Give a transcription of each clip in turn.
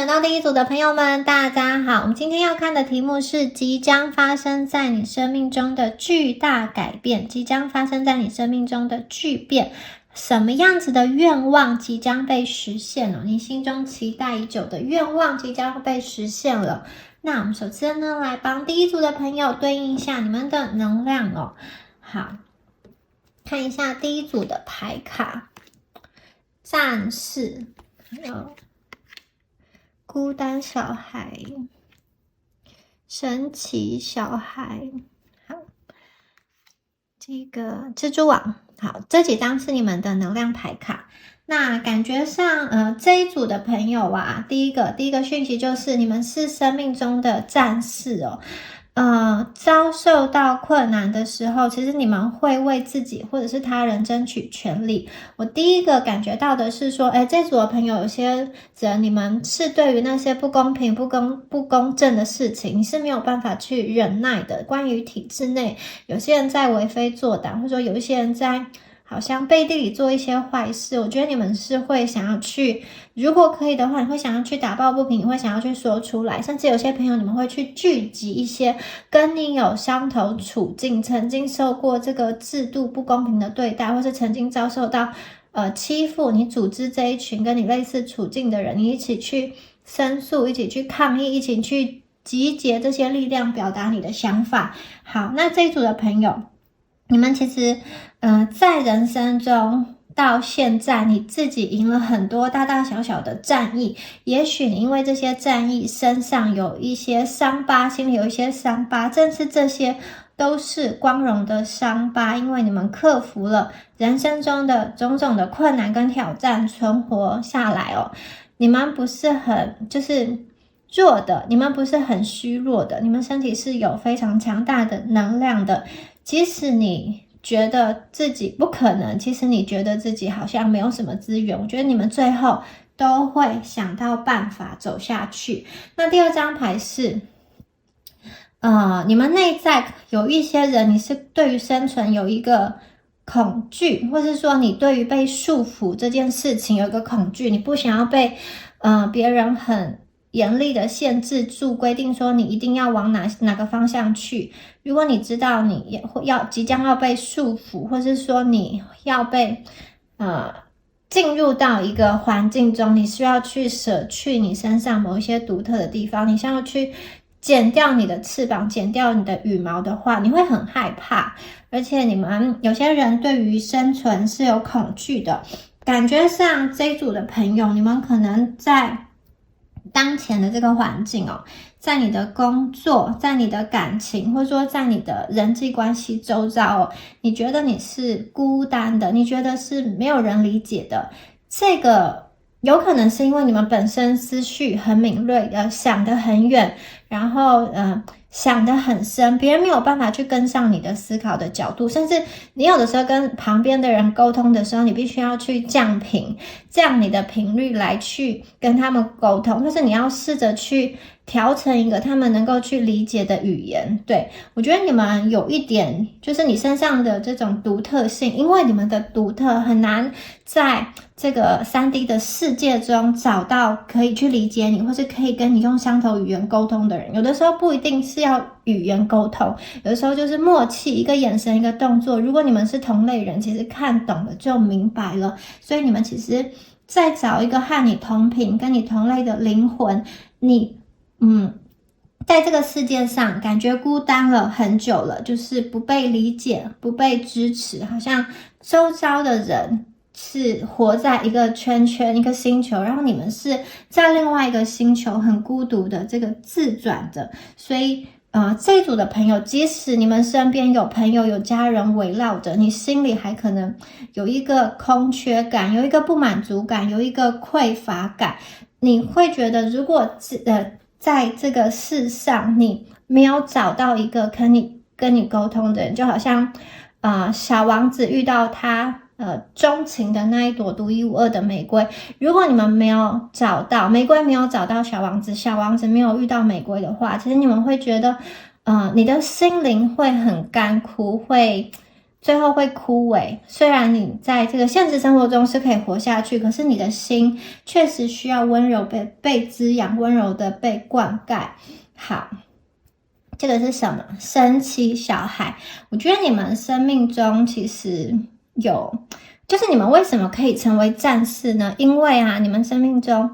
选到第一组的朋友们，大家好。我们今天要看的题目是即将发生在你生命中的巨大改变，即将发生在你生命中的巨变。什么样子的愿望即将被实现了？你心中期待已久的愿望即将被实现了。那我们首先呢，来帮第一组的朋友对应一下你们的能量哦。好，看一下第一组的牌卡，战士，还有孤单小孩，神奇小孩，好，这个蜘蛛网，好，这几张是你们的能量牌卡。那感觉上，这一组的朋友啊，第一个讯息就是你们是生命中的战士哦。遭受到困难的时候，其实你们会为自己或者是他人争取权利。我第一个感觉到的是说，这组的朋友有些人，你们是对于那些不公平、不公正的事情，你是没有办法去忍耐的。关于体制内，有些人在为非作歹，或者说有一些人在好像背地里做一些坏事，我觉得你们是会想要去，如果可以的话，你会想要去打抱不平，你会想要去说出来，甚至有些朋友你们会去聚集一些跟你有相同处境，曾经受过这个制度不公平的对待，或是曾经遭受到欺负，你组织这一群跟你类似处境的人，你一起去申诉，一起去抗议，一起去集结这些力量，表达你的想法。好，那这一组的朋友，你们其实在人生中到现在你自己赢了很多大大小小的战役，也许你因为这些战役身上有一些伤疤，心里有一些伤疤，正是这些都是光荣的伤疤，因为你们克服了人生中的种种的困难跟挑战，存活下来哦。你们不是很弱的，你们不是很虚弱的，你们身体是有非常强大的能量的。即使你觉得自己不可能，其实你觉得自己好像没有什么资源，我觉得你们最后都会想到办法走下去。那第二张牌是你们内在有一些人，你是对于生存有一个恐惧，或是说你对于被束缚这件事情有一个恐惧，你不想要被别人很严厉的限制住，规定说你一定要往哪个方向去。如果你知道你也会即将要被束缚，或是说你要被进入到一个环境中，你需要去舍去你身上某一些独特的地方，你需要去剪掉你的翅膀，剪掉你的羽毛的话，你会很害怕。而且你们有些人对于生存是有恐惧的，感觉上这一组的朋友，你们可能在当前的这个环境哦，在你的工作，在你的感情，或者说在你的人际关系周遭哦，你觉得你是孤单的，你觉得是没有人理解的。这个有可能是因为你们本身思绪很敏锐，想得很远，然后想得很深，别人没有办法去跟上你的思考的角度，甚至你有的时候跟旁边的人沟通的时候，你必须要去降你的频率来去跟他们沟通，或是你要试着去调成一个他们能够去理解的语言。对，我觉得你们有一点就是你身上的这种独特性，因为你们的独特很难在这个 3D 的世界中找到可以去理解你，或是可以跟你用相同语言沟通的人。有的时候不一定是要语言沟通，有的时候就是默契，一个眼神，一个动作。如果你们是同类人，其实看懂了就明白了。所以你们其实再找一个和你同频、跟你同类的灵魂，你在这个世界上感觉孤单了很久了，就是不被理解、不被支持，好像周遭的人是活在一个圈圈、一个星球，然后你们是在另外一个星球很孤独的这个自转的。所以这一组的朋友，即使你们身边有朋友有家人围绕着，你心里还可能有一个空缺感，有一个不满足感，有一个匮乏感。你会觉得如果在这个世上你没有找到一个跟你沟通的人，就好像小王子遇到他钟情的那一朵独一无二的玫瑰，如果你们没有找到玫瑰，没有找到小王子，小王子没有遇到玫瑰的话，其实你们会觉得你的心灵会很干枯，会最后会枯萎。虽然你在这个现实生活中是可以活下去，可是你的心确实需要温柔被滋养，温柔的被灌溉。好，这个是什么？神奇小孩。我觉得你们生命中其实就是你们为什么可以成为战士呢？因为啊，你们生命中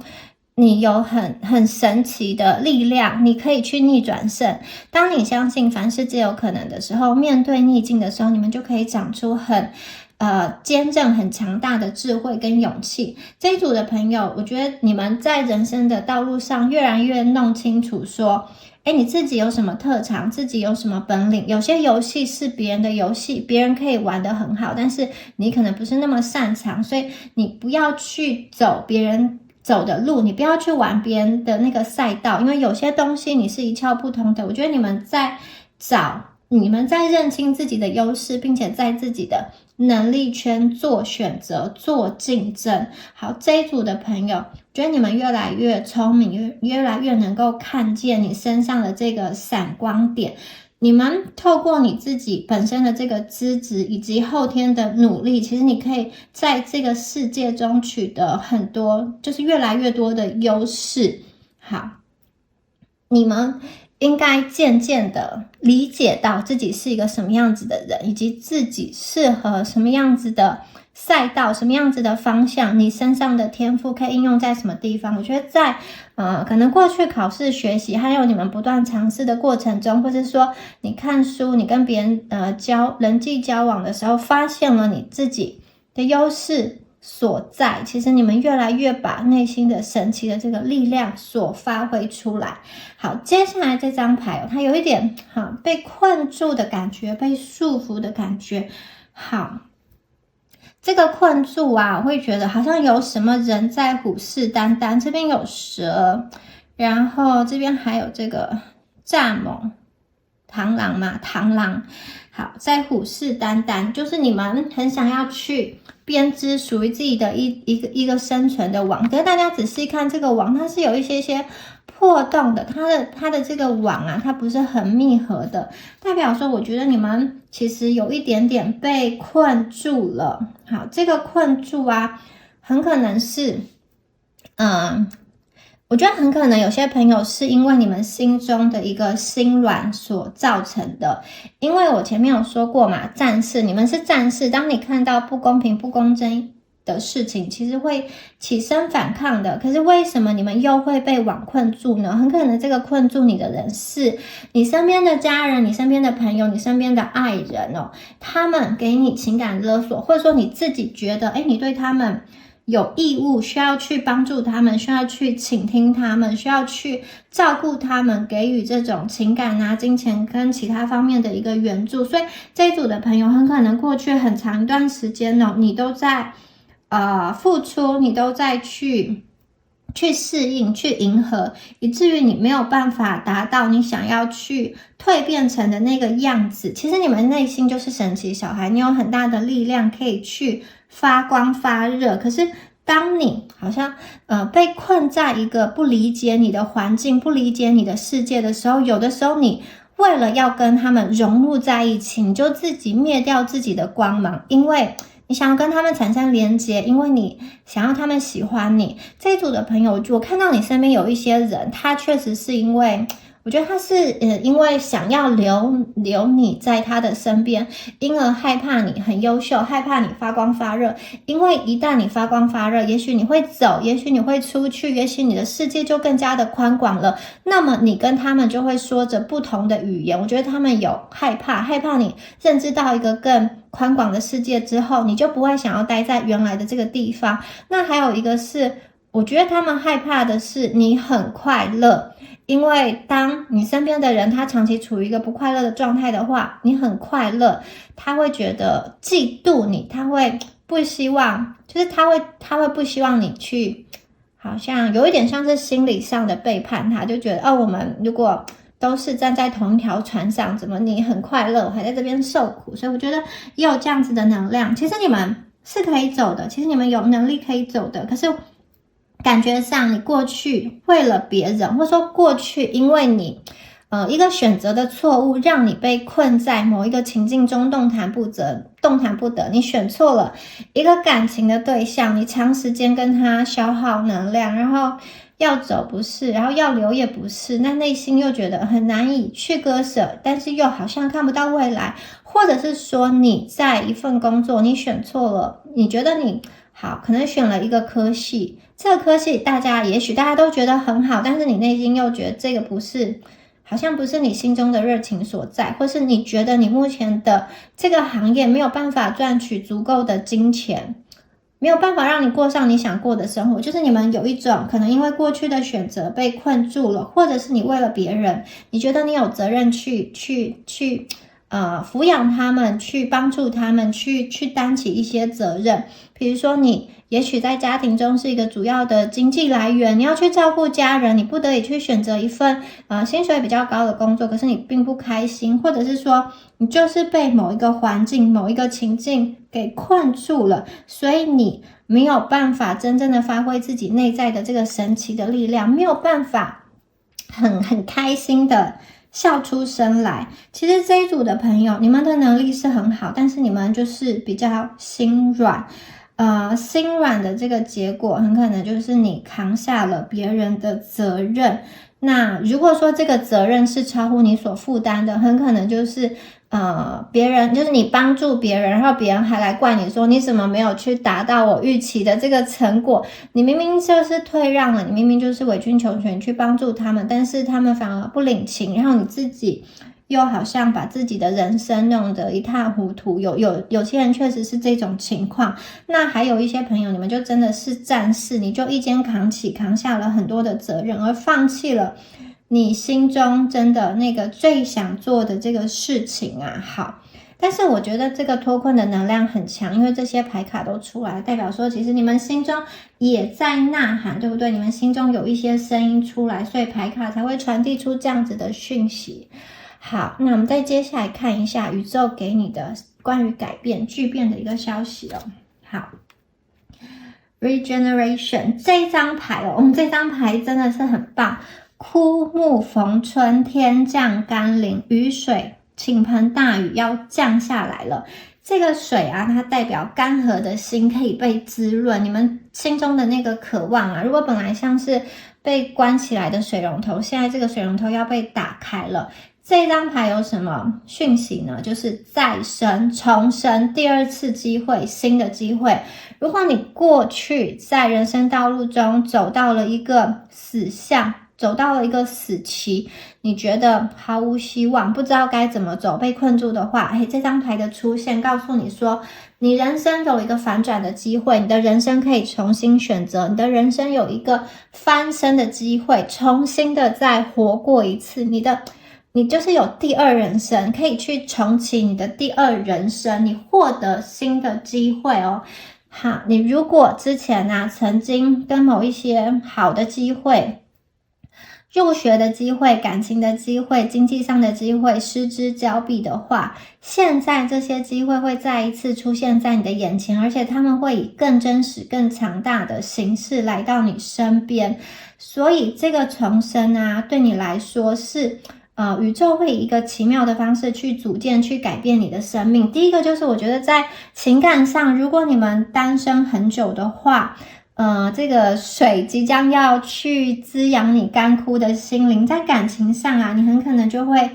你有很神奇的力量，你可以去逆转胜。当你相信凡事皆有可能的时候，面对逆境的时候，你们就可以长出很坚韧、很强大的智慧跟勇气。这一组的朋友，我觉得你们在人生的道路上越来越弄清楚说，你自己有什么特长，自己有什么本领。有些游戏是别人的游戏，别人可以玩得很好，但是你可能不是那么擅长，所以你不要去走别人走的路，你不要去玩别人的那个赛道，因为有些东西你是一窍不通的。我觉得你们在认清自己的优势，并且在自己的能力圈做选择、做竞争。好，这一组的朋友，觉得你们越来越聪明，越来越能够看见你身上的这个闪光点。你们透过你自己本身的这个资质以及后天的努力，其实你可以在这个世界中取得很多，就是越来越多的优势。好，你们应该渐渐的理解到自己是一个什么样子的人，以及自己适合什么样子的赛道，什么样子的方向，你身上的天赋可以应用在什么地方。我觉得在可能过去考试学习，还有你们不断尝试的过程中，或者说你看书，你跟别人人际交往的时候，发现了你自己的优势所在，其实你们越来越把内心的神奇的这个力量所发挥出来。好，接下来这张牌它有一点被困住的感觉，被束缚的感觉。好，这个困住啊，我会觉得好像有什么人在虎视眈眈。这边有蛇，然后这边还有这个蚱蜢、螳螂。好，在虎视眈眈，就是你们很想要去编织属于自己的一个生存的网。可是大家仔细看这个网，它是有一些破洞的，它的这个网啊，它不是很密合的，代表说我觉得你们其实有一点点被困住了。好，这个困住啊，很可能是我觉得很可能有些朋友是因为你们心中的一个心软所造成的。因为我前面有说过嘛，战士，你们是战士，当你看到不公平不公正的事情，其实会起身反抗的。可是为什么你们又会被网困住呢？很可能这个困住你的人是你身边的家人，你身边的朋友，你身边的爱人哦，他们给你情感勒索，或者说你自己觉得你对他们有义务，需要去帮助他们，需要去倾听他们，需要去照顾他们，给予这种情感啊、金钱跟其他方面的一个援助。所以这一组的朋友很可能过去很长一段时间你都在付出，你都在去适应，去迎合，以至于你没有办法达到你想要去蜕变成的那个样子。其实你们内心就是神奇小孩，你有很大的力量可以去发光发热。可是当你好像被困在一个不理解你的环境，不理解你的世界的时候，有的时候你为了要跟他们融入在一起，你就自己灭掉自己的光芒，因为你想要跟他们产生连结，因为你想要他们喜欢你。这一组的朋友，我看到你身边有一些人，他确实是因为我觉得他是因为想要留你在他的身边，因而害怕你很优秀，害怕你发光发热。因为一旦你发光发热，也许你会走，也许你会出去，也许你的世界就更加的宽广了。那么你跟他们就会说着不同的语言。我觉得他们有害怕你认知到一个更宽广的世界之后，你就不会想要待在原来的这个地方。那还有一个是，我觉得他们害怕的是你很快乐。因为当你身边的人他长期处于一个不快乐的状态的话，你很快乐，他会觉得嫉妒你，他会不希望，就是他会不希望你去，好像有一点像是心理上的背叛他，就觉得我们如果都是站在同一条船上，怎么你很快乐，我还在这边受苦。所以我觉得也有这样子的能量。其实你们是可以走的，其实你们有能力可以走的，可是感觉上你过去为了别人，或者说过去因为你一个选择的错误让你被困在某一个情境中动弹不得，你选错了一个感情的对象，你长时间跟他消耗能量，然后要走不是，然后要留也不是，那内心又觉得很难以去割舍，但是又好像看不到未来，或者是说你在一份工作你选错了，你觉得你好，可能选了一个科系，这个科系也许大家都觉得很好，但是你内心又觉得这个好像不是你心中的热情所在，或是你觉得你目前的这个行业没有办法赚取足够的金钱，没有办法让你过上你想过的生活，就是你们有一种可能因为过去的选择被困住了，或者是你为了别人，你觉得你有责任去抚养他们，去帮助他们，去担起一些责任。比如说你也许在家庭中是一个主要的经济来源，你要去照顾家人，你不得已去选择一份薪水比较高的工作，可是你并不开心，或者是说你就是被某一个环境某一个情境给困住了，所以你没有办法真正的发挥自己内在的这个神奇的力量，没有办法很开心的笑出声来。其实这一组的朋友，你们的能力是很好，但是你们就是比较心软。心软的这个结果很可能就是你扛下了别人的责任。那如果说这个责任是超乎你所负担的，很可能就是别人就是你帮助别人，然后别人还来怪你说你怎么没有去达到我预期的这个成果，你明明就是退让了，你明明就是委曲求全去帮助他们，但是他们反而不领情，然后你自己又好像把自己的人生弄得一塌糊涂，有些人确实是这种情况。那还有一些朋友，你们就真的是战士，你就一肩扛下了很多的责任，而放弃了你心中真的那个最想做的这个事情啊。好，但是我觉得这个脱困的能量很强，因为这些牌卡都出来，代表说其实你们心中也在呐喊，对不对？你们心中有一些声音出来，所以牌卡才会传递出这样子的讯息。好，那我们再接下来看一下宇宙给你的关于改变巨变的一个消息哦。好 ，Regeneration 这一张牌哦，我们这张牌真的是很棒。枯木逢春，天降甘霖，雨水倾盆大雨要降下来了。这个水啊，它代表干涸的心可以被滋润，你们心中的那个渴望啊，如果本来像是被关起来的水龙头，现在这个水龙头要被打开了。这张牌有什么讯息呢？就是再生、重生、第二次机会、新的机会。如果你过去在人生道路中走到了一个死巷，走到了一个死期，你觉得毫无希望，不知道该怎么走，被困住的话，这张牌的出现告诉你说，你人生有一个反转的机会，你的人生可以重新选择，你的人生有一个翻身的机会，重新的再活过一次，你就是有第二人生，可以去重启你的第二人生，你获得新的机会哦。好，你如果之前曾经跟某一些好的机会，入学的机会、感情的机会、经济上的机会失之交臂的话，现在这些机会会再一次出现在你的眼前，而且他们会以更真实、更强大的形式来到你身边。所以这个重生对你来说是宇宙会以一个奇妙的方式去组建、去改变你的生命。第一个就是我觉得在情感上，如果你们单身很久的话，这个水即将要去滋养你干枯的心灵，在感情上你很可能就会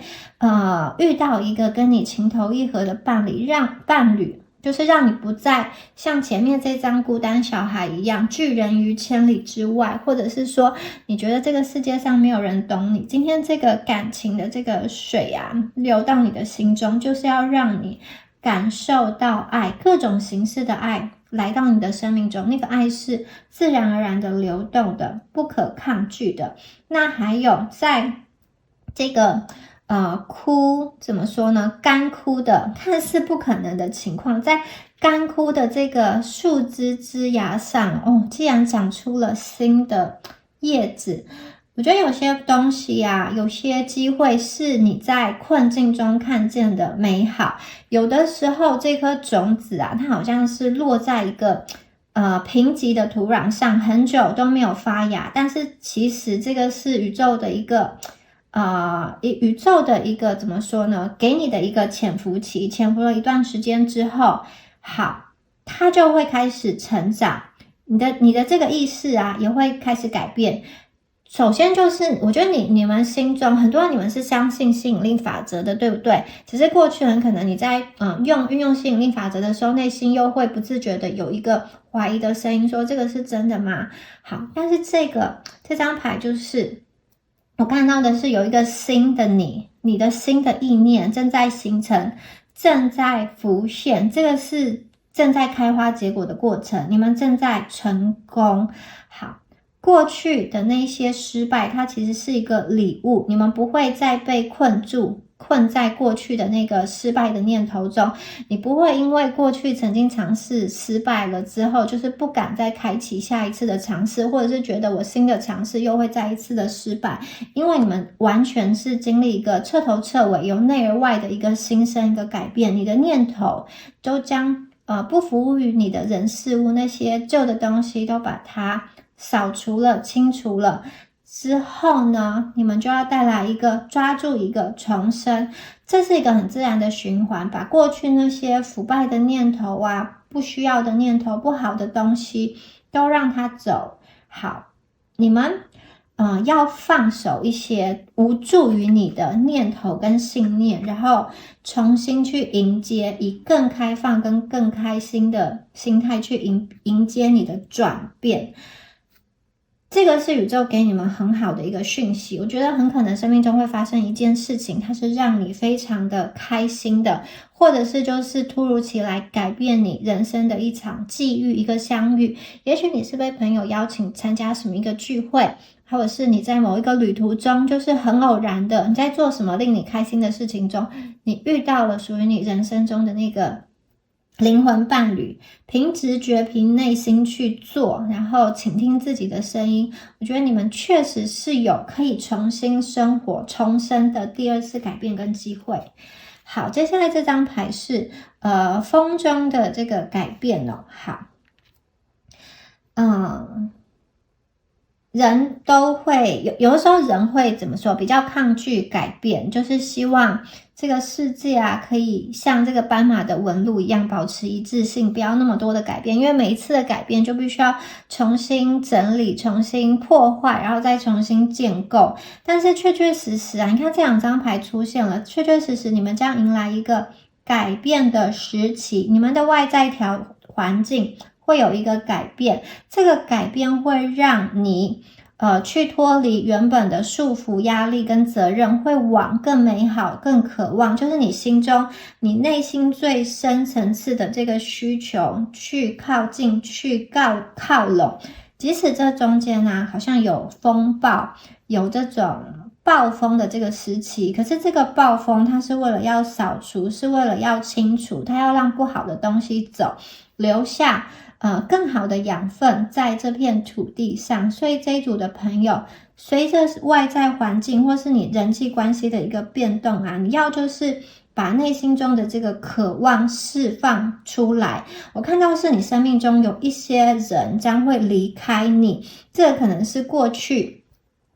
遇到一个跟你情投意合的伴侣，就是让你不再像前面这张孤单小孩一样拒人于千里之外，或者是说你觉得这个世界上没有人懂你。今天这个感情的这个水流到你的心中，就是要让你感受到爱，各种形式的爱来到你的生命中，那个爱是自然而然的流动的，不可抗拒的。那还有在这个怎么说呢？干枯的看似不可能的情况，在干枯的这个树枝枝芽上既然长出了新的叶子。我觉得有些东西有些机会是你在困境中看见的美好。有的时候这颗种子它好像是落在一个贫瘠的土壤上，很久都没有发芽，但是其实这个是宇宙的一个宇宙的一个怎么说呢？给你的一个潜伏期，潜伏了一段时间之后，好，它就会开始成长。你的这个意识啊，也会开始改变。首先就是，我觉得你们心中很多人，你们是相信吸引力法则的，对不对？只是过去很可能你在运用吸引力法则的时候，内心又会不自觉的有一个怀疑的声音，说这个是真的吗？好，但是这张牌就是我看到的是有一个新的你的新的意念正在形成，正在浮现，这个是正在开花结果的过程，你们正在成功。好。过去的那些失败，它其实是一个礼物，你们不会再被困在过去的那个失败的念头中，你不会因为过去曾经尝试失败了之后，就是不敢再开启下一次的尝试，或者是觉得我新的尝试又会再一次的失败，因为你们完全是经历一个彻头彻尾由内而外的一个新生，一个改变，你的念头都将不服务于你的人事物，那些旧的东西都把它扫除了，清除了之后呢，你们就要带来抓住一个重生，这是一个很自然的循环，把过去那些腐败的念头啊，不需要的念头，不好的东西都让它走。好，你们要放手一些无助于你的念头跟信念，然后重新去迎接，以更开放跟更开心的心态去迎接你的转变。这个是宇宙给你们很好的一个讯息，我觉得很可能生命中会发生一件事情，它是让你非常的开心的，或者是就是突如其来改变你人生的一场际遇，一个相遇。也许你是被朋友邀请参加什么一个聚会，或者是你在某一个旅途中，就是很偶然的，你在做什么令你开心的事情中，你遇到了属于你人生中的那个灵魂伴侣，凭直觉凭内心去做，然后倾听自己的声音，我觉得你们确实是有可以重新生活重生的第二次改变跟机会。好，接下来这张牌是风中的这个改变哦。好，人都会有的时候人会怎么说，比较抗拒改变，就是希望这个世界啊可以像这个斑马的纹路一样保持一致性，不要那么多的改变，因为每一次的改变就必须要重新整理，重新破坏，然后再重新建构。但是确确实实啊，你看这两张牌出现了，确确实实你们将迎来一个改变的时期，你们的外在环境会有一个改变，这个改变会让你去脱离原本的束缚、压力跟责任，会往更美好、更渴望，就是你心中、你内心最深层次的这个需求去靠近、去靠拢。即使这中间呢，好像有风暴，有这种暴风的这个时期，可是这个暴风它是为了要扫除，是为了要清除，它要让不好的东西走，留下更好的养分在这片土地上。所以这一组的朋友，随着外在环境或是你人际关系的一个变动啊，你要就是把内心中的这个渴望释放出来。我看到是你生命中有一些人将会离开你，这可能是过去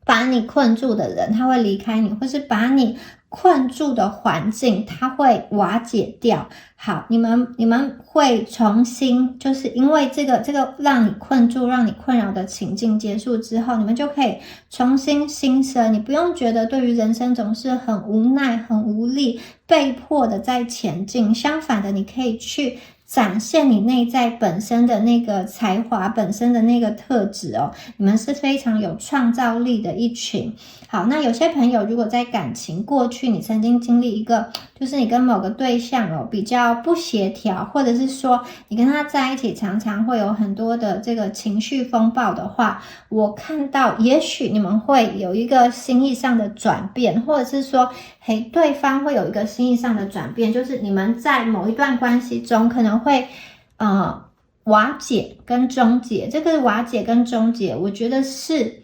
把你困住的人，他会离开你，或是把你困住的环境，它会瓦解掉。好，你们会重新，就是因为这个让你困住、让你困扰的情境结束之后，你们就可以重新新生。你不用觉得对于人生总是很无奈、很无力，被迫的在前进。相反的，你可以去展现你内在本身的那个才华，本身的那个特质哦。你们是非常有创造力的一群。好，那有些朋友如果在感情过去你曾经经历一个，就是你跟某个对象哦比较不协调，或者是说你跟他在一起常常会有很多的这个情绪风暴的话，我看到也许你们会有一个心意上的转变，或者是说对方会有一个心意上的转变，就是你们在某一段关系中可能会瓦解跟终结。这个瓦解跟终结我觉得是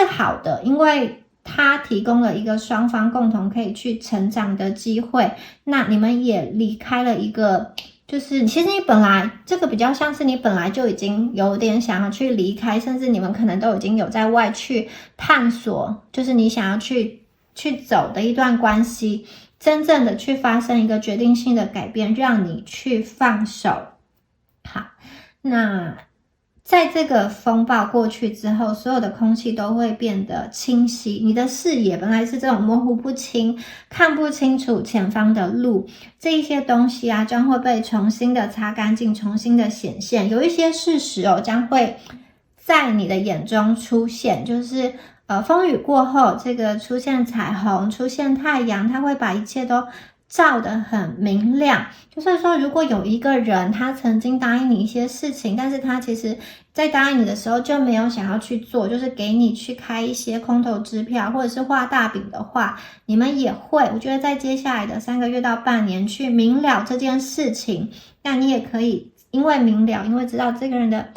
好的，因为它提供了一个双方共同可以去成长的机会。那你们也离开了一个，就是其实你本来这个比较像是你本来就已经有点想要去离开，甚至你们可能都已经有在外去探索，就是你想要去去走的一段关系，真正的去发生一个决定性的改变，让你去放手。好，那在这个风暴过去之后，所有的空气都会变得清晰，你的视野本来是这种模糊不清，看不清楚前方的路，这一些东西啊将会被重新的擦干净，重新的显现。有一些事实将会在你的眼中出现，就是风雨过后，这个出现彩虹，出现太阳，它会把一切都照得很明亮。就是说，如果有一个人他曾经答应你一些事情，但是他其实在答应你的时候就没有想要去做，就是给你去开一些空头支票或者是画大饼的话，你们也会，我觉得在接下来的3个月到半年去明了这件事情。那你也可以因为明了，因为知道这个人的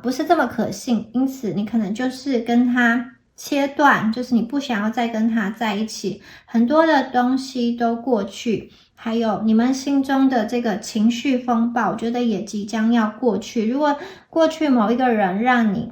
不是这么可信，因此你可能就是跟他切断，就是你不想要再跟他在一起，很多的东西都过去，还有你们心中的这个情绪风暴，我觉得也即将要过去。如果过去某一个人让你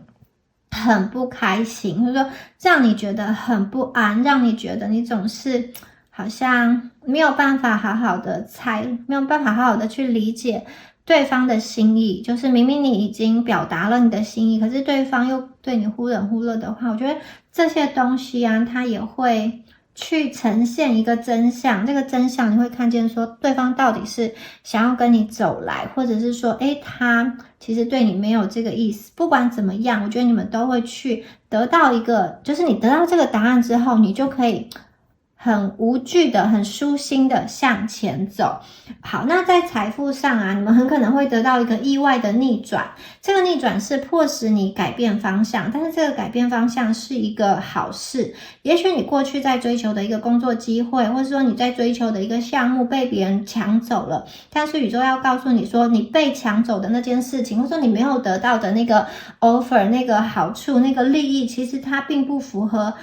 很不开心，或者说让你觉得很不安，让你觉得你总是好像没有办法好好的猜，没有办法好好的去理解对方的心意，就是明明你已经表达了你的心意，可是对方又对你忽冷忽热的话，我觉得这些东西啊，它也会去呈现一个真相。这个真相你会看见说对方到底是想要跟你走来，或者是说他其实对你没有这个意思。不管怎么样，我觉得你们都会去得到一个，就是你得到这个答案之后，你就可以很无惧的、很舒心的向前走。好，那在财富上啊，你们很可能会得到一个意外的逆转。这个逆转是迫使你改变方向，但是这个改变方向是一个好事。也许你过去在追求的一个工作机会，或者说你在追求的一个项目被别人抢走了，但是宇宙要告诉你说，你被抢走的那件事情，或者说你没有得到的那个 offer、那个好处、那个利益，其实它并不符合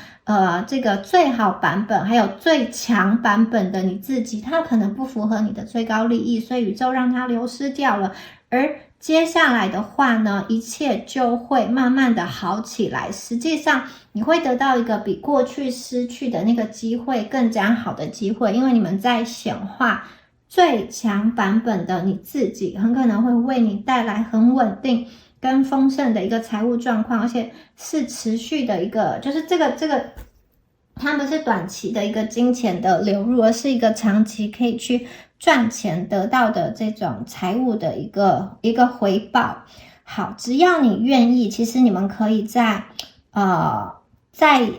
这个最好版本还有最强版本的你自己，它可能不符合你的最高利益，所以宇宙让它流失掉了。而接下来的话呢，一切就会慢慢的好起来。实际上你会得到一个比过去失去的那个机会更加好的机会，因为你们在显化最强版本的你自己，很可能会为你带来很稳定跟丰盛的一个财务状况，而且是持续的一个，就是这个它不是短期的一个金钱的流入，而是一个长期可以去赚钱得到的这种财务的一个回报。好，只要你愿意，其实你们可以在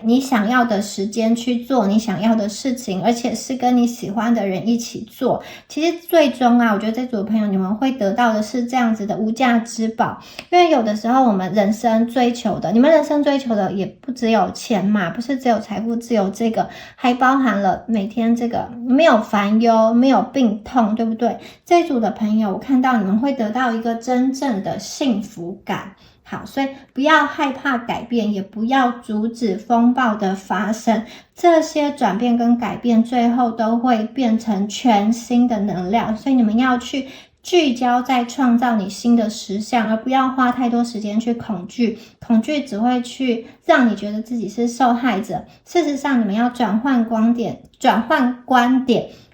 你想要的时间去做你想要的事情，而且是跟你喜欢的人一起做。其实最终啊，我觉得这组的朋友你们会得到的是这样子的无价之宝。因为有的时候我们人生追求的，你们人生追求的也不只有钱嘛，不是只有财富自由，这个还包含了每天这个没有烦忧，没有病痛，对不对？这一组的朋友，我看到你们会得到一个真正的幸福感。好，所以不要害怕改变，也不要阻止风暴的发生。这些转变跟改变最后都会变成全新的能量，所以你们要去聚焦在创造你新的实相，而不要花太多时间去恐惧。恐惧只会去让你觉得自己是受害者。事实上，你们要转换观点，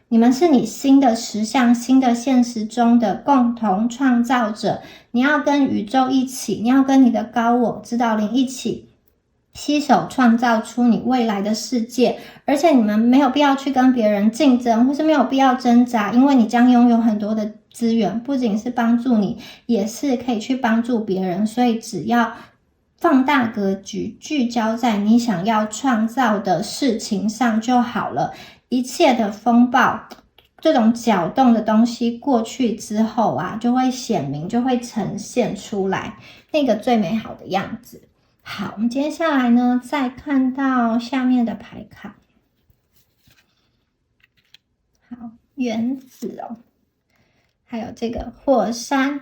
你们是你新的实相、新的现实中的共同创造者。你要跟宇宙一起，你要跟你的高我指导灵一起携手创造出你未来的世界。而且你们没有必要去跟别人竞争，或是没有必要挣扎，因为你将拥有很多的资源，不仅是帮助你，也是可以去帮助别人。所以只要放大格局，聚焦在你想要创造的事情上就好了。一切的风暴，这种搅动的东西过去之后啊，就会显明，就会呈现出来那个最美好的样子。好，我们接下来呢，再看到下面的牌卡。好，原子还有这个火山。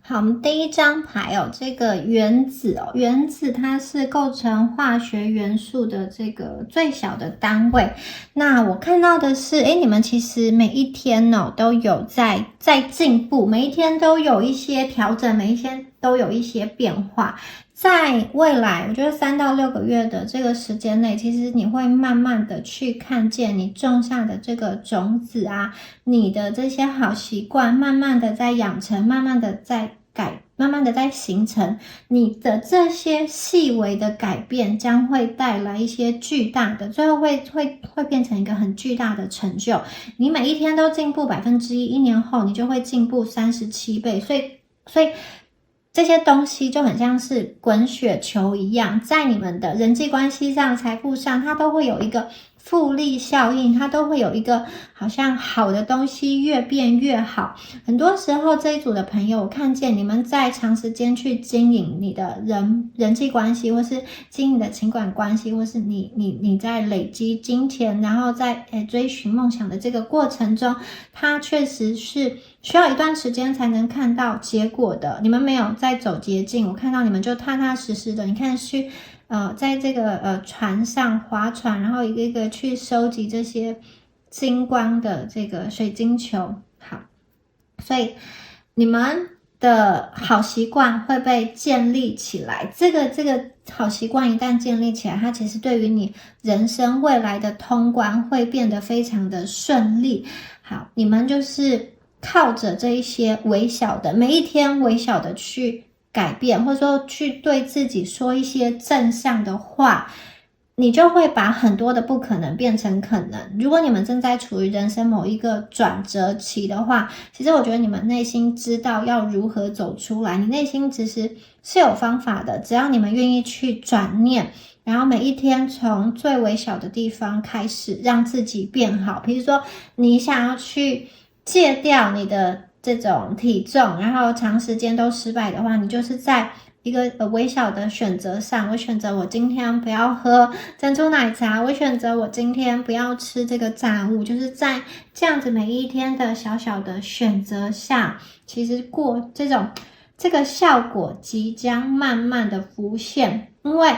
好，我们第一张牌这个原子原子它是构成化学元素的这个最小的单位。那我看到的是，你们其实每一天都有在进步，每一天都有一些调整，每一天都有一些变化。在未来，我觉得3到6个月的这个时间内，其实你会慢慢的去看见你种下的这个种子啊，你的这些好习惯，慢慢的在养成，慢慢的在慢慢的在形成。你的这些细微的改变，将会带来一些巨大的，最后会变成一个很巨大的成就。你每一天都进步1%，一年后你就会进步37倍。所以这些东西就很像是滚雪球一样，在你们的人际关系上、财富上，它都会有一个复利效应，它都会有一个好像好的东西越变越好。很多时候这一组的朋友，我看见你们在长时间去经营你的人际关系，或是经营你的情感关系，或是你在累积金钱，然后在追寻梦想的这个过程中，它确实是需要一段时间才能看到结果的。你们没有在走捷径，我看到你们就踏踏实实的，你看去在这个船上划船，然后一个一个去收集这些金光的这个水晶球。好，所以你们的好习惯会被建立起来。这个好习惯一旦建立起来，它其实对于你人生未来的通关会变得非常的顺利。好，你们就是靠着这一些微小的，每一天微小的去改变，或者说去对自己说一些正向的话，你就会把很多的不可能变成可能。如果你们正在处于人生某一个转折期的话，其实我觉得你们内心知道要如何走出来，你内心其实是有方法的，只要你们愿意去转念，然后每一天从最微小的地方开始让自己变好。比如说你想要去戒掉你的这种体重，然后长时间都失败的话，你就是在一个微小的选择上，我选择我今天不要喝珍珠奶茶，我选择我今天不要吃这个炸物，就是在这样子每一天的小小的选择下，其实这个效果即将慢慢的浮现。因为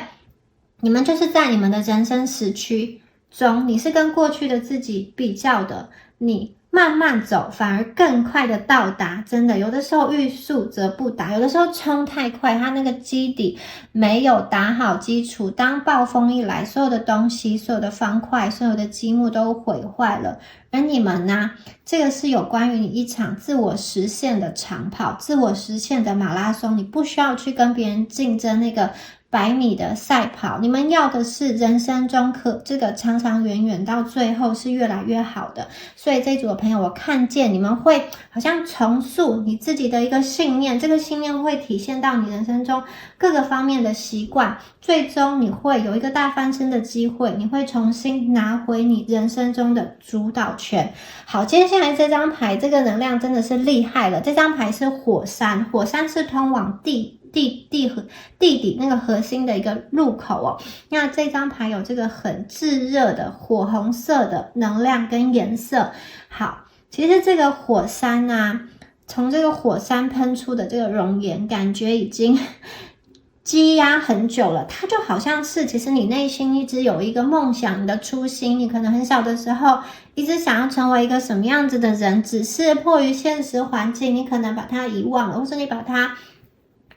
你们就是在你们的人生时区中，你是跟过去的自己比较的，你慢慢走反而更快的到达。真的有的时候欲速则不达，有的时候冲太快，它那个基底没有打好基础，当暴风一来，所有的东西，所有的方块，所有的积木都毁坏了。而你们呢，这个是有关于你一场自我实现的长跑，自我实现的马拉松，你不需要去跟别人竞争那个100米的赛跑，你们要的是人生中这个长长远远到最后是越来越好的。所以这一组的朋友，我看见你们会好像重塑你自己的一个信念，这个信念会体现到你人生中各个方面的习惯，最终你会有一个大翻身的机会，你会重新拿回你人生中的主导权。好，接下来这张牌，这个能量真的是厉害了。这张牌是火山，火山是通往地底那个核心的一个入口哦。那这张牌有这个很炙热的火红色的能量跟颜色。好，其实这个火山啊，从这个火山喷出的这个熔岩，感觉已经积压很久了。它就好像是其实你内心一直有一个梦想，你的初心，你可能很小的时候一直想要成为一个什么样子的人，只是迫于现实环境，你可能把它遗忘了，或是你把它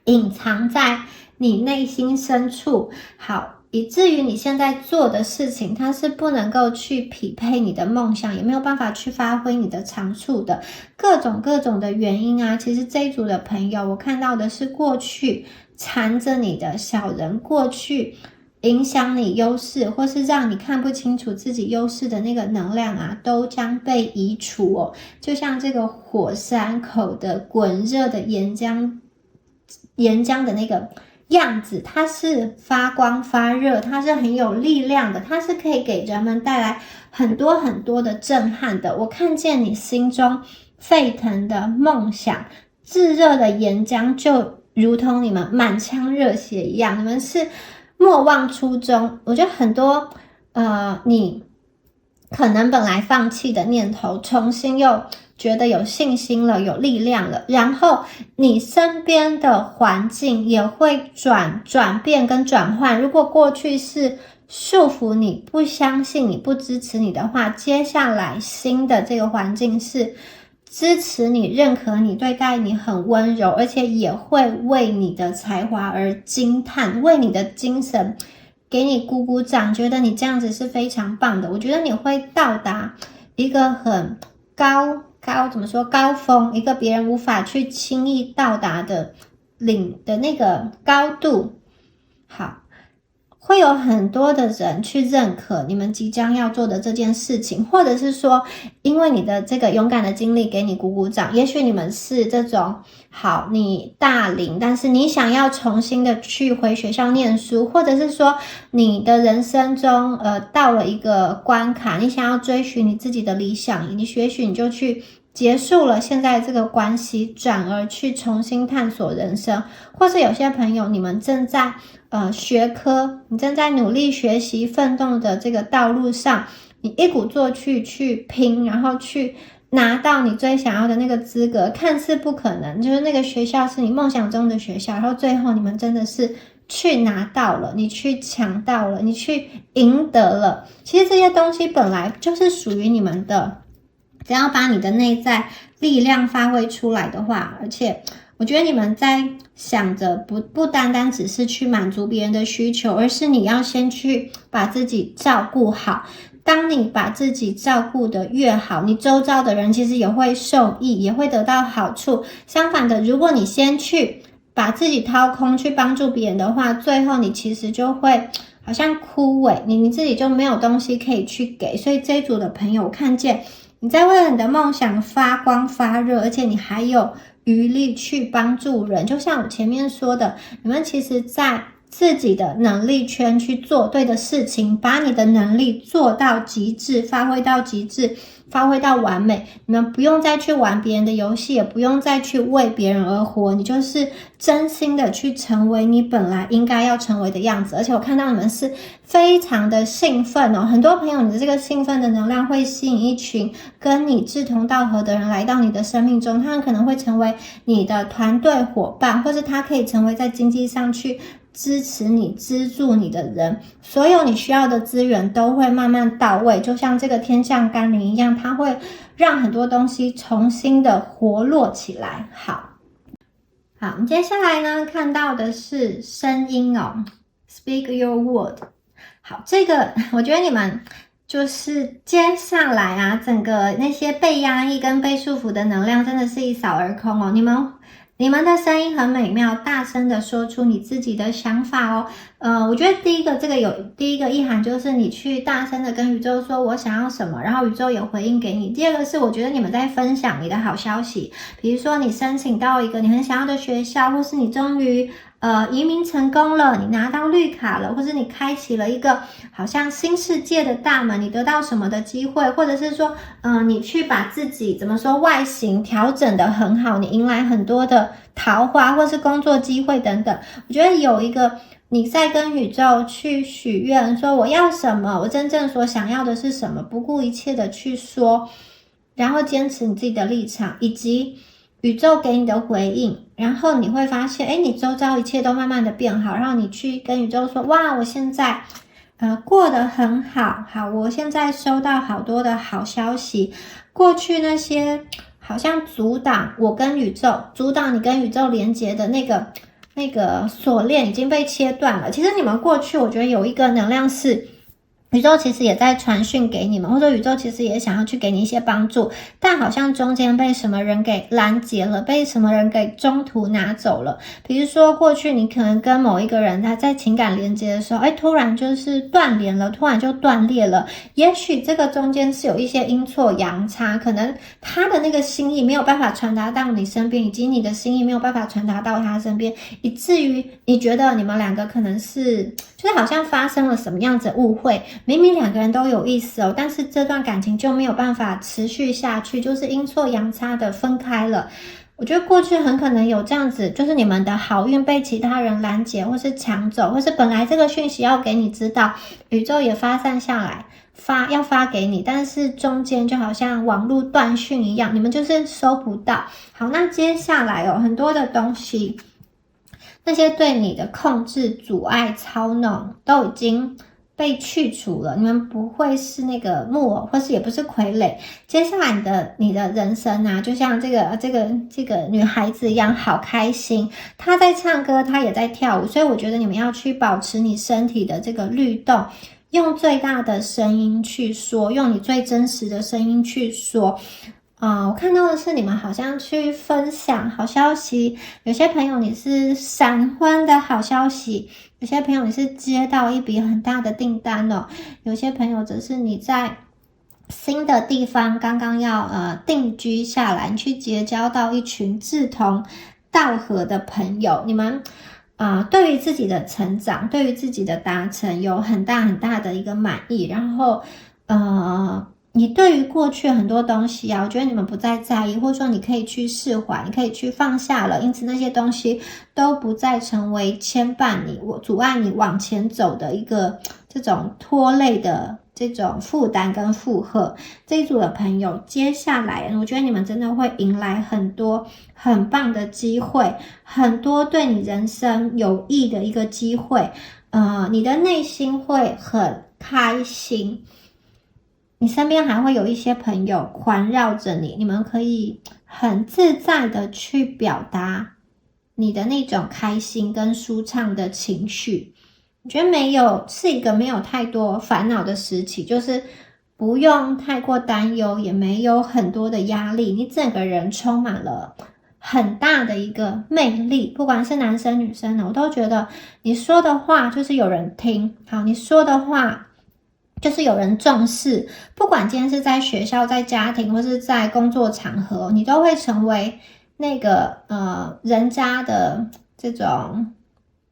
隐藏在你内心深处。好，以至于你现在做的事情，它是不能够去匹配你的梦想，也没有办法去发挥你的长处的。各种的原因啊，其实这一组的朋友，我看到的是过去缠着你的小人，过去影响你优势，或是让你看不清楚自己优势的那个能量啊，都将被移除哦。就像这个火山口的滚热的岩浆的那个样子，它是发光发热，它是很有力量的，它是可以给人们带来很多很多的震撼的。我看见你心中沸腾的梦想，炙热的岩浆就如同你们满腔热血一样，你们是莫忘初衷。我觉得很多你可能本来放弃的念头，重新又觉得有信心了，有力量了，然后你身边的环境也会转变跟转换。如果过去是束缚你、不相信你、不支持你的话，接下来新的这个环境是支持你、认可你、对待你很温柔，而且也会为你的才华而惊叹，为你的精神给你鼓鼓掌，觉得你这样子是非常棒的。我觉得你会到达一个很怎么说高峰，一个别人无法去轻易到达的那个高度。好，会有很多的人去认可你们即将要做的这件事情，或者是说因为你的这个勇敢的经历给你鼓鼓掌。也许你们是这种好，你大龄，但是你想要重新的去回学校念书，或者是说你的人生中到了一个关卡，你想要追寻你自己的理想，也许你就去结束了现在这个关系，转而去重新探索人生。或是有些朋友，你们正在学科，你正在努力学习奋斗的这个道路上，你一鼓作气去拼，然后去拿到你最想要的那个资格，看似不可能，就是那个学校是你梦想中的学校，然后最后你们真的是去拿到了，你去抢到了，你去赢得了。其实这些东西本来就是属于你们的，只要把你的内在力量发挥出来的话，而且我觉得你们在想着不单单只是去满足别人的需求，而是你要先去把自己照顾好。当你把自己照顾得越好，你周遭的人其实也会受益，也会得到好处。相反的，如果你先去把自己掏空去帮助别人的话，最后你其实就会好像枯萎，你自己就没有东西可以去给。所以这一组的朋友，我看见你在为了你的梦想发光发热，而且你还有余力去帮助人。就像我前面说的，你们其实在自己的能力圈去做对的事情，把你的能力做到极致，发挥到极致，发挥到完美。你们不用再去玩别人的游戏，也不用再去为别人而活，你就是真心的去成为你本来应该要成为的样子。而且我看到你们是非常的兴奋哦，很多朋友你的这个兴奋的能量会吸引一群跟你志同道合的人来到你的生命中，他们可能会成为你的团队伙伴，或是他可以成为在经济上去支持你、资助你的人。所有你需要的资源都会慢慢到位，就像这个天降甘霖一样，它会让很多东西重新的活络起来。好，我们接下来呢看到的是声音哦 ，Speak your word。好，这个我觉得你们就是接下来啊，整个那些被压抑跟被束缚的能量真的是一扫而空哦。你们的声音很美妙，大声的说出你自己的想法哦。我觉得第一个意涵就是你去大声的跟宇宙说我想要什么，然后宇宙有回应给你。第二个是我觉得你们在分享你的好消息，比如说你申请到一个你很想要的学校，或是你终于移民成功了，你拿到绿卡了，或是你开启了一个好像新世界的大门，你得到什么的机会，或者是说你去把自己怎么说外形调整得很好，你迎来很多的桃花或是工作机会等等。我觉得有一个你在跟宇宙去许愿，说我要什么，我真正所想要的是什么，不顾一切的去说，然后坚持你自己的立场，以及宇宙给你的回应，然后你会发现你周遭一切都慢慢的变好，然后你去跟宇宙说，哇，我现在过得很好，我现在收到好多的好消息，过去那些好像阻挡你跟宇宙连接的那个锁链已经被切断了。其实你们过去我觉得有一个能量是宇宙其实也在传讯给你们，或者宇宙其实也想要去给你一些帮助，但好像中间被什么人给拦截了，被什么人给中途拿走了。比如说过去你可能跟某一个人他在情感连接的时候，突然就是断联了，突然就断裂了。也许这个中间是有一些阴错阳差，可能他的那个心意没有办法传达到你身边，以及你的心意没有办法传达到他身边，以至于你觉得你们两个可能是就是好像发生了什么样子的误会。明明两个人都有意思哦，但是这段感情就没有办法持续下去，就是阴错阳差的分开了。我觉得过去很可能有这样子，就是你们的好运被其他人拦截，或是抢走，或是本来这个讯息要给你知道，宇宙也发散下来，要发给你，但是中间就好像网络断讯一样，你们就是收不到。好，那接下来很多的东西，那些对你的控制、阻碍、操弄都已经被去除了，你们不会是那个木偶，或是也不是傀儡。接下来你的人生啊，就像这个女孩子一样，好开心。她在唱歌，她也在跳舞，所以我觉得你们要去保持你身体的这个律动，用最大的声音去说，用你最真实的声音去说。我看到的是你们好像去分享好消息，有些朋友你是闪婚的好消息，有些朋友你是接到一笔很大的订单哦，有些朋友则是你在新的地方刚刚要定居下来，你去结交到一群志同道合的朋友，你们对于自己的成长，对于自己的达成有很大很大的一个满意，然后你对于过去很多东西啊，我觉得你们不再在意，或者说你可以去释怀，你可以去放下了，因此那些东西都不再成为牵绊你、阻碍你往前走的一个这种拖累的这种负担跟负荷。这一组的朋友，接下来我觉得你们真的会迎来很多很棒的机会，很多对你人生有益的一个机会，你的内心会很开心。你身边还会有一些朋友环绕着你，你们可以很自在的去表达你的那种开心跟舒畅的情绪。我觉得是一个没有太多烦恼的时期，就是不用太过担忧，也没有很多的压力，你整个人充满了很大的一个魅力，不管是男生女生呢，我都觉得你说的话就是有人听，好，你说的话就是有人重视，不管今天是在学校、在家庭或是在工作场合，你都会成为那个人家的这种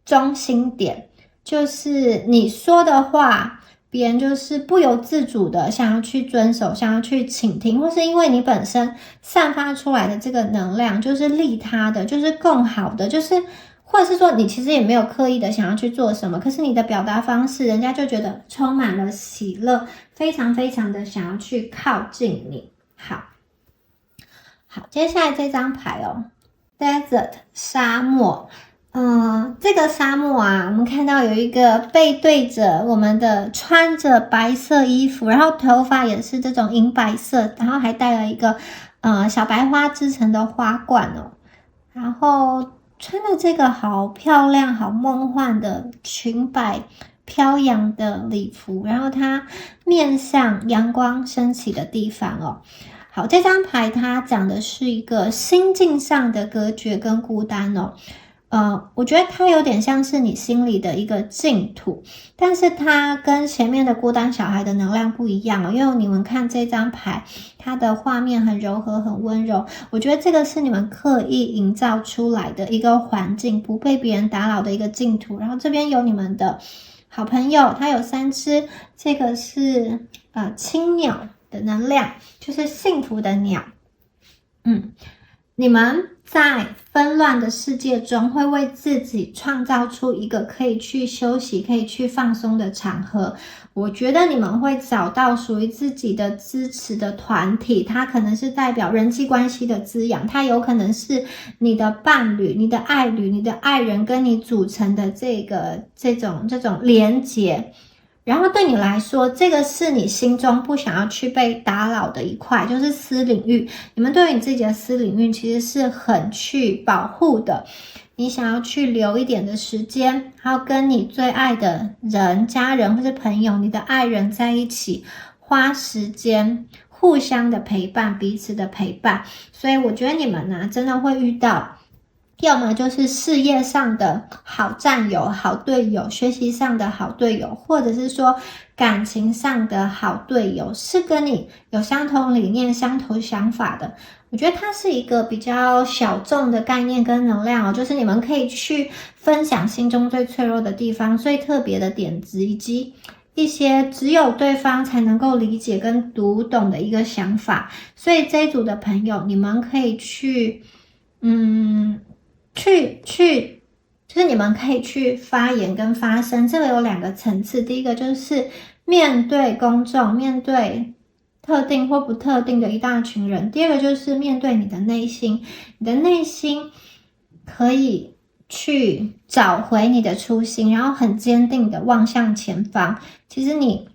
中心点，就是你说的话，别人就是不由自主的想要去遵守，想要去倾听，或是因为你本身散发出来的这个能量就是利他的，就是更好的，就是或者是说你其实也没有刻意的想要去做什么，可是你的表达方式，人家就觉得充满了喜乐，非常非常的想要去靠近你。好，接下来这张牌哦 ，Desert 沙漠。这个沙漠啊，我们看到有一个背对着我们的，穿着白色衣服，然后头发也是这种银白色，然后还戴了一个小白花织成的花冠哦，然后穿的这个好漂亮、好梦幻的裙摆飘扬的礼服，然后它面向阳光升起的地方哦。好，这张牌它讲的是一个心境上的隔绝跟孤单哦。我觉得它有点像是你心里的一个净土，但是它跟前面的孤单小孩的能量不一样哦。因为你们看这张牌，它的画面很柔和、很温柔，我觉得这个是你们刻意营造出来的一个环境，不被别人打扰的一个净土。然后这边有你们的好朋友，它有3只，这个是青鸟的能量，就是幸福的鸟。你们在纷乱的世界中，会为自己创造出一个可以去休息、可以去放松的场合。我觉得你们会找到属于自己的支持的团体，它可能是代表人际关系的滋养，它有可能是你的伴侣、你的爱侣、你的爱人跟你组成的这种连结。然后对你来说，这个是你心中不想要去被打扰的一块，就是私领域。你们对于你自己的私领域其实是很去保护的，你想要去留一点的时间，还有跟你最爱的人、家人或是朋友、你的爱人在一起，花时间互相的陪伴，彼此的陪伴。所以我觉得你们呢，真的会遇到要么就是事业上的好战友、好队友，学习上的好队友，或者是说感情上的好队友，是跟你有相同理念、相同想法的。我觉得它是一个比较小众的概念跟能量哦，就是你们可以去分享心中最脆弱的地方、最特别的点子，以及一些只有对方才能够理解跟读懂的一个想法。所以这一组的朋友，你们可以去就是你们可以去发言跟发声，这个有2个层次。第一个就是面对公众，面对特定或不特定的一大群人；第二个就是面对你的内心，你的内心可以去找回你的初心，然后很坚定的望向前方。其实你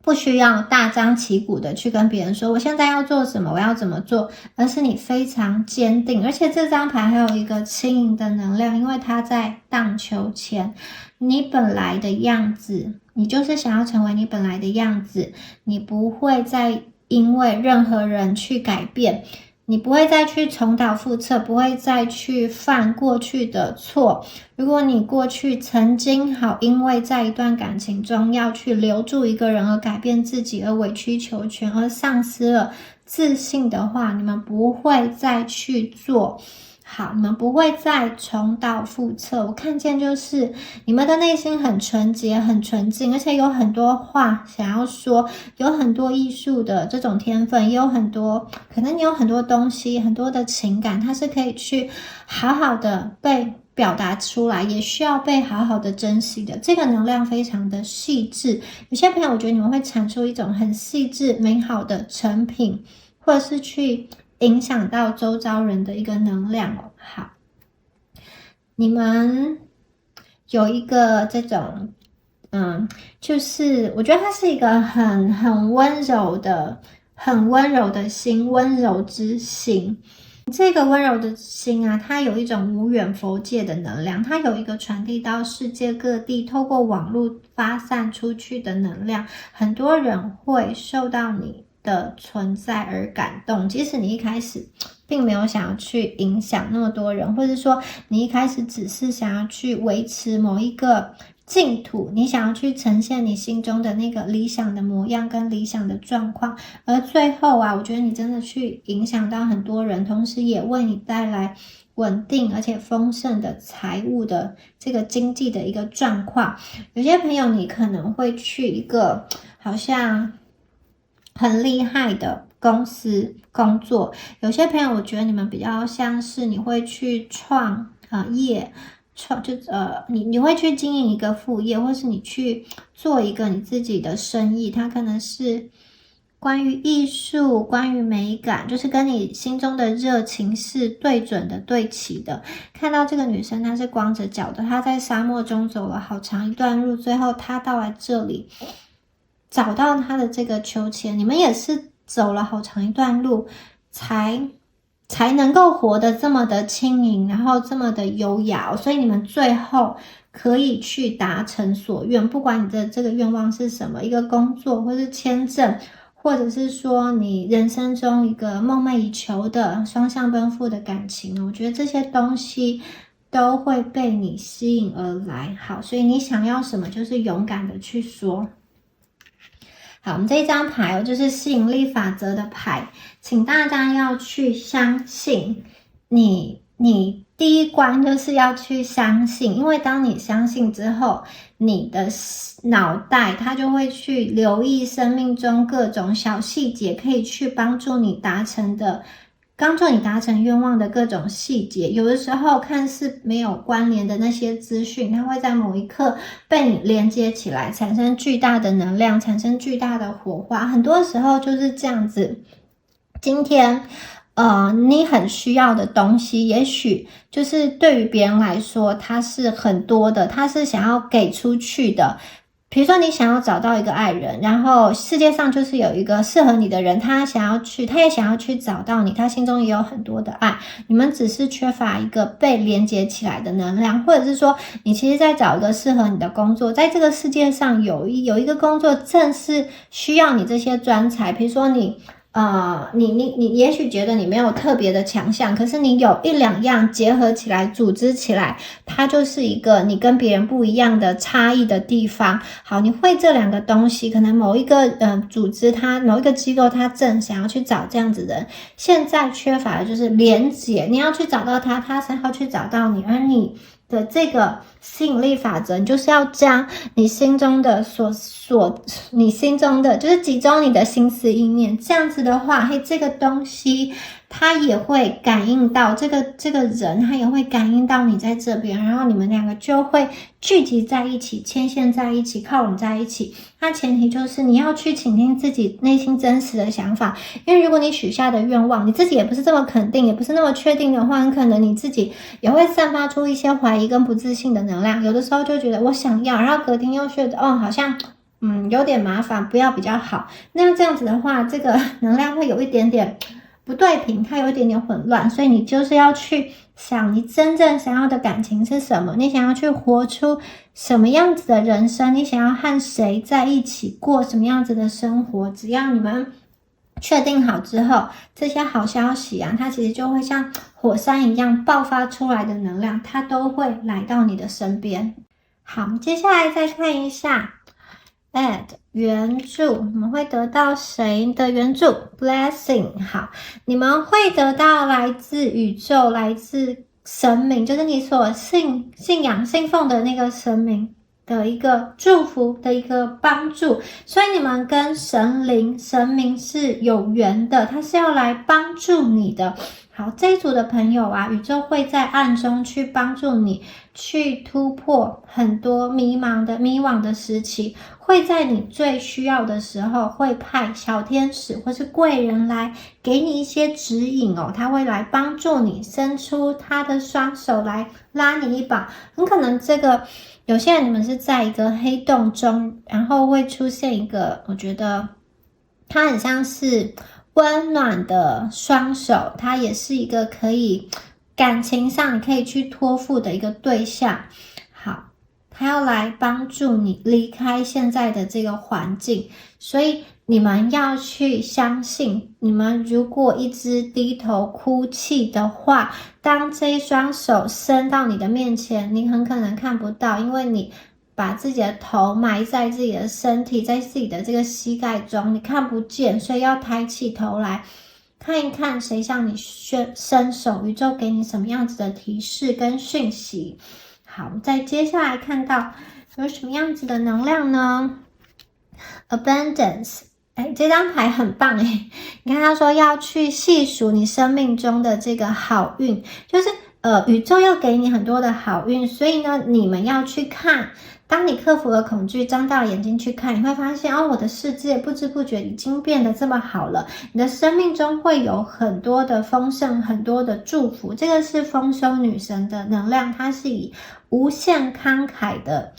不需要大张旗鼓的去跟别人说我现在要做什么，我要怎么做，而是你非常坚定。而且这张牌还有一个轻盈的能量，因为它在荡秋千。你本来的样子，你就是想要成为你本来的样子，你不会再因为任何人去改变，你不会再去重蹈覆辙，不会再去犯过去的错。如果你过去曾经因为在一段感情中要去留住一个人而改变自己，而委曲求全，而丧失了自信的话，你们不会再去做。你们不会再重蹈覆辙。我看见就是你们的内心很纯洁、很纯净，而且有很多话想要说，有很多艺术的这种天分，也有很多可能你有很多东西、很多的情感，它是可以去好好的被表达出来，也需要被好好的珍惜的。这个能量非常的细致，有些朋友我觉得你们会产出一种很细致、美好的成品，或者是去影响到周遭人的一个能量哦。好，你们有一个这种就是我觉得它是一个很温柔的心，温柔之心。这个温柔的心啊，它有一种无远弗届的能量，它有一个传递到世界各地，透过网络发散出去的能量，很多人会受到你的存在而感动，即使你一开始并没有想要去影响那么多人，或者说你一开始只是想要去维持某一个净土，你想要去呈现你心中的那个理想的模样跟理想的状况，而最后啊，我觉得你真的去影响到很多人，同时也为你带来稳定而且丰盛的财务的这个经济的一个状况。有些朋友你可能会去一个好像很厉害的公司工作，有些朋友我觉得你们比较像是你会去创业，你会去经营一个副业，或是你去做一个你自己的生意，它可能是关于艺术，关于美感，就是跟你心中的热情是对准的、对齐的。看到这个女生她是光着脚的，她在沙漠中走了好长一段路，最后她到来这里找到她的这个秋千。你们也是走了好长一段路才能够活得这么的轻盈，然后这么的优雅，所以你们最后可以去达成所愿，不管你的这个愿望是什么，一个工作，或是签证，或者是说你人生中一个梦寐以求的双向奔赴的感情，我觉得这些东西都会被你吸引而来。好，所以你想要什么，就是勇敢的去说。好，我们这一张牌就是吸引力法则的牌，请大家要去相信你第一关就是要去相信，因为当你相信之后，你的脑袋它就会去留意生命中各种小细节，可以去帮助你达成愿望的各种细节。有的时候看似没有关联的那些资讯，它会在某一刻被你连接起来，产生巨大的能量，产生巨大的火花。很多时候就是这样子。今天你很需要的东西，也许就是对于别人来说它是很多的，它是想要给出去的。比如说你想要找到一个爱人，然后世界上就是有一个适合你的人，他也想要去找到你，他心中也有很多的爱，你们只是缺乏一个被连接起来的能量，或者是说你其实在找一个适合你的工作，在这个世界上有一个工作正是需要你这些专才。比如说你也许觉得你没有特别的强项，可是你有一两样结合起来组织起来，它就是一个你跟别人不一样的差异的地方。好，你会这两个东西，可能某一个组织某一个机构它正想要去找这样子的人，现在缺乏的就是连结，你要去找到他才要去找到你，而你的这个吸引力法则，你就是要将你心中的你心中的就是集中你的心思意念，这样子的话，这个东西他也会感应到这个人，他也会感应到你在这边，然后你们两个就会聚集在一起，牵线在一起，靠拢在一起。那前提就是你要去倾听自己内心真实的想法，因为如果你许下的愿望，你自己也不是这么肯定，也不是那么确定的话，很可能你自己也会散发出一些怀疑跟不自信的能量。有的时候就觉得我想要，然后隔天又觉得好像有点麻烦，不要比较好。那这样子的话，这个能量会有一点点不对频，它有一点点混乱，所以你就是要去想你真正想要的感情是什么，你想要去活出什么样子的人生，你想要和谁在一起过什么样子的生活。只要你们确定好之后，这些好消息啊，它其实就会像火山一样爆发出来的能量，它都会来到你的身边。好，接下来再看一下 add 援助，你们会得到谁的援助 blessing。 好，你们会得到来自宇宙，来自神明，就是你所信仰信奉的那个神明的一个祝福的一个帮助，所以你们跟神灵神明是有缘的，他是要来帮助你的。好，这一组的朋友啊，宇宙会在暗中去帮助你去突破很多迷惘的时期，会在你最需要的时候会派小天使或是贵人来给你一些指引哦，他会来帮助你，伸出他的双手来拉你一把。很可能这个有些人你们是在一个黑洞中，然后会出现一个，我觉得它很像是温暖的双手，它也是一个可以感情上你可以去托付的一个对象。好，他要来帮助你离开现在的这个环境，所以你们要去相信，你们如果一直低头哭泣的话，当这一双手伸到你的面前，你很可能看不到，因为你把自己的头埋在自己的身体，在自己的这个膝盖中，你看不见，所以要抬起头来看一看谁向你伸手，宇宙给你什么样子的提示跟讯息。好，再接下来看到有什么样子的能量呢？ Abundance， 这张牌很棒你看他说要去细数你生命中的这个好运，就是宇宙要给你很多的好运，所以呢你们要去看，当你克服了恐惧，张大眼睛去看，你会发现我的世界不知不觉已经变得这么好了，你的生命中会有很多的丰盛，很多的祝福。这个是丰收女神的能量，它是以无限慷慨的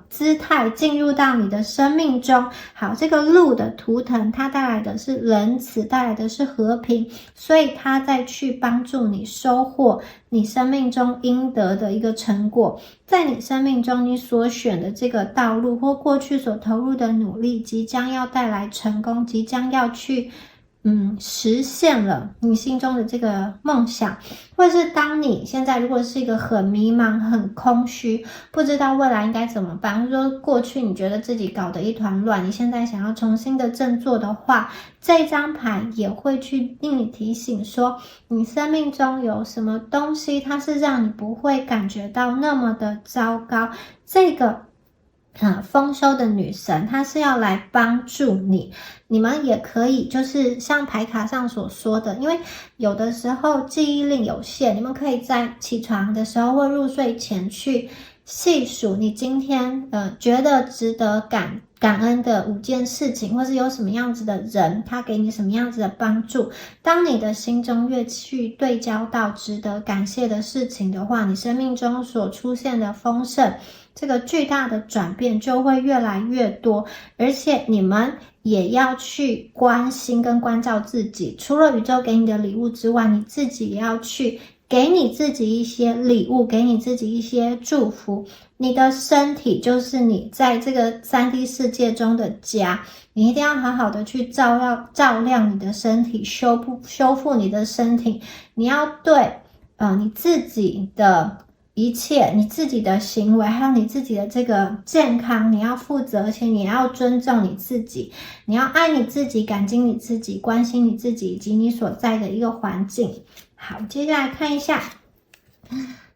姿态进入到你的生命中。好，这个鹿的图腾它带来的是仁慈，带来的是和平，所以它再去帮助你收获你生命中应得的一个成果。在你生命中你所选的这个道路或过去所投入的努力即将要带来成功，即将要去实现了你心中的这个梦想。或是当你现在如果是一个很迷茫很空虚，不知道未来应该怎么办，或者说过去你觉得自己搞得一团乱，你现在想要重新的振作的话，这张牌也会去令你提醒说，你生命中有什么东西它是让你不会感觉到那么的糟糕。这个丰收的女神她是要来帮助你。你们也可以就是像牌卡上所说的，因为有的时候记忆力有限，你们可以在起床的时候或入睡前去细数你今天觉得值得感恩的5件事情，或是有什么样子的人他给你什么样子的帮助。当你的心中越去对焦到值得感谢的事情的话，你生命中所出现的丰盛，这个巨大的转变就会越来越多。而且你们也要去关心跟关照自己，除了宇宙给你的礼物之外，你自己也要去给你自己一些礼物，给你自己一些祝福。你的身体就是你在这个 3D 世界中的家，你一定要好好的去照亮你的身体，修复你的身体。你要对你自己的一切，你自己的行为还有你自己的这个健康你要负责，而且你要尊重你自己，你要爱你自己，感激你自己，关心你自己以及你所在的一个环境。好，接下来看一下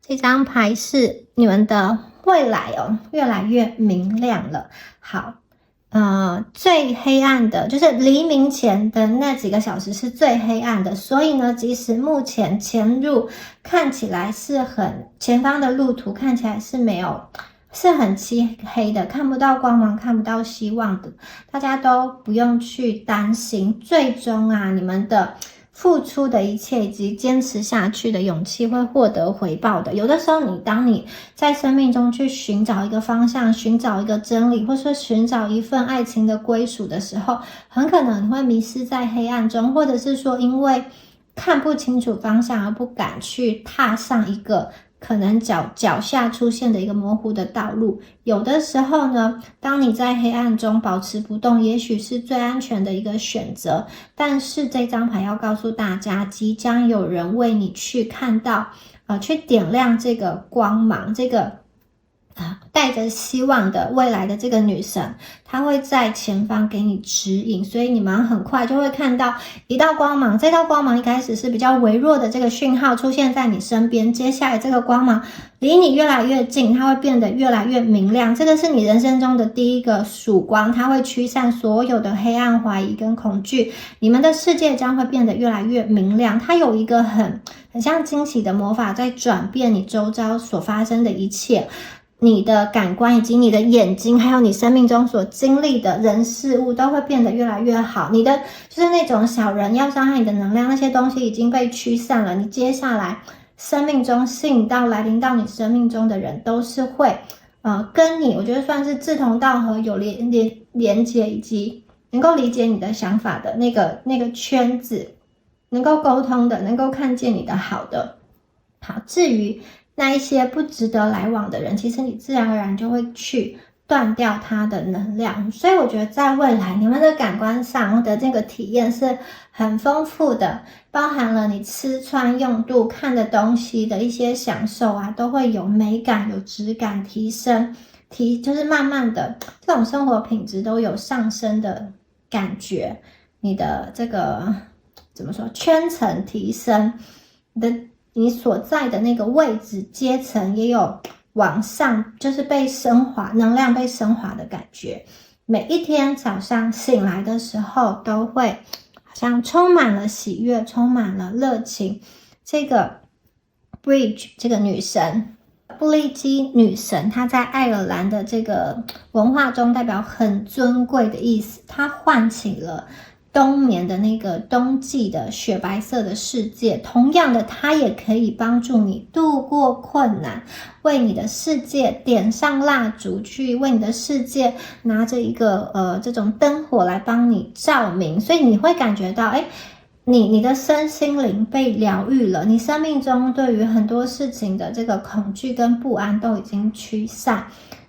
这张牌是你们的未来越来越明亮了。好，最黑暗的，就是黎明前的那几个小时是最黑暗的，所以呢，即使目前前路看起来前方的路途看起来是很漆黑的，看不到光芒，看不到希望的，大家都不用去担心，最终啊，你们的付出的一切以及坚持下去的勇气会获得回报的。有的时候当你在生命中去寻找一个方向，寻找一个真理，或是寻找一份爱情的归属的时候，很可能你会迷失在黑暗中，或者是说因为看不清楚方向而不敢去踏上一个可能脚下出现的一个模糊的道路。有的时候呢，当你在黑暗中保持不动，也许是最安全的一个选择。但是这张牌要告诉大家，即将有人为你去看到，去点亮这个光芒，这个带着希望的未来的这个女神，她会在前方给你指引，所以你们很快就会看到一道光芒。这道光芒一开始是比较微弱的这个讯号出现在你身边，接下来这个光芒离你越来越近，它会变得越来越明亮。这个是你人生中的第一个曙光，它会驱散所有的黑暗、怀疑跟恐惧，你们的世界将会变得越来越明亮。它有一个很像惊喜的魔法在转变你周遭所发生的一切。你的感官以及你的眼睛，还有你生命中所经历的人事物都会变得越来越好。你的就是那种小人要伤害你的能量，那些东西已经被驱散了。你接下来生命中吸引到来临到你生命中的人，都是会跟你我觉得算是志同道合，有连结，以及能够理解你的想法的那个圈子，能够沟通的，能够看见你的好的。好，至于那一些不值得来往的人，其实你自然而然就会去断掉他的能量。所以我觉得在未来你们的感官上的这个体验是很丰富的，包含了你吃穿用度看的东西的一些享受啊，都会有美感有质感提升，就是慢慢的这种生活品质都有上升的感觉。你的这个怎么说，圈层提升，你所在的那个位置阶层也有往上，就是被升华，能量被升华的感觉。每一天早上醒来的时候都会好像充满了喜悦，充满了热情。这个 Bridge 这个女神，布利基女神，她在爱尔兰的这个文化中代表很尊贵的意思，她唤起了冬眠的那个冬季的雪白色的世界。同样的，它也可以帮助你度过困难，为你的世界点上蜡烛，去为你的世界拿着一个这种灯火来帮你照明。所以你会感觉到你的身心灵被疗愈了，你生命中对于很多事情的这个恐惧跟不安都已经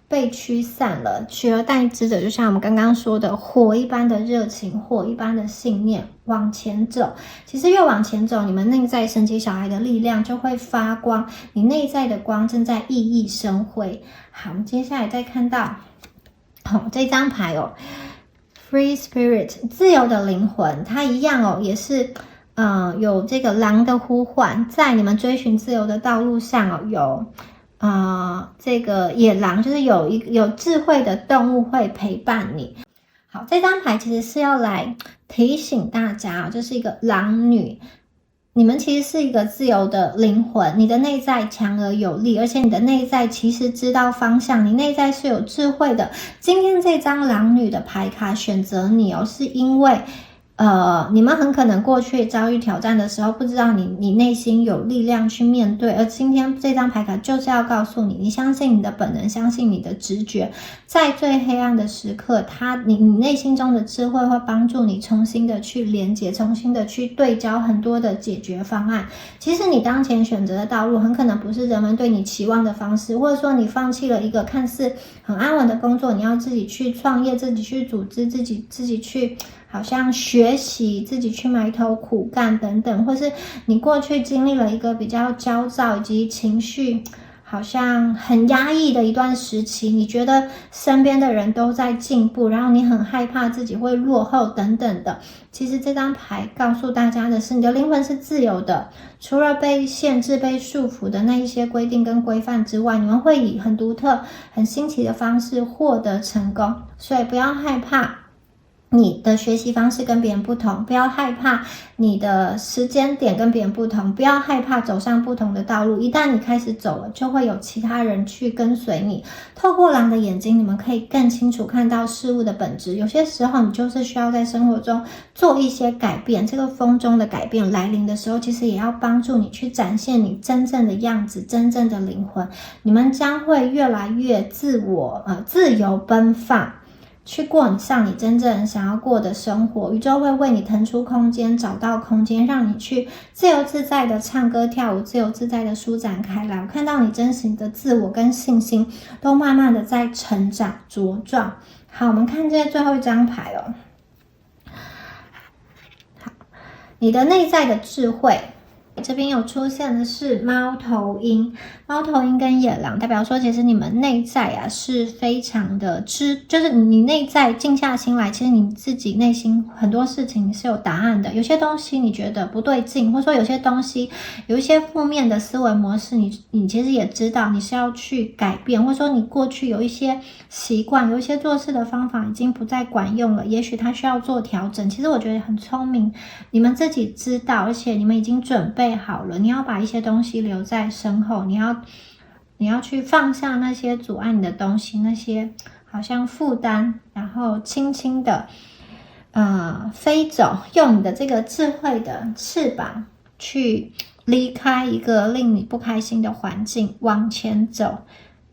被驱散了，取而代之的就像我们刚刚说的，火一般的热情，火一般的信念，往前走。其实越往前走，你们内在神奇小孩的力量就会发光，你内在的光正在熠熠生辉。好，我们接下来再看到这张牌Free Spirit 自由的灵魂，它一样也是有这个狼的呼唤，在你们追寻自由的道路上有这个野狼，就是有智慧的动物会陪伴你。好，这张牌其实是要来提醒大家就是一个狼女，你们其实是一个自由的灵魂，你的内在强而有力，而且你的内在其实知道方向，你内在是有智慧的。今天这张狼女的牌卡选择你是因为你们很可能过去遭遇挑战的时候，不知道你内心有力量去面对，而今天这张牌卡就是要告诉你，你相信你的本能，相信你的直觉，在最黑暗的时刻，你内心中的智慧会帮助你重新的去连接，重新的去对焦很多的解决方案。其实你当前选择的道路很可能不是人们对你期望的方式，或者说你放弃了一个看似很安稳的工作，你要自己去创业，自己去组织，自己去好像学习，自己去埋头苦干等等，或是你过去经历了一个比较焦躁以及情绪好像很压抑的一段时期，你觉得身边的人都在进步，然后你很害怕自己会落后等等的。其实这张牌告诉大家的是，你的灵魂是自由的，除了被限制、被束缚的那一些规定跟规范之外，你们会以很独特、很新奇的方式获得成功。所以不要害怕你的学习方式跟别人不同，不要害怕你的时间点跟别人不同，不要害怕走上不同的道路。一旦你开始走了，就会有其他人去跟随你。透过狼的眼睛，你们可以更清楚看到事物的本质。有些时候，你就是需要在生活中做一些改变。这个风中的改变来临的时候，其实也要帮助你去展现你真正的样子，真正的灵魂。你们将会越来越自由奔放，去过上你真正想要过的生活。宇宙会为你腾出空间，找到空间，让你去自由自在的唱歌跳舞，自由自在的舒展开来。我看到你真实的自我跟信心都慢慢的在成长茁壮。好，我们看这最后一张牌哦。好，你的内在的智慧。这边有出现的是猫头鹰，猫头鹰跟野狼代表说，其实你们内在啊是非常的就是你内在静下心来，其实你自己内心很多事情你是有答案的。有些东西你觉得不对劲，或者说有些东西有一些负面的思维模式，你其实也知道你是要去改变，或者说你过去有一些习惯，有一些做事的方法已经不再管用了，也许它需要做调整。其实我觉得很聪明，你们自己知道，而且你们已经准备好了，你要把一些东西留在身后，你要去放下那些阻碍你的东西，那些好像负担，然后轻轻的飞走，用你的这个智慧的翅膀去离开一个令你不开心的环境，往前走。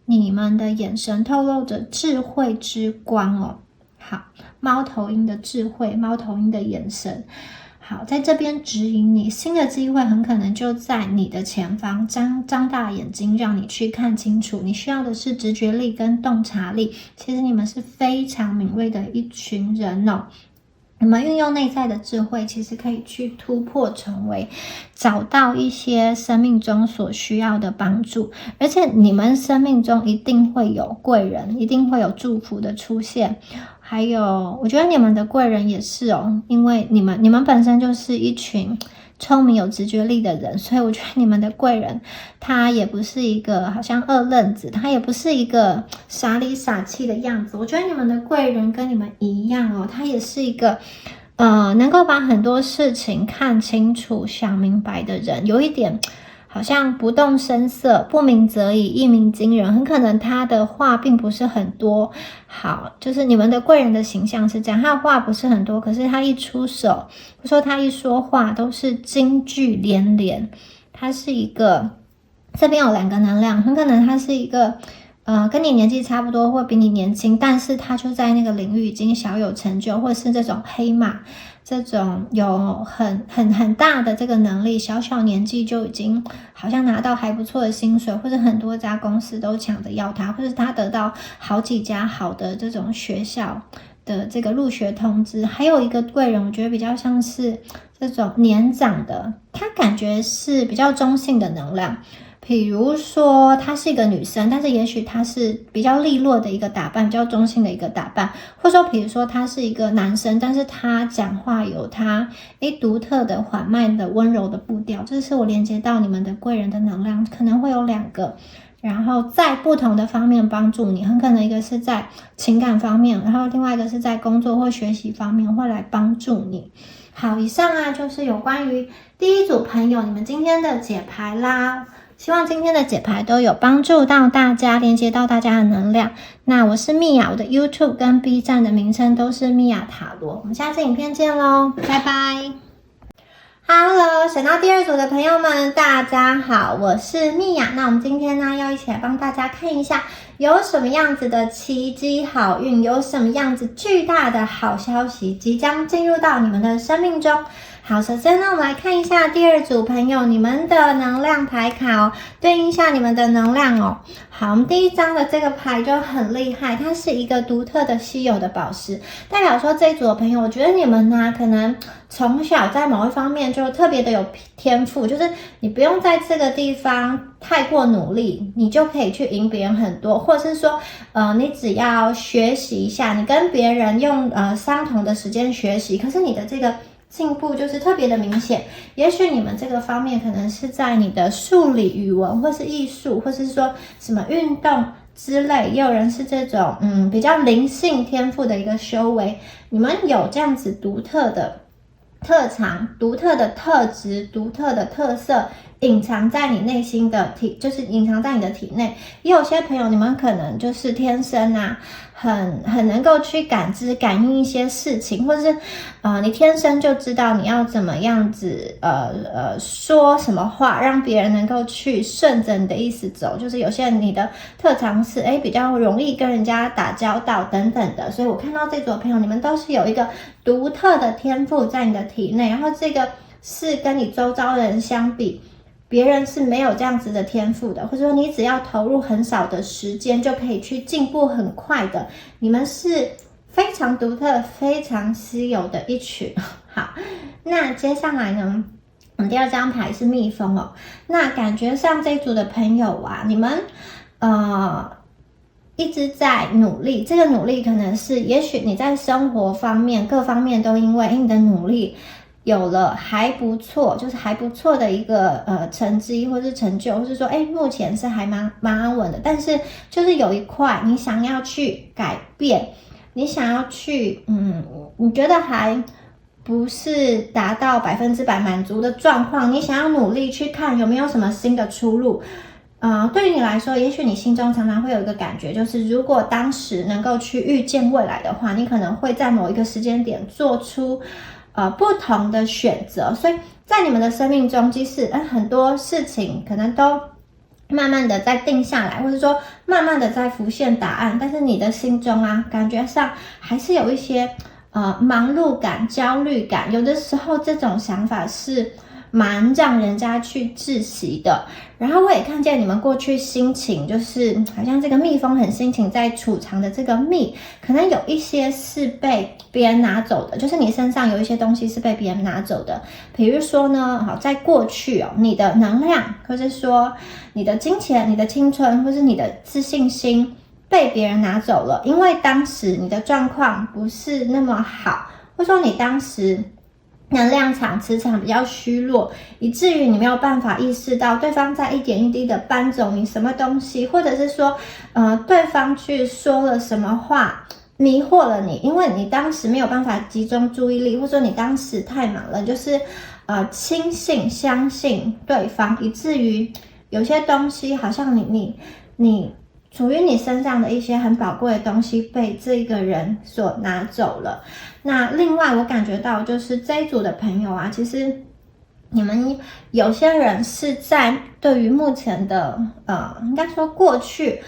你们的眼神透露着智慧之光哦。好，猫头鹰的智慧，猫头鹰的眼神。好，在这边指引你，新的机会很可能就在你的前方，张大眼睛让你去看清楚。你需要的是直觉力跟洞察力，其实你们是非常敏锐的一群人哦。你们运用内在的智慧，其实可以去突破重围，找到一些生命中所需要的帮助。而且你们生命中一定会有贵人，一定会有祝福的出现。还有，我觉得你们的贵人也是哦，因为你们本身就是一群聪明有直觉力的人，所以我觉得你们的贵人他也不是一个好像二愣子，他也不是一个傻里傻气的样子。我觉得你们的贵人跟你们一样哦，他也是一个能够把很多事情看清楚想明白的人，有一点好像不动声色，不鸣则已，一鸣惊人。很可能他的话并不是很多，好，就是你们的贵人的形象是这样，他的话不是很多，可是他一出手，或者说他一说话都是金句连连。他是一个，这边有两个能量，很可能他是一个跟你年纪差不多或比你年轻，但是他就在那个领域已经小有成就，或是这种黑马，这种有很大的这个能力，小年纪就已经好像拿到还不错的薪水，或者很多家公司都抢着要他，或者他得到好几家好的这种学校的这个入学通知。还有一个贵人，我觉得比较像是这种年长的，他感觉是比较中性的能量。比如说她是一个女生，但是也许她是比较利落的一个打扮，比较中性的一个打扮，或者说比如说他是一个男生，但是他讲话有他独特的缓慢的温柔的步调。这是我连接到你们的贵人的能量，可能会有两个，然后在不同的方面帮助你，很可能一个是在情感方面，然后另外一个是在工作或学习方面会来帮助你。好，以上啊就是有关于第一组朋友你们今天的解牌啦。希望今天的解牌都有帮助到大家，连接到大家的能量。那我是蜜雅，我的 YouTube 跟 B 站的名称都是蜜雅塔罗。我们下次影片见咯，拜拜。Hello， 选到第二组的朋友们，大家好，我是蜜雅。那我们今天呢，要一起来帮大家看一下有什么样子的奇迹好运，有什么样子巨大的好消息即将进入到你们的生命中。好，首先呢，我们来看一下第二组朋友你们的能量牌卡哦，对应一下你们的能量哦。好，我们第一张的这个牌就很厉害，它是一个独特的稀有的宝石，代表说这一组的朋友，我觉得你们呢，可能从小在某一方面就特别的有天赋，就是你不用在这个地方太过努力，你就可以去赢别人很多，或者是说，你只要学习一下，你跟别人用相同的时间学习，可是你的这个进步就是特别的明显。也许你们这个方面可能是在你的数理、语文，或是艺术，或是说什么运动之类，也有人是这种比较灵性天赋的一个修为。你们有这样子独特的特长、独特的特质、独特的特色，隐藏在你内心的就是隐藏在你的体内。也有些朋友，你们可能就是天生很能够去感知、感应一些事情，或者是你天生就知道你要怎么样子说什么话，让别人能够去顺着你的意思走。就是有些人你的特长是比较容易跟人家打交道等等的，所以我看到这组的朋友，你们都是有一个独特的天赋在你的体内，然后这个是跟你周遭的人相比，别人是没有这样子的天赋的，或者说你只要投入很少的时间就可以去进步很快的，你们是非常独特、非常稀有的一群。好，那接下来呢，我们第二张牌是蜜蜂哦。那感觉上这组的朋友啊，你们一直在努力，这个努力可能是，也许你在生活方面各方面都因为你的努力有了还不错，就是还不错的一个成绩或是成就，或是说目前是还蛮安稳的，但是就是有一块你想要去改变，你想要去你觉得还不是达到100%满足的状况，你想要努力去看有没有什么新的出路。对于你来说，也许你心中常常会有一个感觉，就是如果当时能够去预见未来的话，你可能会在某一个时间点做出不同的选择。所以在你们的生命中，即使很多事情可能都慢慢的在定下来，或者说慢慢的在浮现答案，但是你的心中感觉上还是有一些忙碌感、焦虑感，有的时候这种想法是蛮让人家去窒息的。然后我也看见你们过去心情，就是好像这个蜜蜂很辛勤在储藏的这个蜜，可能有一些是被别人拿走的，就是你身上有一些东西是被别人拿走的。比如说呢，好，在过去你的能量，或是说你的金钱、你的青春，或是你的自信心被别人拿走了，因为当时你的状况不是那么好，或者说你当时能量场、磁场比较虚弱，以至于你没有办法意识到对方在一点一滴的搬走你什么东西，或者是说对方去说了什么话迷惑了你，因为你当时没有办法集中注意力，或者说你当时太忙了，就是轻信、相信对方，以至于有些东西好像你属于你身上的一些很宝贵的东西被这个人所拿走了。那另外我感觉到就是这一组的朋友其实你们有些人是在对于目前的应该说过去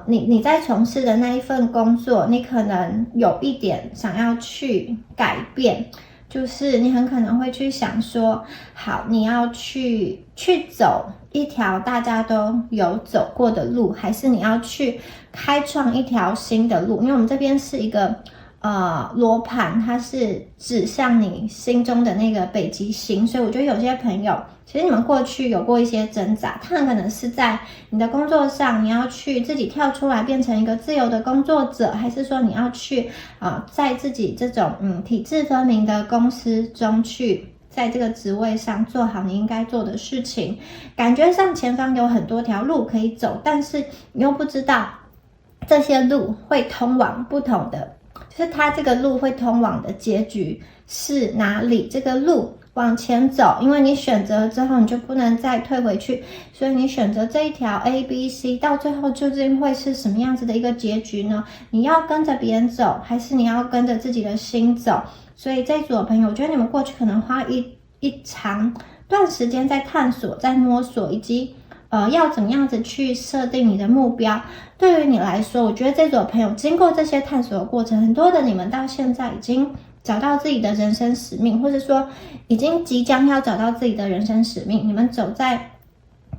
你在从事的那一份工作，你可能有一点想要去改变，就是你很可能会去想说，好，你要去走一条大家都有走过的路，还是你要去开创一条新的路？因为我们这边是一个罗盘，它是指向你心中的那个北极星，所以我觉得有些朋友其实你们过去有过一些挣扎，他可能是在你的工作上，你要去自己跳出来变成一个自由的工作者，还是说你要去在自己这种体制分明的公司中去在这个职位上做好你应该做的事情。感觉上前方有很多条路可以走，但是你又不知道这些路会通往不同的，就是它这个路会通往的结局是哪里，这个路往前走，因为你选择了之后你就不能再退回去，所以你选择这一条 ABC 到最后究竟会是什么样子的一个结局呢？你要跟着别人走，还是你要跟着自己的心走？所以这一组的朋友，我觉得你们过去可能花一长段时间在探索、在摸索，以及要怎么样子去设定你的目标。对于你来说，我觉得这组的朋友经过这些探索的过程，很多的你们到现在已经找到自己的人生使命，或者说已经即将要找到自己的人生使命，你们走在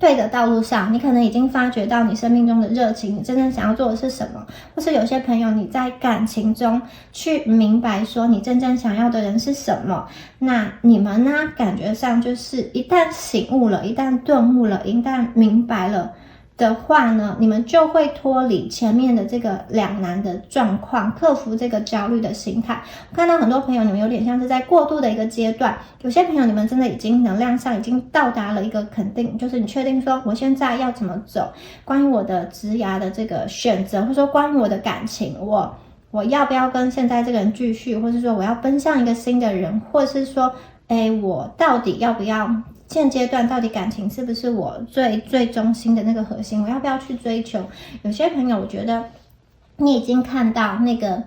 对的道路上，你可能已经发觉到你生命中的热情，你真正想要做的是什么，或是有些朋友你在感情中去明白说你真正想要的人是什么，那你们呢感觉上就是一旦醒悟了，一旦顿悟了，一旦明白了的话呢，你们就会脱离前面的这个两难的状况，克服这个焦虑的心态。我看到很多朋友，你们有点像是在过渡的一个阶段，有些朋友你们真的已经能量上已经到达了一个肯定，就是你确定说我现在要怎么走，关于我的职涯的这个选择，或者说关于我的感情，我要不要跟现在这个人继续，或是说我要奔向一个新的人，或是说我到底要不要现阶段到底感情是不是我最中心的那个核心，我要不要去追求。有些朋友我觉得你已经看到那个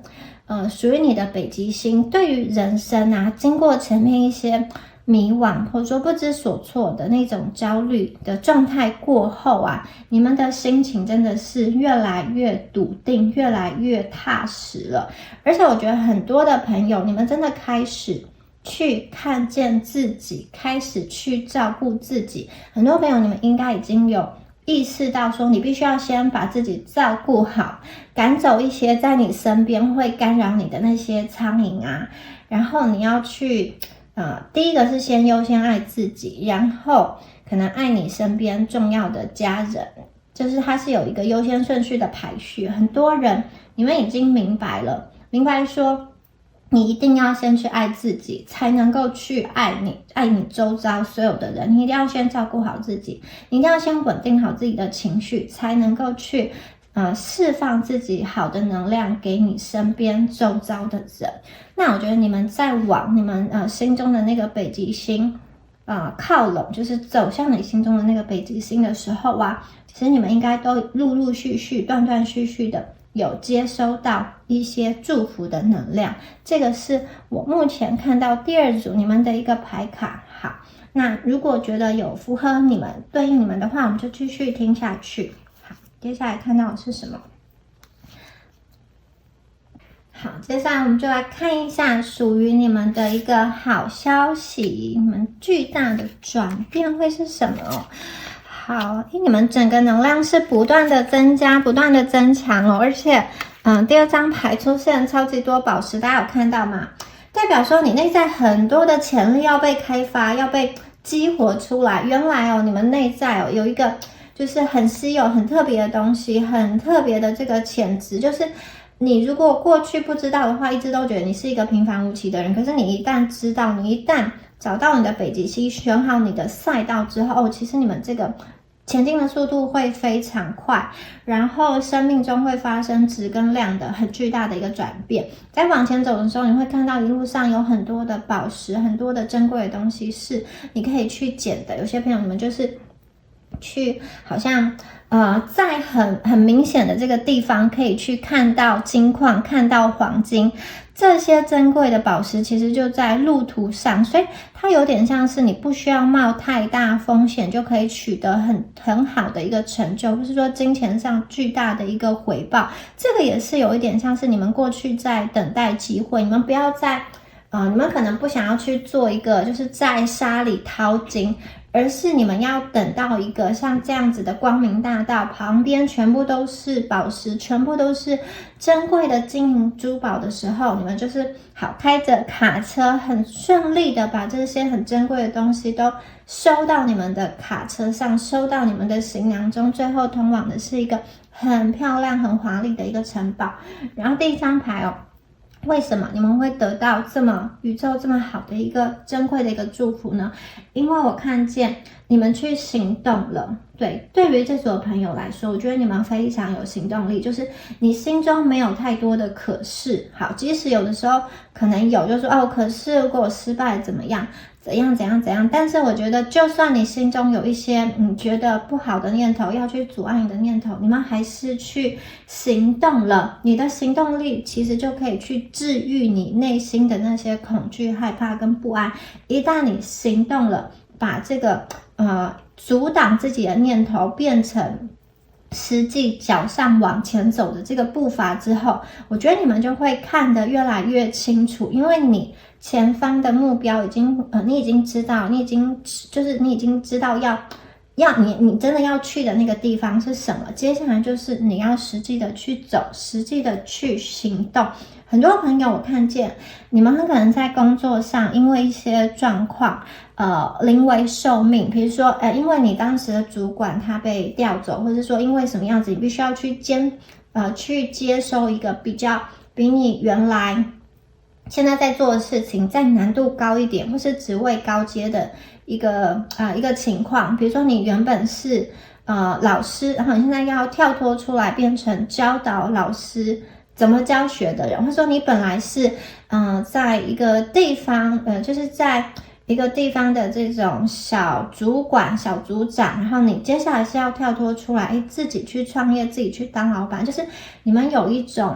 属于你的北极星，对于人生啊经过前面一些迷惘或者说不知所措的那种焦虑的状态过后啊，你们的心情真的是越来越笃定，越来越踏实了。而且我觉得很多的朋友，你们真的开始去看见自己，开始去照顾自己。很多朋友你们应该已经有意识到说，你必须要先把自己照顾好，赶走一些在你身边会干扰你的那些苍蝇啊，然后你要去第一个是先优先爱自己，然后可能爱你身边重要的家人，就是它是有一个优先顺序的排序。很多人你们已经明白了，明白说你一定要先去爱自己，才能够去爱你周遭所有的人。你一定要先照顾好自己，你一定要先稳定好自己的情绪，才能够去释放自己好的能量给你身边周遭的人。那我觉得你们在往你们心中的那个北极星靠拢，就是走向你心中的那个北极星的时候啊，其实你们应该都陆陆续续断断续续的有接收到一些祝福的能量。这个是我目前看到第二组你们的一个牌卡。好，那如果觉得有符合你们对应你们的话，我们就继续听下去。好，接下来看到的是什么？好，接下来我们就来看一下属于你们的一个好消息，你们巨大的转变会是什么哦？好，你们整个能量是不断的增加，不断的增强哦，而且第二张牌出现超级多宝石，大家有看到吗？代表说你内在很多的潜力要被开发，要被激活出来。原来哦，你们内在有一个就是很稀有很特别的东西，很特别的这个潜质，就是你如果过去不知道的话，一直都觉得你是一个平凡无奇的人，可是你一旦知道，你一旦找到你的北极星，选好你的赛道之后，其实你们这个前进的速度会非常快，然后生命中会发生质跟量的很巨大的一个转变。在往前走的时候，你会看到一路上有很多的宝石，很多的珍贵的东西是你可以去捡的。有些朋友你们就是去好像在很明显的这个地方可以去看到金矿，看到黄金，这些珍贵的宝石其实就在路途上，所以它有点像是你不需要冒太大风险就可以取得很好的一个成就，不是说金钱上巨大的一个回报。这个也是有一点像是你们过去在等待机会，你们不要再你们可能不想要去做一个就是在沙里淘金，而是你们要等到一个像这样子的光明大道，旁边全部都是宝石，全部都是珍贵的金银珠宝的时候，你们就是好开着卡车很顺利的把这些很珍贵的东西都收到你们的卡车上，收到你们的行囊中，最后通往的是一个很漂亮很华丽的一个城堡。然后第一张牌为什么你们会得到这么宇宙这么好的一个珍贵的一个祝福呢？因为我看见你们去行动了。对于这组的朋友来说，我觉得你们非常有行动力，就是你心中没有太多的可是。好，即使有的时候可能有，就是说可是如果我失败怎么样怎样，但是我觉得就算你心中有一些觉得不好的念头要去阻碍你的念头，你们还是去行动了，你的行动力其实就可以去治愈你内心的那些恐惧害怕跟不安。一旦你行动了，把这个阻挡自己的念头变成实际脚上往前走的这个步伐之后，我觉得你们就会看得越来越清楚，因为你前方的目标你已经知道，你已经知道你真的要去的那个地方是什么。接下来就是你要实际的去走，实际的去行动。很多朋友我看见你们很可能在工作上因为一些状况临危受命，比如说因为你当时的主管他被调走，或者是说因为什么样子你必须要去接收一个比你原来现在在做的事情再难度高一点，或是职位高阶的一个情况。比如说你原本是老师，然后你现在要跳脱出来变成教导老师怎么教学的人，或者说你本来是在一个地方就是在一个地方的这种小主管小组长，然后你接下来是要跳脱出来自己去创业，自己去当老板，就是你们有一种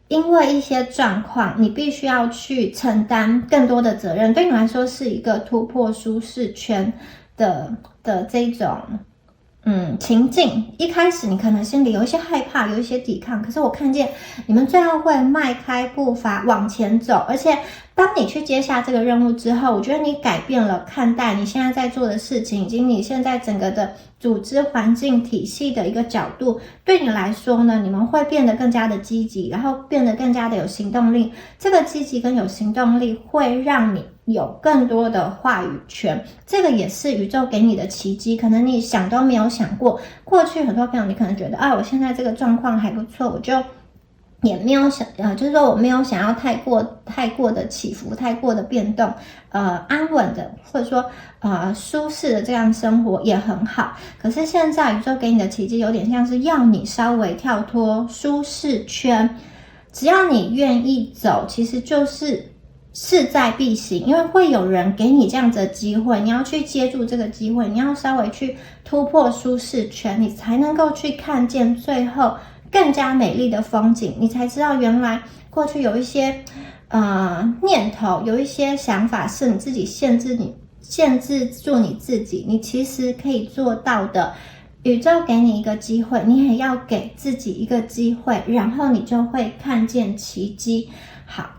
因为一些状况你必须要去承担更多的责任，对你来说是一个突破舒适圈的这种情境。一开始你可能心里有一些害怕，有一些抵抗，可是我看见你们最后会迈开步伐往前走。而且当你去接下这个任务之后，我觉得你改变了看待你现在在做的事情，以及你现在整个的组织环境体系的一个角度。对你来说呢，你们会变得更加的积极，然后变得更加的有行动力。这个积极跟有行动力会让你有更多的话语权，这个也是宇宙给你的奇迹，可能你想都没有想过。过去很多朋友你可能觉得我现在这个状况还不错，我就也没有就是说我没有想要太过的起伏，太过的变动，安稳的或者说舒适的这样生活也很好。可是现在宇宙给你的奇迹有点像是要你稍微跳脱舒适圈，只要你愿意走，其实就是势在必行，因为会有人给你这样子的机会，你要去接住这个机会，你要稍微去突破舒适圈，你才能够去看见最后更加美丽的风景，你才知道原来过去有一些念头，有一些想法是你自己限制住你自己，你其实可以做到的。宇宙给你一个机会，你也要给自己一个机会，然后你就会看见奇迹。好，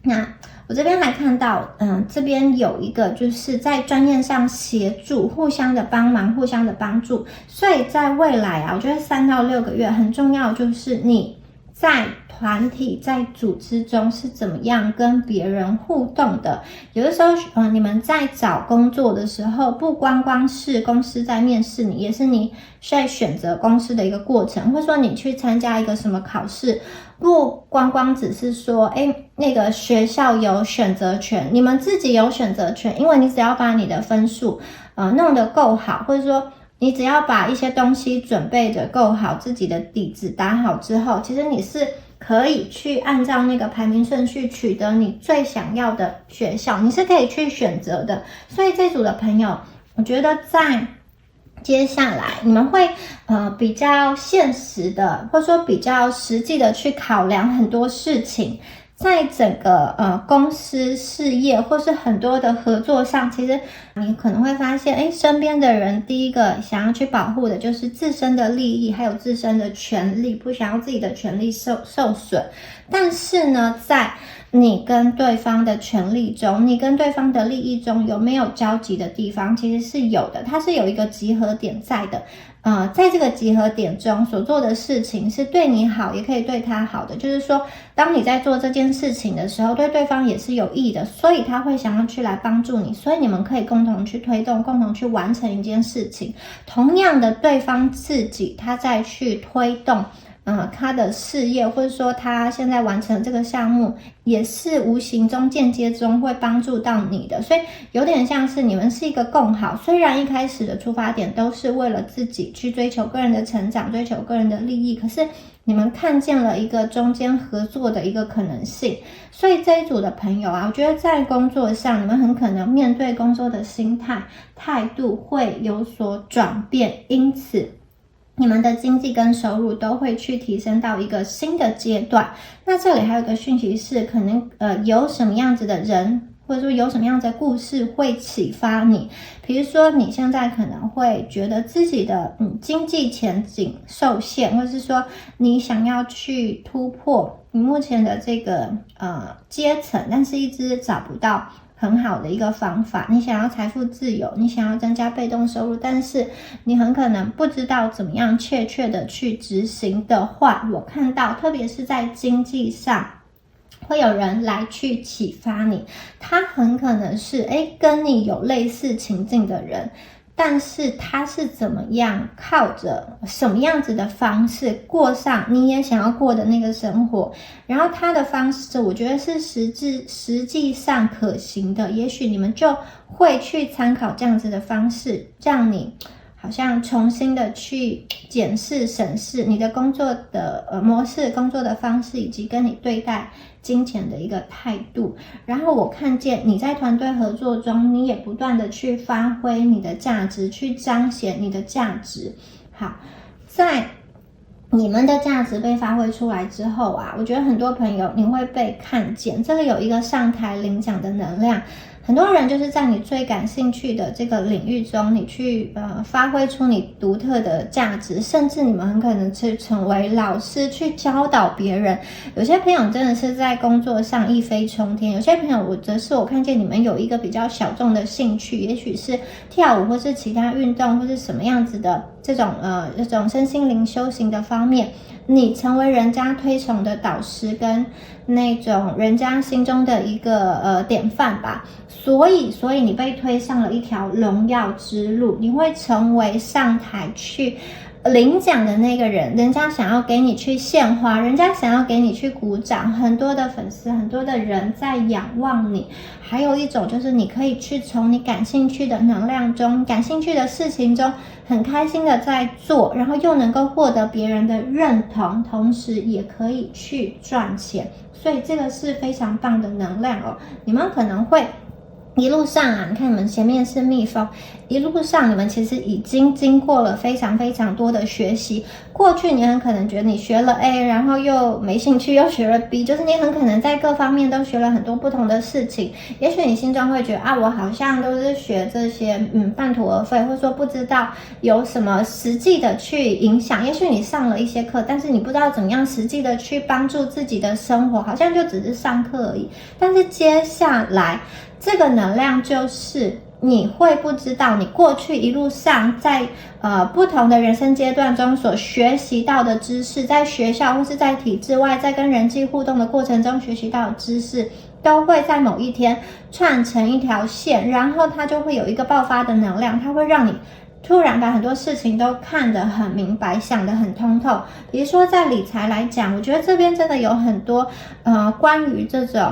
那我这边还看到这边有一个就是在专业上协助，互相的帮忙，互相的帮助。所以在未来我觉得3到6个月很重要，就是你在团体在组织中是怎么样跟别人互动的。有的时候你们在找工作的时候，不光是公司在面试你，也是你在选择公司的一个过程，或者说你去参加一个什么考试，不光只是说那个学校有选择权，你们自己有选择权。因为你只要把你的分数弄得够好，或者说你只要把一些东西准备的够好，自己的底子打好之后，其实你是可以去按照那个排名顺序取得你最想要的学校，你是可以去选择的。所以这组的朋友，我觉得在接下来你们会比较现实的，或者说比较实际的去考量很多事情。在整个公司事业或是很多的合作上，其实你可能会发现身边的人第一个想要去保护的就是自身的利益，还有自身的权利，不想要自己的权利受损。但是呢，在你跟对方的权利中，你跟对方的利益中有没有交集的地方，其实是有的，它是有一个集合点在的。在这个集合点中所做的事情是对你好，也可以对他好的，就是说当你在做这件事情的时候，对对方也是有益的，所以他会想要去来帮助你，所以你们可以共同去推动，共同去完成一件事情。同样的，对方自己他再去推动他的事业，或者说他现在完成这个项目，也是无形中间接中会帮助到你的。所以有点像是你们是一个共好，虽然一开始的出发点都是为了自己去追求个人的成长，追求个人的利益，可是你们看见了一个中间合作的一个可能性。所以这一组的朋友我觉得在工作上，你们很可能面对工作的心态态度会有所转变，因此你们的经济跟收入都会去提升到一个新的阶段。那这里还有一个讯息是，可能有什么样子的人或者说有什么样的故事会启发你。比如说你现在可能会觉得自己的经济前景受限，或者是说你想要去突破你目前的这个阶层，但是一直找不到很好的一个方法。你想要财富自由，你想要增加被动收入，但是你很可能不知道怎么样确切的去执行的话，我看到特别是在经济上会有人来去启发你，他很可能是跟你有类似情境的人，但是他是怎么样靠着什么样子的方式过上你也想要过的那个生活，然后他的方式我觉得是实际上可行的，也许你们就会去参考这样子的方式，让你好像重新的去检视审视你的工作的模式、工作的方式，以及跟你对待金钱的一个态度。然后我看见你在团队合作中，你也不断的去发挥你的价值，去彰显你的价值。好，在你们的价值被发挥出来之后啊，我觉得很多朋友你会被看见，这个有一个上台领奖的能量。很多人就是在你最感兴趣的这个领域中，你去发挥出你独特的价值，甚至你们很可能去成为老师，去教导别人。有些朋友真的是在工作上一飞冲天，有些朋友则是我看见你们有一个比较小众的兴趣，也许是跳舞或是其他运动，或是什么样子的这种身心灵修行的方面，你成为人家推崇的导师跟那种人家心中的一个典范吧。所以你被推上了一条荣耀之路，你会成为上台去领奖的那个人，人家想要给你去献花，人家想要给你去鼓掌，很多的粉丝，很多的人在仰望你。还有一种就是你可以去从你感兴趣的能量中，感兴趣的事情中很开心的在做，然后又能够获得别人的认同，同时也可以去赚钱。所以这个是非常棒的能量哦。你们可能会一路上啊，你看你们前面是蜜蜂，一路上你们其实已经经过了非常非常多的学习。过去你很可能觉得你学了 A， 然后又没兴趣，又学了 B， 就是你很可能在各方面都学了很多不同的事情。也许你心中会觉得我好像都是学这些半途而废，或者说不知道有什么实际的去影响。也许你上了一些课，但是你不知道怎么样实际的去帮助自己的生活，好像就只是上课而已。但是接下来这个能量就是你会不知道你过去一路上在不同的人生阶段中所学习到的知识，在学校或是在体制外，在跟人际互动的过程中学习到的知识，都会在某一天串成一条线，然后它就会有一个爆发的能量，它会让你突然把很多事情都看得很明白，想得很通透。比如说在理财来讲，我觉得这边真的有很多关于这种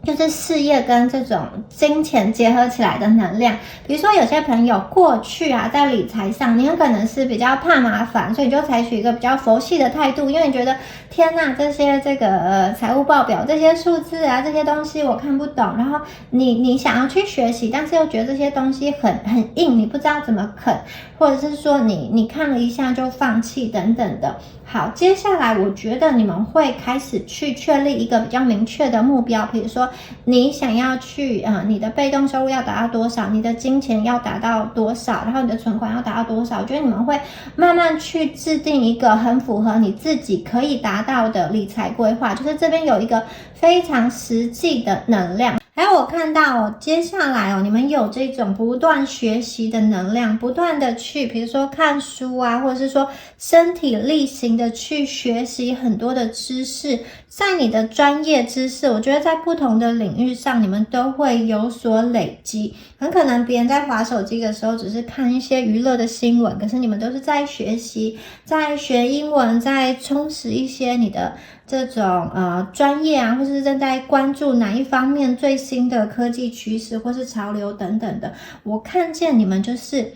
就是事业跟这种金钱结合起来的能量。比如说有些朋友过去在理财上你很可能是比较怕麻烦，所以你就采取一个比较佛系的态度，因为你觉得天哪，这些财务报表这些数字这些东西我看不懂，然后你想要去学习，但是又觉得这些东西很硬，你不知道怎么啃，或者是说你看了一下就放弃等等的。好，接下来我觉得你们会开始去确立一个比较明确的目标，比如说你想要去你的被动收入要达到多少，你的金钱要达到多少，然后你的存款要达到多少。我觉得你们会慢慢去制定一个很符合你自己可以达到的理财规划，就是这边有一个非常实际的能量。还有我看到接下来你们有这种不断学习的能量，不断的去比如说看书或者是说身体力行的去学习很多的知识。在你的专业知识，我觉得在不同的领域上你们都会有所累积。很可能别人在滑手机的时候只是看一些娱乐的新闻，可是你们都是在学习，在学英文，在充实一些你的这种专业或是正在关注哪一方面最新的科技趋势或是潮流等等的。我看见你们就是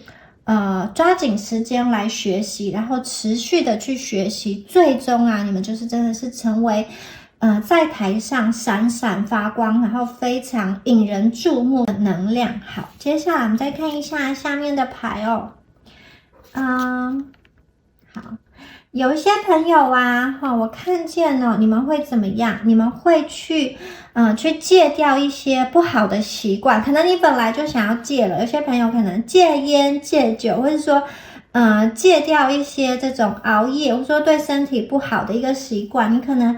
抓紧时间来学习，然后持续的去学习，最终你们就是真的是成为在台上闪闪发光，然后非常引人注目的能量。好，接下来我们再看一下下面的牌好，有一些朋友啊，我看见了，你们会怎么样？你们会去戒掉一些不好的习惯，可能你本来就想要戒了，有些朋友可能戒烟、戒酒，或者说戒掉一些这种熬夜，或者说对身体不好的一个习惯，你可能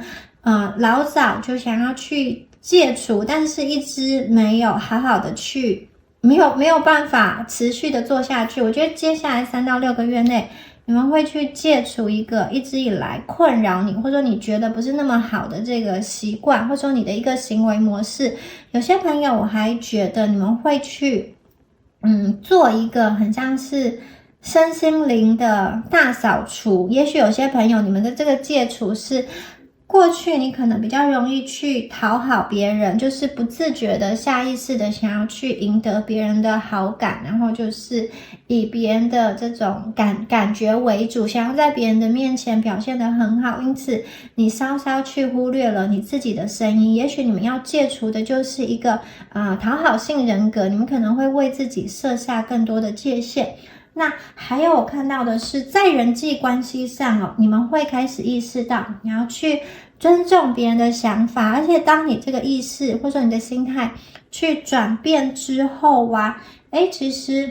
老早就想要去戒除，但是一直没有好好的去，没有办法持续的做下去。我觉得接下来3到6个月内，你们会去戒除一个一直以来困扰你，或者说你觉得不是那么好的这个习惯，或者说你的一个行为模式。有些朋友我还觉得你们会去做一个很像是身心灵的大扫除。也许有些朋友你们的这个戒除是过去你可能比较容易去讨好别人，就是不自觉的下意识的想要去赢得别人的好感，然后就是以别人的这种感觉为主，想要在别人的面前表现得很好，因此你稍稍去忽略了你自己的声音。也许你们要戒除的就是一个讨好性人格，你们可能会为自己设下更多的界限。那还有我看到的是，在人际关系上你们会开始意识到你要去尊重别人的想法，而且当你这个意识或者说你的心态去转变之后其实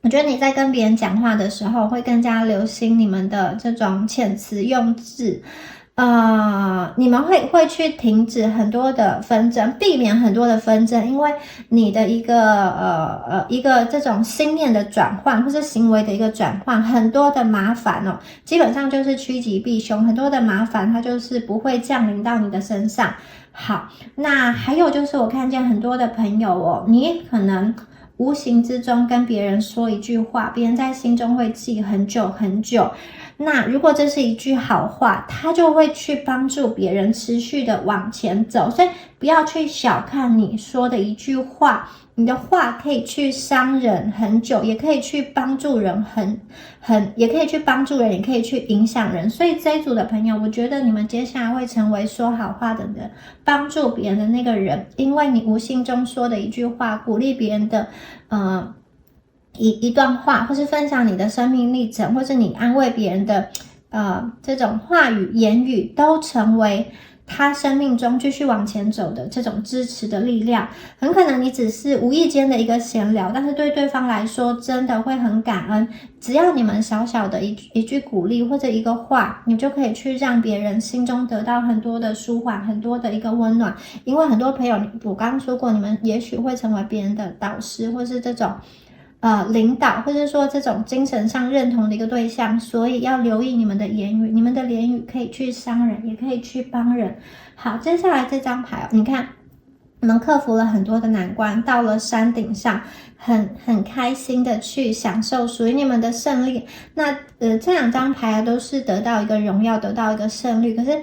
我觉得你在跟别人讲话的时候会更加留心你们的这种遣词用字。你们会去停止很多的纷争，避免很多的纷争，因为你的一个这种心念的转换，或是行为的一个转换，很多的麻烦基本上就是趋吉避凶，很多的麻烦它就是不会降临到你的身上。好，那还有就是我看见很多的朋友你可能无形之中跟别人说一句话，别人在心中会记很久很久。那如果这是一句好话，他就会去帮助别人持续的往前走。所以不要去小看你说的一句话，你的话可以去伤人很久，也可以去帮助人也可以去帮助人，也可以去影响人。所以这一组的朋友，我觉得你们接下来会成为说好话的人，帮助别人的那个人，因为你无形中说的一句话，鼓励别人的一段话，或是分享你的生命历程，或是你安慰别人的这种话语言语，都成为他生命中继续往前走的这种支持的力量。很可能你只是无意间的一个闲聊，但是对对方来说真的会很感恩。只要你们小小的一句鼓励或者一个话，你就可以去让别人心中得到很多的舒缓，很多的一个温暖。因为很多朋友，我刚刚说过，你们也许会成为别人的导师，或是这种领导，或者说这种精神上认同的一个对象，所以要留意你们的言语，你们的言语可以去伤人，也可以去帮人。好，接下来这张牌你看，你们克服了很多的难关，到了山顶上，很开心的去享受属于你们的胜利。那这2张牌都是得到一个荣耀，得到一个胜利。可是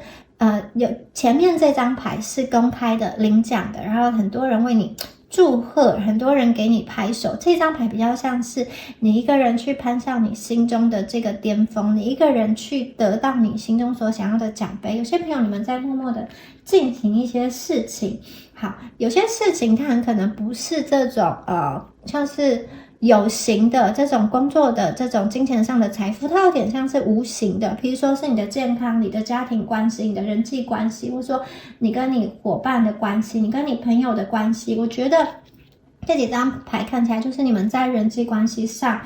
前面这张牌是公开的领奖的，然后很多人为你祝贺，很多人给你拍手。这张牌比较像是你一个人去攀上你心中的这个巅峰，你一个人去得到你心中所想要的奖杯。有些朋友你们在默默的进行一些事情。好，有些事情它很可能不是这种像是有形的这种工作的这种金钱上的财富，它有点像是无形的，比如说是你的健康、你的家庭关系、你的人际关系，或者说你跟你伙伴的关系、你跟你朋友的关系。我觉得这几张牌看起来就是你们在人际关系上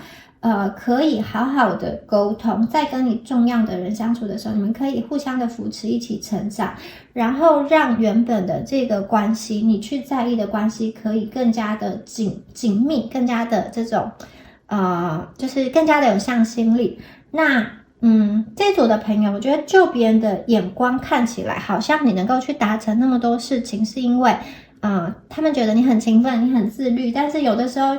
可以好好的沟通，在跟你重要的人相处的时候，你们可以互相的扶持，一起成长，然后让原本的这个关系，你去在意的关系，可以更加的紧密，更加的这种就是更加的有向心力。那这组的朋友，我觉得就别人的眼光看起来，好像你能够去达成那么多事情，是因为他们觉得你很勤奋，你很自律。但是有的时候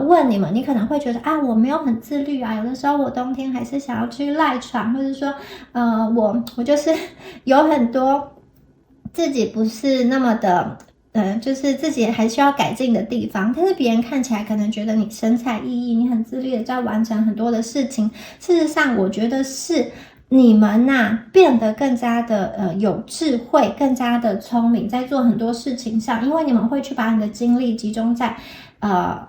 问你们，你可能会觉得我没有很自律有的时候我冬天还是想要去赖床，或者说我就是有很多自己不是那么的就是自己还需要改进的地方。但是别人看起来可能觉得你神采奕奕，你很自律的在完成很多的事情。事实上我觉得是你们变得更加的有智慧，更加的聪明，在做很多事情上，因为你们会去把你的精力集中在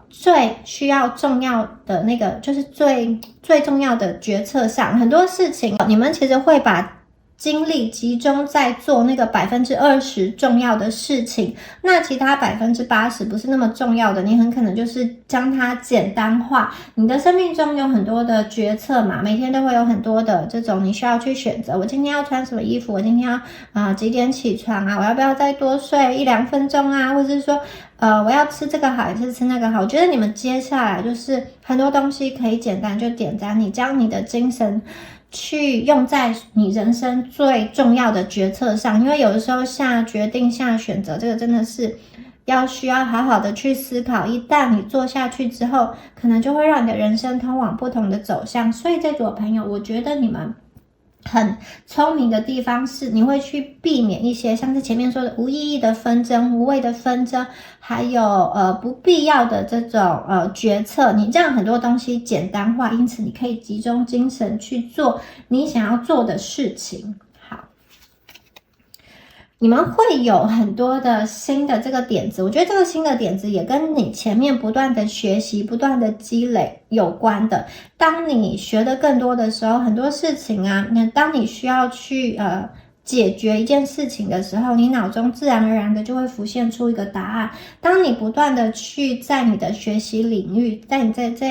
最需要重要的那个，就是最重要的决策上，很多事情你们其实会把精力集中在做那个20%重要的事情，那其他80%不是那么重要的，你很可能就是将它简单化。你的生命中有很多的决策嘛，每天都会有很多的这种你需要去选择，我今天要穿什么衣服，我今天要几点起床啊，我要不要再多睡1-2分钟啊，或者是说我要吃这个好还是吃那个好。我觉得你们接下来就是很多东西可以简单就点燃，你将你的精神去用在你人生最重要的决策上，因为有的时候下决定下选择，这个真的是需要好好的去思考，一旦你做下去之后，可能就会让你的人生通往不同的走向。所以这组朋友，我觉得你们很聪明的地方是，你会去避免一些像是前面说的无意义的纷争、无谓的纷争，还有不必要的这种决策。你这样很多东西简单化，因此你可以集中精神去做你想要做的事情。好，你们会有很多的新的这个点子，我觉得这个新的点子也跟你前面不断的学习、不断的积累有关的。当你学的更多的时候，很多事情啊，那当你需要去解决一件事情的时候，你脑中自然而然的就会浮现出一个答案。当你不断的去在你的学习领域，在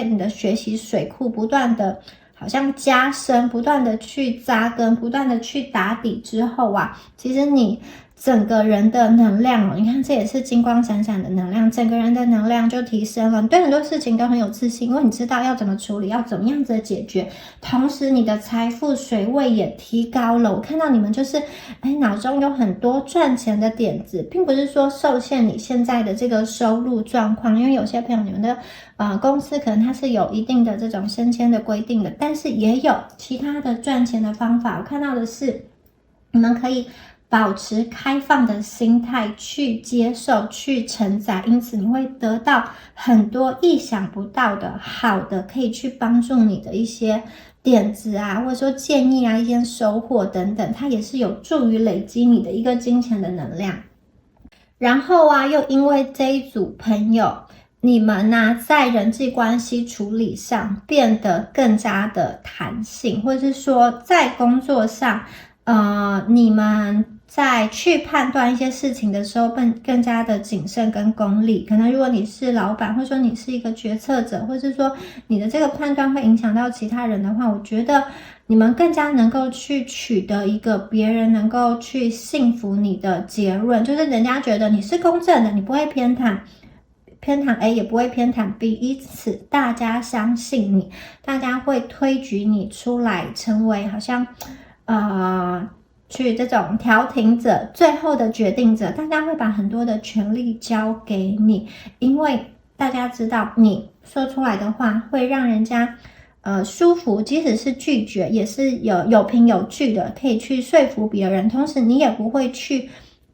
你的学习水库不断的好像加深，不断的去扎根，不断的去打底之后啊，其实你整个人的能量你看这也是金光闪闪的能量，整个人的能量就提升了，你对很多事情都很有自信，因为你知道要怎么处理，要怎么样子的解决，同时你的财富水位也提高了。我看到你们就是脑中有很多赚钱的点子，并不是说受限你现在的这个收入状况，因为有些朋友你们的公司可能它是有一定的这种升迁的规定的，但是也有其他的赚钱的方法。我看到的是你们可以保持开放的心态去接受、去承载，因此你会得到很多意想不到的好的可以去帮助你的一些点子啊，或者说建议啊，一些收获等等，它也是有助于累积你的一个金钱的能量。然后啊，又因为这一组朋友，你们呢在人际关系处理上变得更加的弹性，或者是说在工作上你们在去判断一些事情的时候更加的谨慎跟功利。可能如果你是老板，或者说你是一个决策者，或者是说你的这个判断会影响到其他人的话，我觉得你们更加能够去取得一个别人能够去信服你的结论，就是人家觉得你是公正的，你不会偏袒 A 也不会偏袒 B， 因此大家相信你，大家会推举你出来成为好像去这种调停者，最后的决定者，大家会把很多的权力交给你，因为大家知道你说出来的话会让人家舒服，即使是拒绝也是有凭有据的，可以去说服别人，同时你也不会去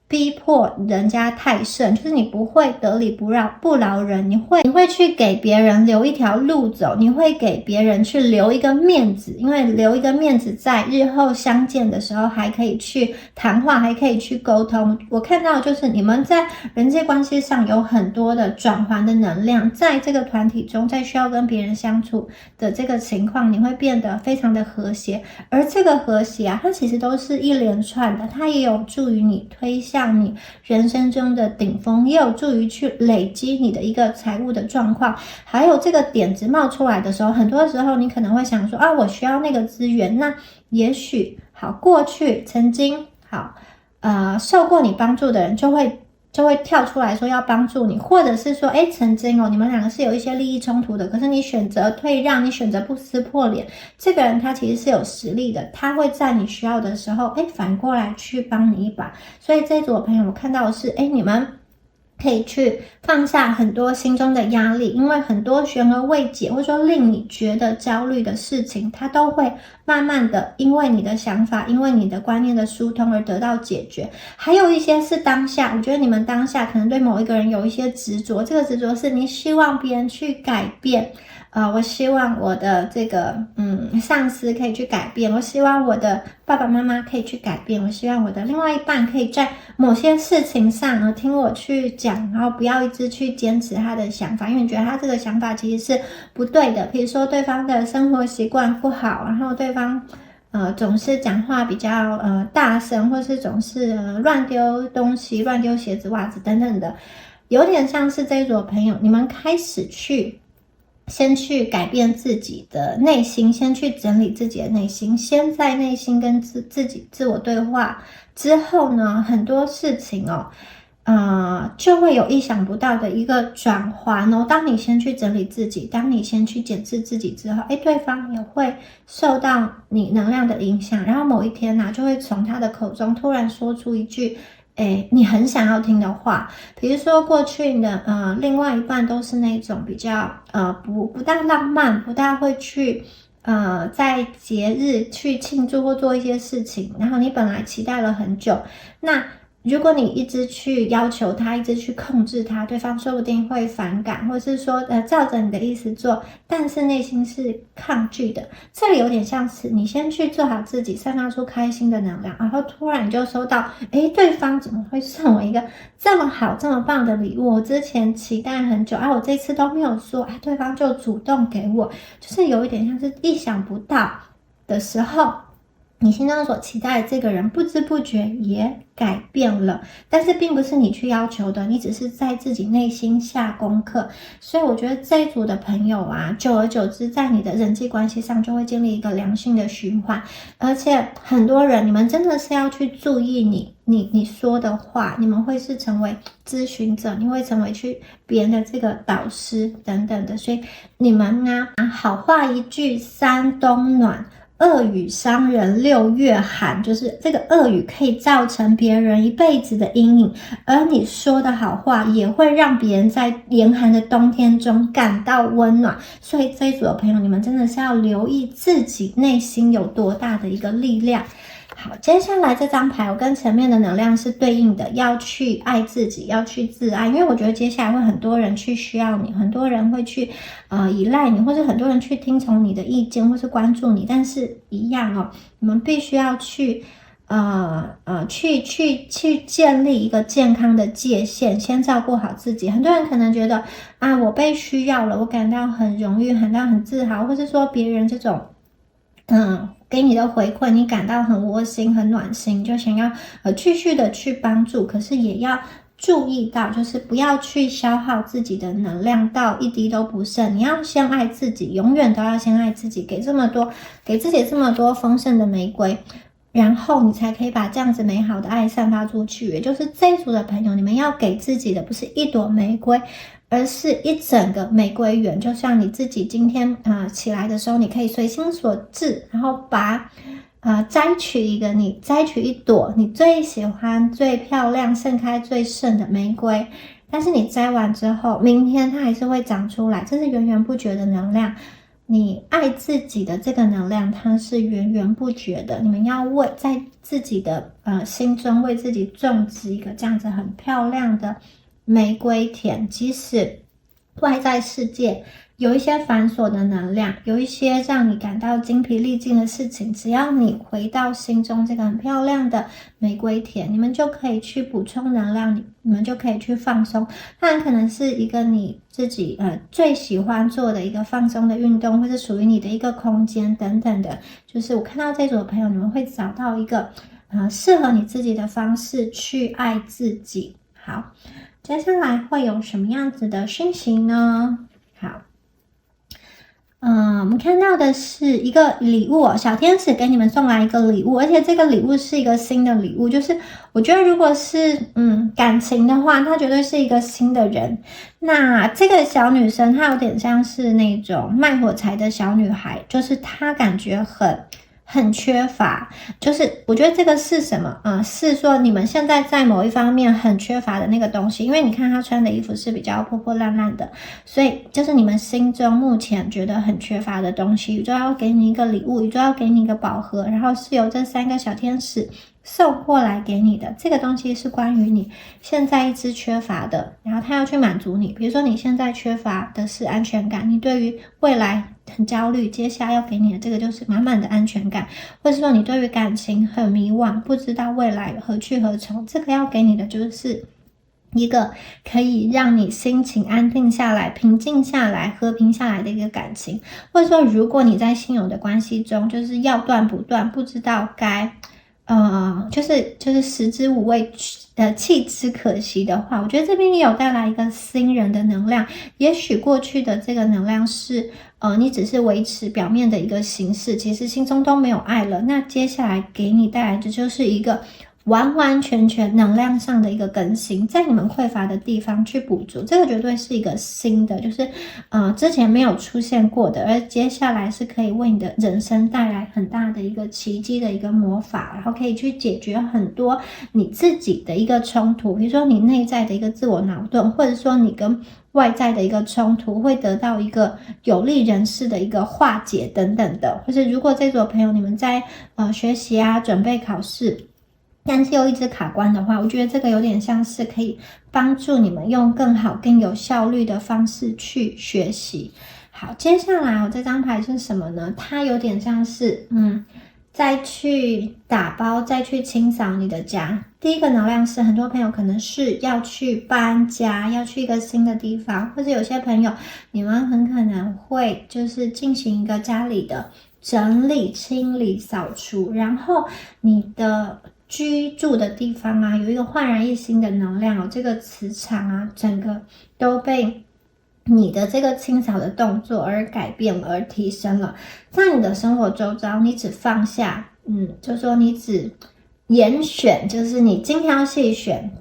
逼迫人家太甚，就是你不会得理不饶人，你会去给别人留一条路走，你会给别人去留一个面子，因为留一个面子在日后相见的时候还可以去谈话，还可以去沟通。我看到就是你们在人际关系上有很多的转换的能量，在这个团体中，在需要跟别人相处的这个情况，你会变得非常的和谐，而这个和谐啊，它其实都是一连串的，它也有助于你推向你人生中的顶峰，也有助于去累积你的一个财务的状况。还有这个点子冒出来的时候，很多时候你可能会想说我需要那个资源，那也许过去曾经受过你帮助的人就会跳出来说要帮助你，或者是说曾经你们两个是有一些利益冲突的，可是你选择退让，你选择不撕破脸，这个人他其实是有实力的，他会在你需要的时候反过来去帮你一把。所以这一组的朋友我看到的是你们可以去放下很多心中的压力，因为很多悬而未解或者说令你觉得焦虑的事情，它都会慢慢的因为你的想法，因为你的观念的疏通而得到解决。还有一些是当下，我觉得你们当下可能对某一个人有一些执着，这个执着是你希望别人去改变，我希望我的这个上司可以去改变，我希望我的爸爸妈妈可以去改变，我希望我的另外一半可以在某些事情上听我去讲，然后不要一直去坚持他的想法，因为你觉得他这个想法其实是不对的。比如说对方的生活习惯不好，然后对方总是讲话比较大声，或是总是乱丢东西、乱丢鞋子、袜子等等的，有点像是这一组朋友，你们开始先去改变自己的内心，先去整理自己的内心，先在内心跟自己自我对话之后呢，很多事情就会有意想不到的一个转环哦。当你先去整理自己，当你先去检视自己之后，对方也会受到你能量的影响，然后某一天就会从他的口中突然说出一句你很想要听的话。比如说过去你的另外一半都是那种比较不大浪漫，不大会去在节日去庆祝或做一些事情，然后你本来期待了很久，那如果你一直去要求他，一直去控制他，对方说不定会反感，或是说照着你的意思做，但是内心是抗拒的。这里有点像是你先去做好自己，散发出开心的能量，然后突然就收到对方怎么会送我一个这么好这么棒的礼物，我之前期待很久我这次都没有说对方就主动给我，就是有一点像是意想不到的时候，你心中所期待的这个人不知不觉也改变了，但是并不是你去要求的，你只是在自己内心下功课。所以我觉得这一组的朋友久而久之在你的人际关系上就会建立一个良性的循环，而且很多人你们真的是要去注意你说的话，你们会是成为咨询者，你会成为去别人的这个导师等等的，所以你们好话一句三冬暖，恶语伤人六月寒，就是这个恶语可以造成别人一辈子的阴影，而你说的好话也会让别人在严寒的冬天中感到温暖。所以这一组的朋友，你们真的是要留意自己内心有多大的一个力量。好，接下来这张牌我跟前面的能量是对应的，要去爱自己，要去自爱，因为我觉得接下来会很多人去需要你，很多人会去依赖你，或者很多人去听从你的意见或是关注你，但是一样你们必须要去去建立一个健康的界限，先照顾好自己。很多人可能觉得我被需要了，我感到很荣誉，感到很自豪，或是说别人这种给你的回馈你感到很窝心很暖心，就想要继续的去帮助，可是也要注意到就是不要去消耗自己的能量到一滴都不剩。你要先爱自己，永远都要先爱自己，给自己这么多丰盛的玫瑰，然后你才可以把这样子美好的爱散发出去。也就是这一组的朋友，你们要给自己的不是一朵玫瑰，而是一整个玫瑰园。就像你自己今天起来的时候，你可以随心所至，然后把摘取一朵你最喜欢最漂亮盛开最盛的玫瑰，但是你摘完之后明天它还是会长出来，这是源源不绝的能量。你爱自己的这个能量它是源源不绝的，你们要在自己的心中为自己种植一个这样子很漂亮的玫瑰田。即使外在世界有一些繁琐的能量，有一些让你感到精疲力尽的事情，只要你回到心中这个很漂亮的玫瑰田，你们就可以去补充能量，你们就可以去放松。当然可能是一个你自己最喜欢做的一个放松的运动，或是属于你的一个空间等等的。就是我看到这组的朋友，你们会找到一个适合你自己的方式去爱自己。好，接下来会有什么样子的讯息呢？好，我们看到的是一个礼物小天使给你们送来一个礼物，而且这个礼物是一个新的礼物，就是我觉得如果是感情的话，它绝对是一个新的人。那这个小女生她有点像是那种卖火柴的小女孩，就是她感觉很缺乏，就是我觉得这个是什么是说你们现在在某一方面很缺乏的那个东西。因为你看她穿的衣服是比较破破烂烂的，所以就是你们心中目前觉得很缺乏的东西，宇宙要给你一个礼物，宇宙要给你一个宝盒，然后是由这3个小天使送过来给你的，这个东西是关于你现在一直缺乏的，然后他要去满足你。比如说你现在缺乏的是安全感，你对于未来很焦虑，接下来要给你的这个就是满满的安全感，或者说你对于感情很迷惘，不知道未来何去何从，这个要给你的就是一个可以让你心情安定下来、平静下来、和平下来的一个感情。或者说如果你在现有的关系中就是要断不断，不知道该就是食之无味弃之可惜的话，我觉得这边也有带来一个新人的能量。也许过去的这个能量是你只是维持表面的一个形式，其实心中都没有爱了。那接下来给你带来的就是一个完完全全能量上的一个更新，在你们匮乏的地方去补足，这个绝对是一个新的，就是之前没有出现过的，而接下来是可以为你的人生带来很大的一个奇迹的一个魔法，然后可以去解决很多你自己的一个冲突，比如说你内在的一个自我矛盾，或者说你跟外在的一个冲突会得到一个有利人士的一个化解等等的。或者如果这组朋友你们在学习啊，准备考试，但是又一直卡关的话，我觉得这个有点像是可以帮助你们用更好更有效率的方式去学习。好，接下来这张牌是什么呢？它有点像是再去打包，再去清扫你的家。第一个能量是很多朋友可能是要去搬家，要去一个新的地方，或者有些朋友你们很可能会就是进行一个家里的整理、清理、扫除，然后你的居住的地方啊，有一个焕然一新的能量这个磁场啊，整个都被你的这个清扫的动作而改变了，而提升了。在你的生活周遭，你只放下，就说你只严选，就是你精挑细选，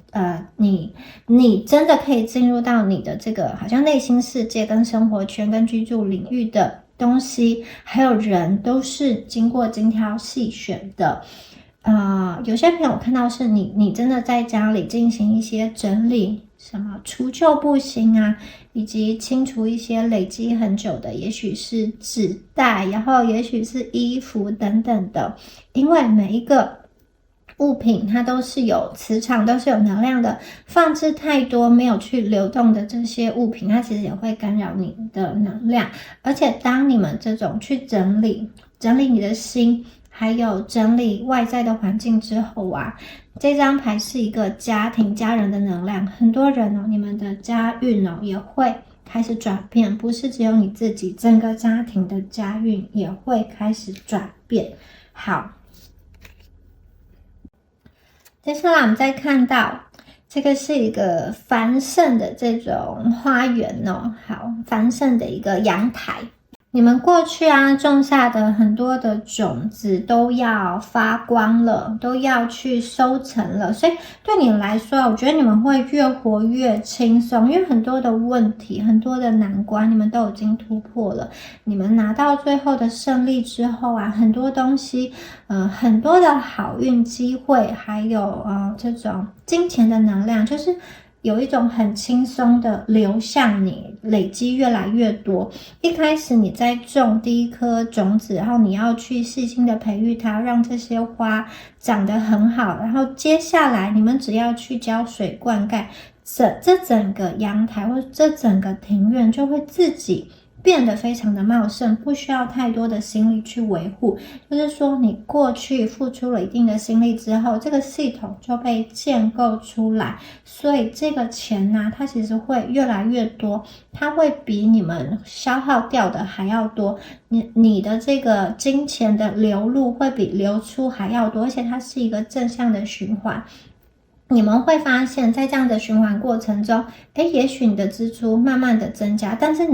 你真的可以进入到你的这个好像内心世界跟生活圈跟居住领域的东西，还有人都是经过精挑细选的。有些朋友看到是你真的在家里进行一些整理，什么除旧布新啊，以及清除一些累积很久的，也许是纸袋，然后也许是衣服等等的。因为每一个物品它都是有磁场，都是有能量的，放置太多没有去流动的这些物品，它其实也会干扰你的能量。而且当你们这种去整理你的心，还有整理外在的环境之后啊，这张牌是一个家庭家人的能量。很多人你们的家运也会开始转变，不是只有你自己，整个家庭的家运也会开始转变。好，接下来我们再看到这个是一个繁盛的这种花园好，繁盛的一个阳台。你们过去种下的很多的种子都要发光了，都要去收成了，所以对你们来说，我觉得你们会越活越轻松，因为很多的问题，很多的难关你们都已经突破了。你们拿到最后的胜利之后很多东西很多的好运机会，还有这种金钱的能量，就是有一种很轻松的流向你，累积越来越多。一开始你在种第一颗种子，然后你要去细心的培育它，让这些花长得很好，然后接下来你们只要去浇水灌溉，这整个阳台或者这整个庭院就会自己变得非常的茂盛，不需要太多的心力去维护。就是说你过去付出了一定的心力之后，这个系统就被建构出来，所以这个钱它其实会越来越多，它会比你们消耗掉的还要多，你的这个金钱的流入会比流出还要多，而且它是一个正向的循环。你们会发现在这样的循环过程中，也许你的支出慢慢的增加，但是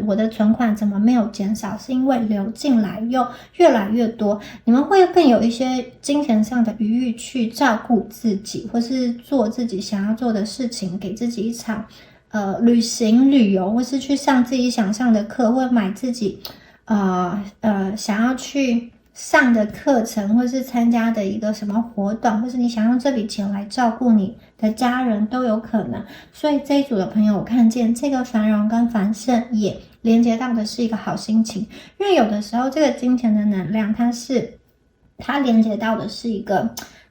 我的存款怎么没有减少？是因为流进来又越来越多，你们会更有一些金钱上的余裕去照顾自己，或是做自己想要做的事情，给自己一场旅行旅游，或是去上自己想上的课，或买自己想要去上的课程，或是参加的一个什么活动，或是你想用这笔钱来照顾你的家人都有可能。所以这一组的朋友，我看见这个繁荣跟繁盛也连接到的是一个好心情，因为有的时候这个金钱的能量它连接到的是一个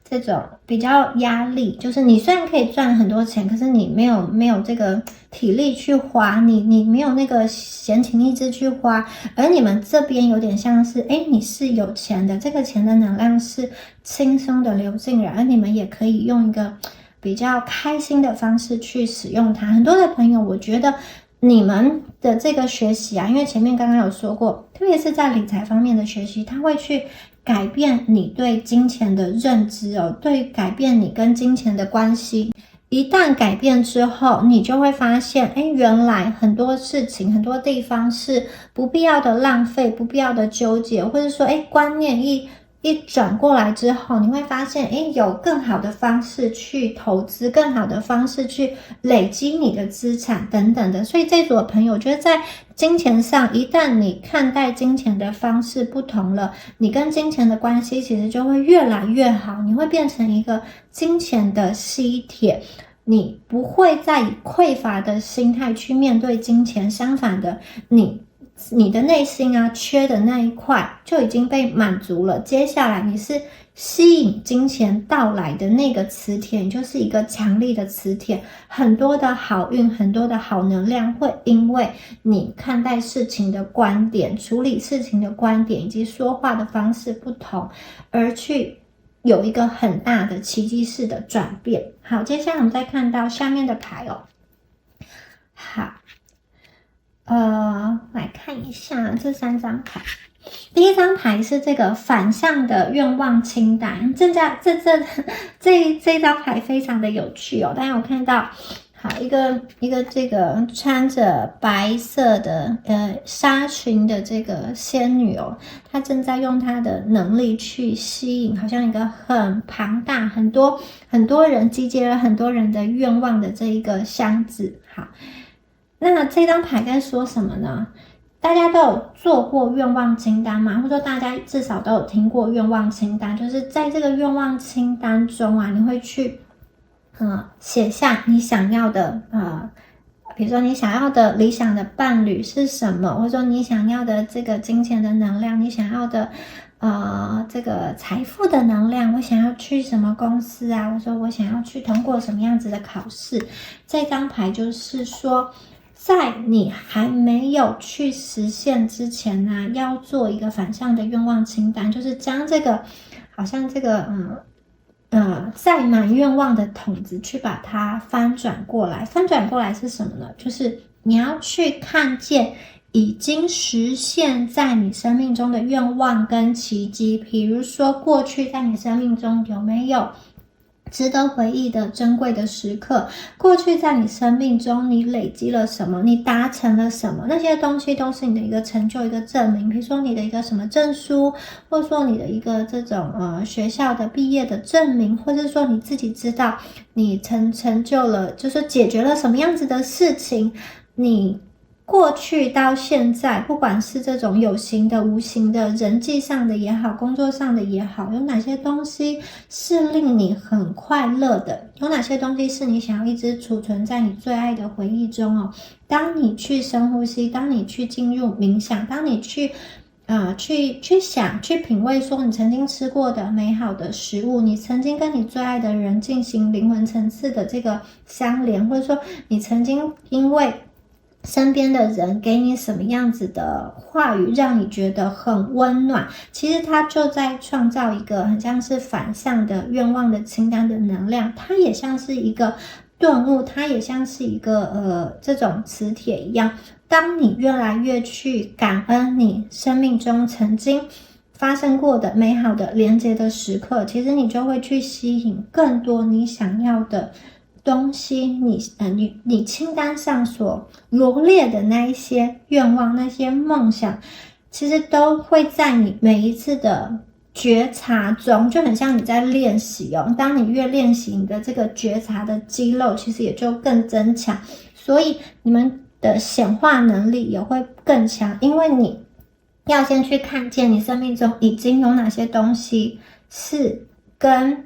这种比较压力，就是你虽然可以赚很多钱，可是你没有这个体力去花，你没有那个闲情逸致去花，而你们这边有点像是，你是有钱的，这个钱的能量是轻松的流进来，而你们也可以用一个比较开心的方式去使用它。很多的朋友，我觉得你们的这个学习啊，因为前面刚刚有说过，特别是在理财方面的学习，它会去改变你对金钱的认知哦，对改变你跟金钱的关系。一旦改变之后，你就会发现，原来很多事情、很多地方是不必要的浪费、不必要的纠结，或者说，观念一转过来之后，你会发现，有更好的方式去投资，更好的方式去累积你的资产等等的。所以这组的朋友，我觉得在金钱上，一旦你看待金钱的方式不同了，你跟金钱的关系其实就会越来越好，你会变成一个金钱的吸铁，你不会再以匮乏的心态去面对金钱，相反的，你的内心啊，缺的那一块就已经被满足了。接下来你是吸引金钱到来的那个磁铁，你就是一个强力的磁铁，很多的好运，很多的好能量会因为你看待事情的观点、处理事情的观点以及说话的方式不同，而去有一个很大的奇迹式的转变。好，接下来我们再看到下面的牌哦。好。来看一下这3张牌。第一张牌是这个反向的愿望清单，这张牌非常的有趣哦。大家有看到，好一个这个穿着白色的纱裙的这个仙女哦，她正在用她的能力去吸引，好像一个很庞大、很多人集结了很多人的愿望的这一个箱子。好。那这张牌在说什么呢？大家都有做过愿望清单吗？或者说大家至少都有听过愿望清单，就是在这个愿望清单中啊，你会去写下你想要的比如说你想要的理想的伴侣是什么，或者说你想要的这个金钱的能量，你想要的这个财富的能量，我想要去什么公司啊，或者说我想要去通过什么样子的考试。这张牌就是说，在你还没有去实现之前呢，要做一个反向的愿望清单，就是将这个好像这个载满愿望的桶子去把它翻转过来。翻转过来是什么呢？就是你要去看见已经实现在你生命中的愿望跟奇迹。比如说过去在你生命中有没有值得回忆的珍贵的时刻，过去在你生命中你累积了什么，你达成了什么，那些东西都是你的一个成就，一个证明。比如说你的一个什么证书，或者说你的一个这种学校的毕业的证明，或者说你自己知道你成就了，就是解决了什么样子的事情。你过去到现在，不管是这种有形的、无形的，人际上的也好，工作上的也好，有哪些东西是令你很快乐的？有哪些东西是你想要一直储存在你最爱的回忆中哦？当你去深呼吸，当你去进入冥想，当你去想、去品味说你曾经吃过的美好的食物，你曾经跟你最爱的人进行灵魂层次的这个相连，或者说你曾经因为身边的人给你什么样子的话语让你觉得很温暖，其实它就在创造一个很像是反向的愿望的清单的能量。它也像是一个顿悟，它也像是一个这种磁铁一样。当你越来越去感恩你生命中曾经发生过的美好的连接的时刻，其实你就会去吸引更多你想要的东西。你清单上所罗列的那一些愿望，那些梦想，其实都会在你每一次的觉察中，就很像你在练习哦。当你越练习，你的这个觉察的肌肉其实也就更增强，所以你们的显化能力也会更强，因为你要先去看见你生命中已经有哪些东西是跟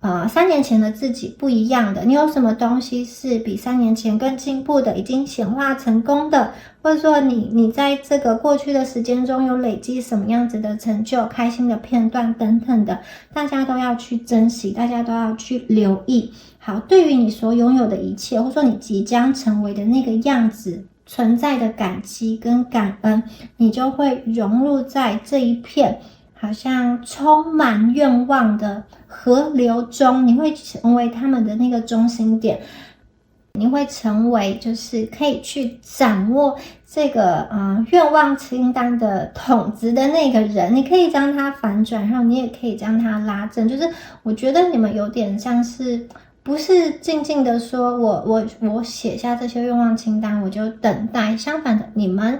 3年前的自己不一样的？你有什么东西是比3年前更进步的，已经显化成功的？或者说你在这个过去的时间中有累积什么样子的成就、开心的片段等等的，大家都要去珍惜，大家都要去留意。好，对于你所拥有的一切，或者说你即将成为的那个样子，存在的感激跟感恩，你就会融入在这一片好像充满愿望的河流中，你会成为他们的那个中心点，你会成为就是可以去掌握这个愿望清单的筒子的那个人，你可以将它反转，然后你也可以将它拉正。就是我觉得你们有点像是不是静静的说我写下这些愿望清单我就等待，相反的，你们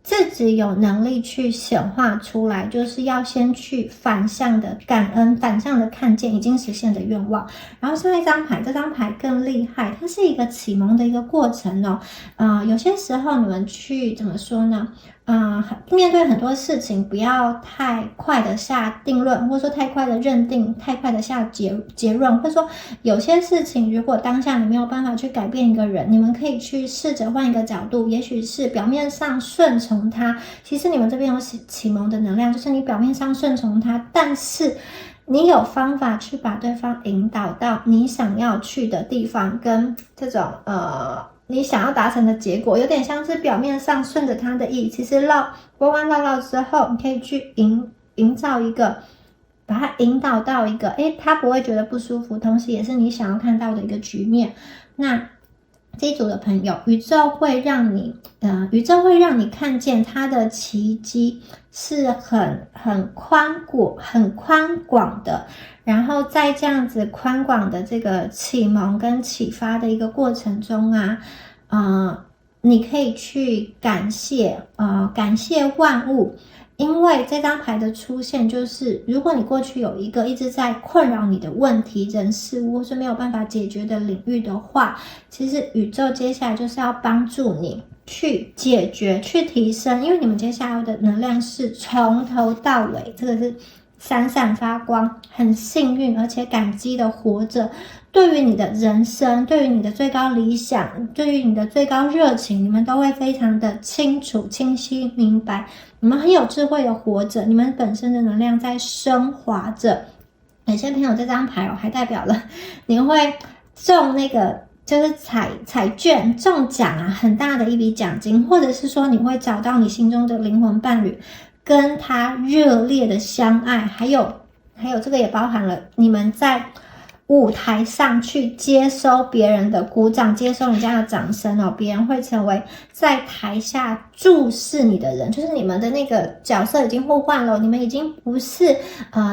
自己有能力去显化出来，就是要先去反向的感恩，反向的看见已经实现的愿望。然后下一张牌，这张牌更厉害，它是一个启蒙的一个过程哦。有些时候你们去怎么说呢？面对很多事情，不要太快的下定论，或者说太快的认定，太快的下结论，或者说有些事情，如果当下你没有办法去改变一个人，你们可以去试着换一个角度，也许是表面上顺从他，其实你们这边有启蒙的能量，就是你表面上顺从他，但是你有方法去把对方引导到你想要去的地方，跟这种你想要达成的结果，有点像是表面上顺着他的意，其实弯弯绕绕之后，你可以去营造一个，把它引导到一个，他不会觉得不舒服，同时也是你想要看到的一个局面。那这一组的朋友，宇宙会让你看见它的奇迹是很宽广的。然后在这样子宽广的这个启蒙跟启发的一个过程中你可以去感谢万物，因为这张牌的出现就是，如果你过去有一个一直在困扰你的问题、人事物是没有办法解决的领域的话，其实宇宙接下来就是要帮助你去解决、去提升，因为你们接下来的能量是从头到尾，这个是闪闪发光，很幸运而且感激的活着。对于你的人生，对于你的最高理想，对于你的最高热情，你们都会非常的清楚、清晰、明白。你们很有智慧的活着，你们本身的能量在升华着。有些朋友这张牌还代表了你会中那个就是彩券中奖很大的一笔奖金，或者是说你会找到你心中的灵魂伴侣，跟他热烈的相爱，还有这个也包含了你们在舞台上去接收别人的鼓掌，接收人家的掌声别人会成为在台下注视你的人，就是你们的那个角色已经互换了，你们已经不是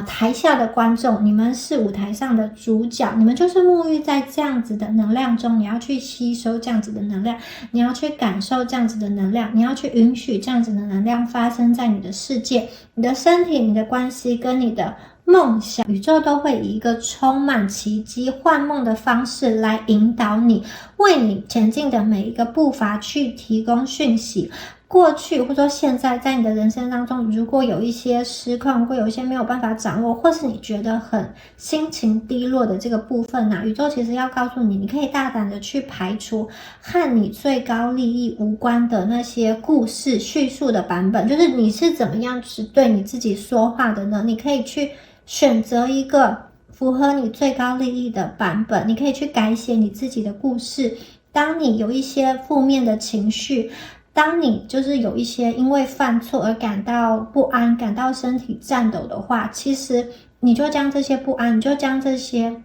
台下的观众，你们是舞台上的主角，你们就是沐浴在这样子的能量中，你要去吸收这样子的能量，你要去感受这样子的能量，你要去允许这样子的能量发生在你的世界、你的身体、你的关系跟你的梦想，宇宙都会以一个充满奇迹幻梦的方式来引导你，为你前进的每一个步伐去提供讯息。过去或者说现在在你的人生当中，如果有一些失控，会有一些没有办法掌握，或是你觉得很心情低落的这个部分宇宙其实要告诉你，你可以大胆的去排除和你最高利益无关的那些故事叙述的版本，就是你是怎么样去对你自己说话的呢？你可以去选择一个符合你最高利益的版本，你可以去改写你自己的故事。当你有一些负面的情绪，当你就是有一些因为犯错而感到不安，感到身体颤抖的话，其实你就将这些不安，你就将这些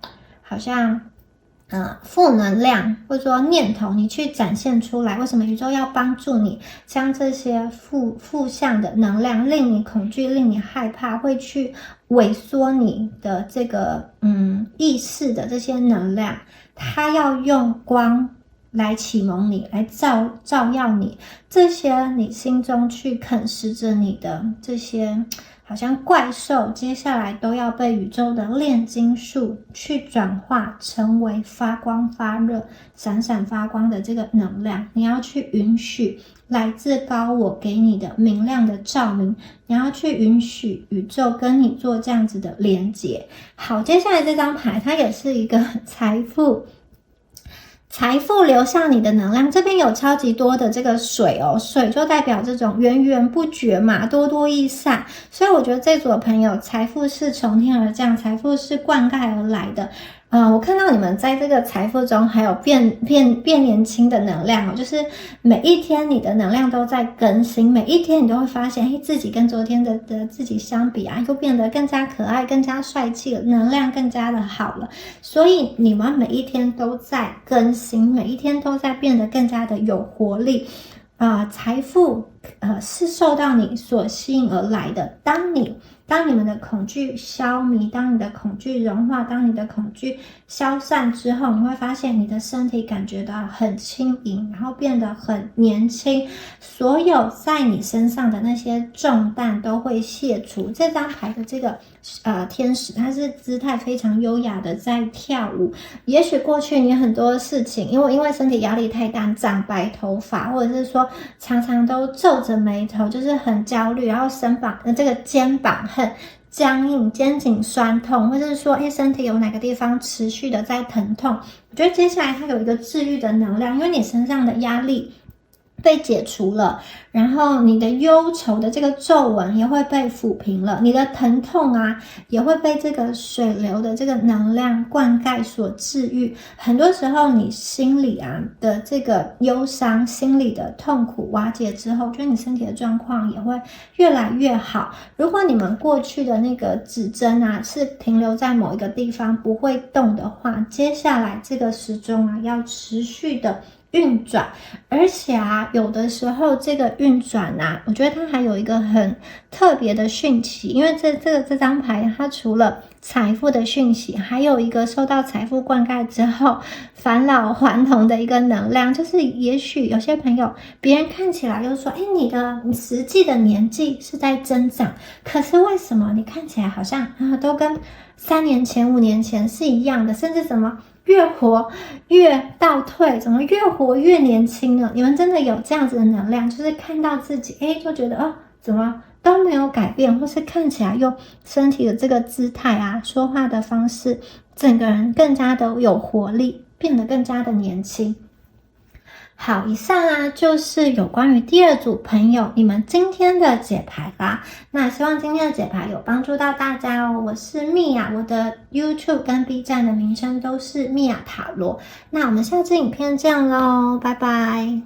好像负能量或者说念头你去展现出来。为什么宇宙要帮助你将这些负向的能量，令你恐惧、令你害怕，会去萎缩你的这个意识的这些能量，它要用光来启蒙你，来照耀你，这些你心中去啃食着你的这些好像怪兽，接下来都要被宇宙的炼金术去转化成为发光发热、闪闪发光的这个能量。你要去允许来自高我给你的明亮的照明，你要去允许宇宙跟你做这样子的连结。好，接下来这张牌它也是一个财富流向你的能量，这边有超级多的这个水哦，水就代表这种源源不绝嘛，多多益善。所以我觉得这组的朋友，财富是从天而降，财富是灌溉而来的。我看到你们在这个财富中还有变年轻的能量哦，就是每一天你的能量都在更新，每一天你都会发现，自己跟昨天的自己相比啊，又变得更加可爱、更加帅气了，能量更加的好了。所以你们每一天都在更新，每一天都在变得更加的有活力。财富是受到你所吸引而来的。当你们的恐惧消弭，当你的恐惧融化，当你的恐惧消散之后，你会发现你的身体感觉到很轻盈，然后变得很年轻，所有在你身上的那些重担都会卸除。这张牌的这个天使，它是姿态非常优雅的在跳舞。也许过去你很多事情因为身体压力太大，长白头发，或者是说常常都皱着眉头，就是很焦虑，然后这个肩膀很僵硬，肩颈酸痛，或者是说身体有哪个地方持续的在疼痛。我觉得接下来它有一个治愈的能量，因为你身上的压力被解除了，然后你的忧愁的这个皱纹也会被抚平了，你的疼痛啊也会被这个水流的这个能量灌溉所治愈。很多时候你心里的这个忧伤，心里的痛苦瓦解之后，我觉得你身体的状况也会越来越好。如果你们过去的那个指针是停留在某一个地方不会动的话，接下来这个时钟要持续的运转。而且有的时候这个运转我觉得它还有一个很特别的讯息，因为这张牌它除了财富的讯息，还有一个受到财富灌溉之后返老还童的一个能量。就是也许有些朋友别人看起来就说你实际的年纪是在增长，可是为什么你看起来好像都跟3年前5年前是一样的，甚至怎么越活越倒退，怎么越活越年轻了？你们真的有这样子的能量，就是看到自己就觉得怎么都没有改变，或是看起来又身体的这个姿态说话的方式，整个人更加的有活力，变得更加的年轻。好，以上就是有关于第二组朋友你们今天的解牌啦。那希望今天的解牌有帮助到大家哦。我是蜜雅，我的 YouTube 跟 B 站的名称都是蜜雅塔罗。那我们下支影片见咯，拜拜。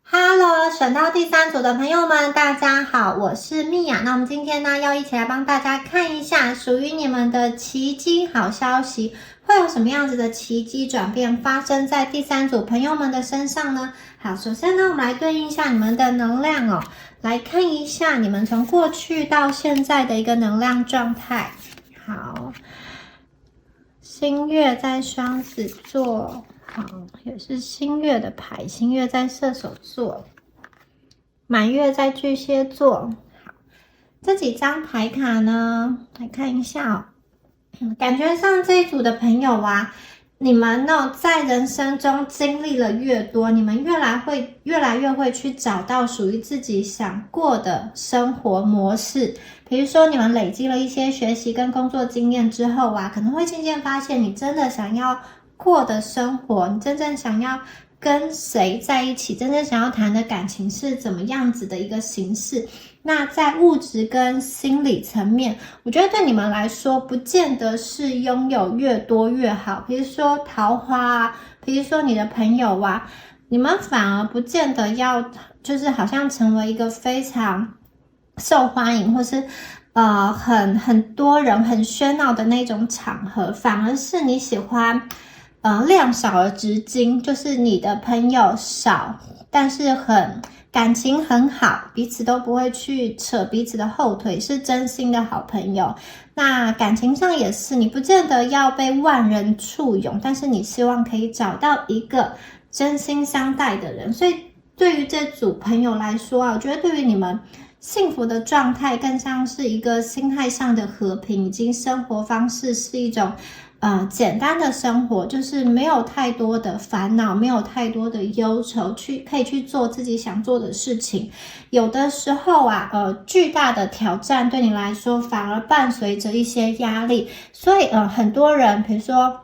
Hello， 选到第3组的朋友们，大家好，我是蜜雅。那我们今天要一起来帮大家看一下属于你们的奇迹好消息，会有什么样子的奇迹转变发生在第3组朋友们的身上呢？好，首先我们来对应一下你们的能量来看一下你们从过去到现在的一个能量状态。好，新月在双子座，好，也是新月的牌，新月在射手座，满月在巨蟹座。好，这几张牌卡呢，来看一下感觉上这一组的朋友你们在人生中经历了越多，你们越来越会去找到属于自己想过的生活模式。比如说你们累积了一些学习跟工作经验之后可能会渐渐发现你真的想要过的生活，你真正想要跟谁在一起，真正想要谈的感情是怎么样子的一个形式。那在物质跟心理层面，我觉得对你们来说不见得是拥有越多越好。比如说桃花比如说你的朋友你们反而不见得要就是好像成为一个非常受欢迎或是很多人很喧闹的那种场合，反而是你喜欢量少而值金，就是你的朋友少但是感情很好，彼此都不会去扯彼此的后腿，是真心的好朋友。那感情上也是，你不见得要被万人簇拥，但是你希望可以找到一个真心相待的人。所以对于这组朋友来说啊，我觉得对于你们幸福的状态更像是一个心态上的和平，以及生活方式是一种简单的生活，就是没有太多的烦恼，没有太多的忧愁，可以去做自己想做的事情。有的时候啊，巨大的挑战对你来说反而伴随着一些压力，所以很多人，比如说，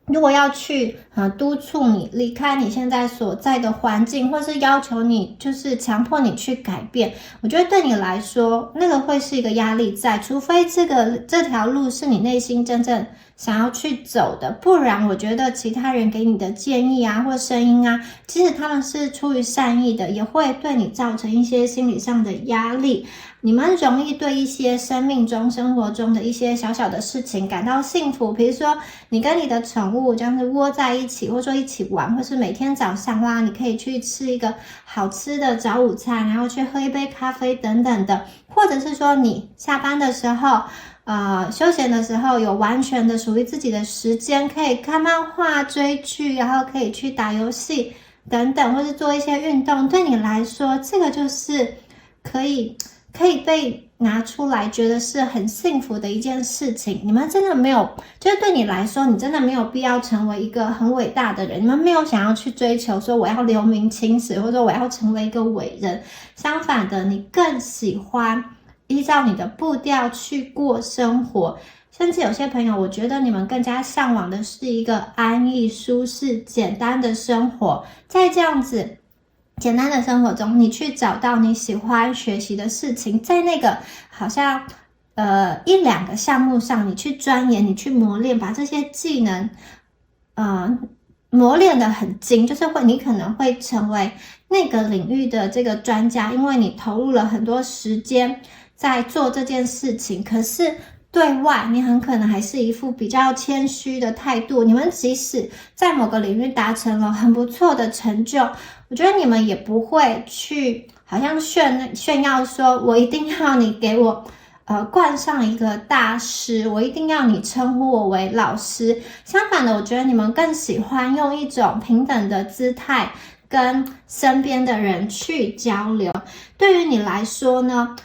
如果要去督促你离开你现在所在的环境，或是要求你就是强迫你去改变，我觉得对你来说那个会是一个压力在，除非这条路是你内心真正想要去走的，不然我觉得其他人给你的建议啊或声音啊，即使他们是出于善意的，也会对你造成一些心理上的压力。你们容易对一些生活中的一些小小的事情感到幸福，比如说你跟你的宠物这样子窝在一起，或者说一起玩，或是每天早上你可以去吃一个好吃的早午餐，然后去喝一杯咖啡等等的，或者是说你下班的时候休闲的时候有完全的属于自己的时间，可以看漫画、追剧，然后可以去打游戏等等，或是做一些运动，对你来说这个就是可以被拿出来觉得是很幸福的一件事情。你们真的没有，就是对你来说，你真的没有必要成为一个很伟大的人，你们没有想要去追求说我要留名青史，或者说我要成为一个伟人。相反的，你更喜欢依照你的步调去过生活。甚至有些朋友，我觉得你们更加向往的是一个安逸、舒适、简单的生活。在这样子简单的生活中，你去找到你喜欢学习的事情，在那个好像一两个项目上，你去钻研，你去磨练，把这些技能磨练得很精，就是你可能会成为那个领域的这个专家，因为你投入了很多时间在做这件事情。可是对外你很可能还是一副比较谦虚的态度，你们即使在某个领域达成了很不错的成就，我觉得你们也不会去好像炫耀说我一定要你给我冠上一个大师，我一定要你称呼我为老师。相反的，我觉得你们更喜欢用一种平等的姿态跟身边的人去交流。对于你来说呢，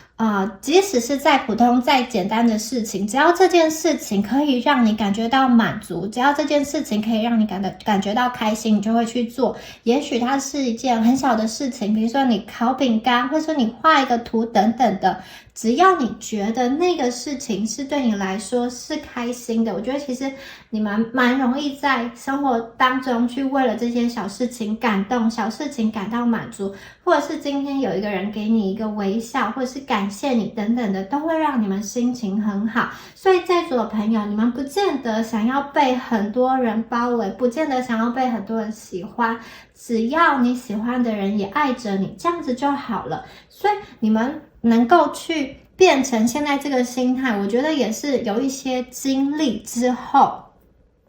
即使是再普通再简单的事情，只要这件事情可以让你感觉到满足，只要这件事情可以让你感觉到开心，你就会去做。也许它是一件很小的事情，比如说你烤饼干，或者说你画一个图等等的，只要你觉得那个事情是对你来说是开心的，我觉得其实你们蛮容易在生活当中去为了这些小事情感动，小事情感到满足，或者是今天有一个人给你一个微笑，或者是感谢你等等的，都会让你们心情很好。所以在座的朋友，你们不见得想要被很多人包围，不见得想要被很多人喜欢，只要你喜欢的人也爱着你，这样子就好了。所以你们能够去变成现在这个心态，我觉得也是有一些经历之后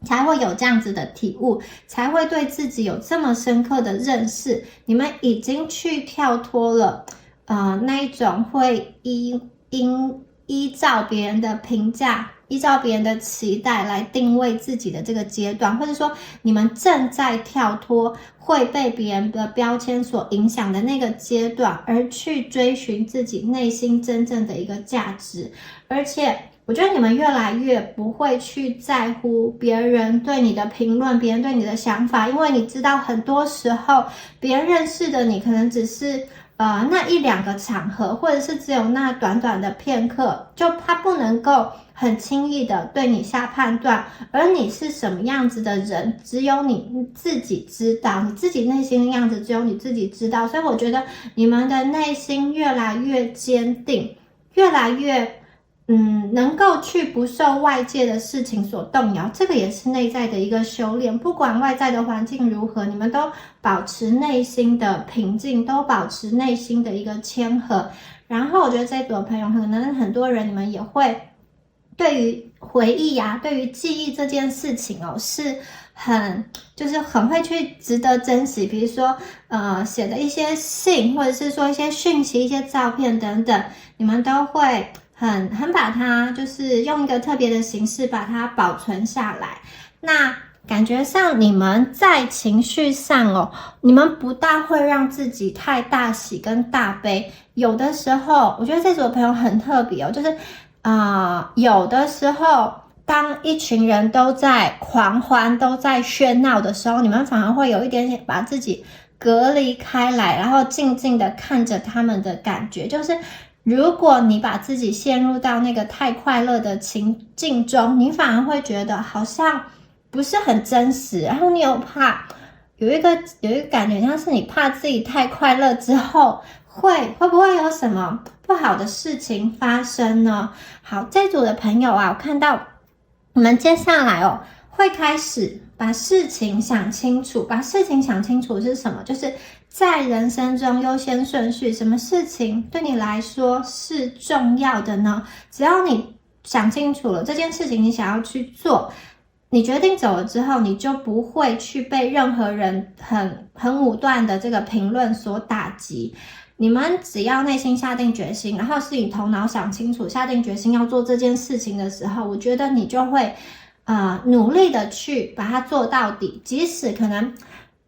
才会有这样子的体悟，才会对自己有这么深刻的认识。你们已经去跳脱了那一种会依照别人的评价，依照别人的期待来定位自己的这个阶段，或者说你们正在跳脱会被别人的标签所影响的那个阶段，而去追寻自己内心真正的一个价值。而且我觉得你们越来越不会去在乎别人对你的评论，别人对你的想法，因为你知道很多时候别人认识的你可能只是那一两个场合，或者是只有那短短的片刻，就他不能够很轻易的对你下判断，而你是什么样子的人，只有你自己知道，你自己内心的样子只有你自己知道。所以我觉得你们的内心越来越坚定，越来越能够去不受外界的事情所动摇，这个也是内在的一个修炼。不管外在的环境如何，你们都保持内心的平静，都保持内心的一个谦和。然后我觉得这组的朋友，可能很多人你们也会对于回忆对于记忆这件事情是就是很会去值得珍惜，比如说写的一些信，或者是说一些讯息、一些照片等等，你们都会很把它就是用一个特别的形式把它保存下来。那感觉上你们在情绪上你们不大会让自己太大喜跟大悲。有的时候我觉得这组的朋友很特别就是有的时候当一群人都在狂欢都在喧闹的时候，你们反而会有一点点把自己隔离开来，然后静静的看着他们的感觉。就是如果你把自己陷入到那个太快乐的情境中，你反而会觉得好像不是很真实，然后你又怕有一个感觉，像是你怕自己太快乐之后会不会有什么不好的事情发生呢？好，这组的朋友我看到我们接下来会开始把事情想清楚。把事情想清楚是什么？就是在人生中优先顺序，什么事情对你来说是重要的呢？只要你想清楚了这件事情你想要去做，你决定走了之后，你就不会去被任何人很武断的这个评论所打击。你们只要内心下定决心，然后是你头脑想清楚，下定决心要做这件事情的时候，我觉得你就会努力的去把它做到底。即使可能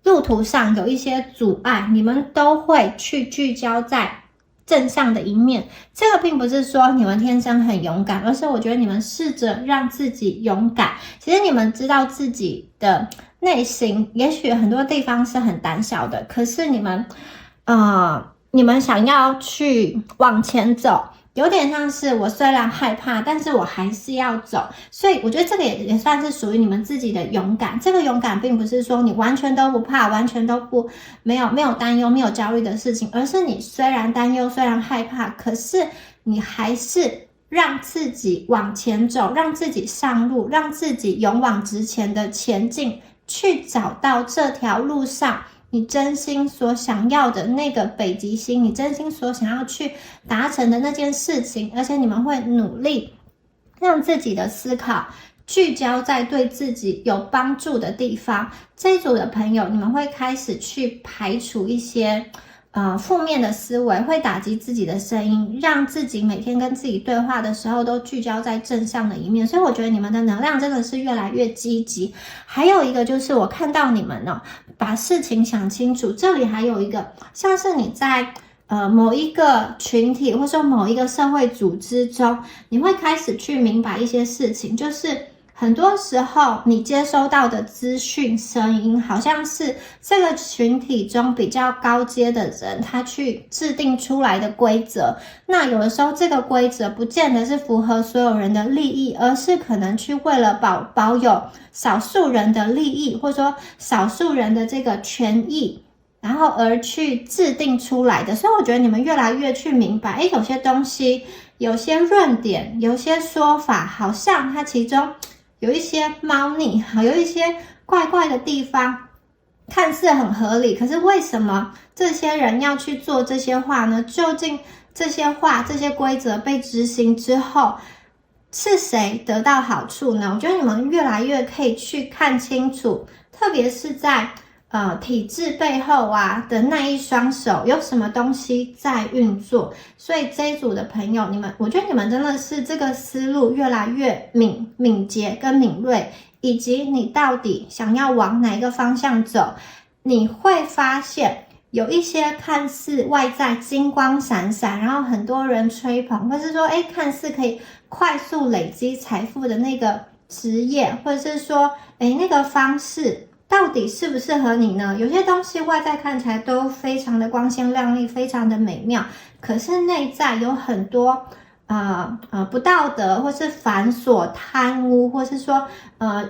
路途上有一些阻碍，你们都会去聚焦在正向的一面。这个并不是说你们天生很勇敢，而是我觉得你们试着让自己勇敢。其实你们知道自己的内心也许很多地方是很胆小的，可是你们想要去往前走，有点像是我虽然害怕，但是我还是要走。所以我觉得这个也算是属于你们自己的勇敢。这个勇敢并不是说你完全都不怕，完全都没有担忧，没有焦虑的事情，而是你虽然担忧，虽然害怕，可是你还是让自己往前走，让自己上路，让自己勇往直前的前进，去找到这条路上你真心所想要的那个北极星，你真心所想要去达成的那件事情。而且你们会努力让自己的思考聚焦在对自己有帮助的地方。这一组的朋友，你们会开始去排除一些负面的思维，会打击自己的声音，让自己每天跟自己对话的时候都聚焦在正向的一面。所以我觉得你们的能量真的是越来越积极。还有一个就是我看到你们把事情想清楚。这里还有一个像是你在某一个群体或者说某一个社会组织中，你会开始去明白一些事情。就是很多时候你接收到的资讯声音，好像是这个群体中比较高阶的人他去制定出来的规则。那有的时候这个规则不见得是符合所有人的利益，而是可能去为了保有少数人的利益，或者说少数人的这个权益，然后而去制定出来的。所以我觉得你们越来越去明白，有些东西，有些论点，有些说法，好像它其中有一些猫腻，有一些怪怪的地方，看似很合理，可是为什么这些人要去做这些话呢？究竟这些话、这些规则被执行之后，是谁得到好处呢？我觉得你们越来越可以去看清楚，特别是在体制背后的那一双手有什么东西在运作。所以这一组的朋友，我觉得你们真的是这个思路越来越敏捷跟敏锐，以及你到底想要往哪一个方向走。你会发现有一些看似外在金光闪闪，然后很多人吹捧，或是说看似可以快速累积财富的那个职业，或者是说那个方式到底适不适合你呢？有些东西外在看起来都非常的光鲜亮丽，非常的美妙，可是内在有很多不道德，或是繁琐、贪污，或是说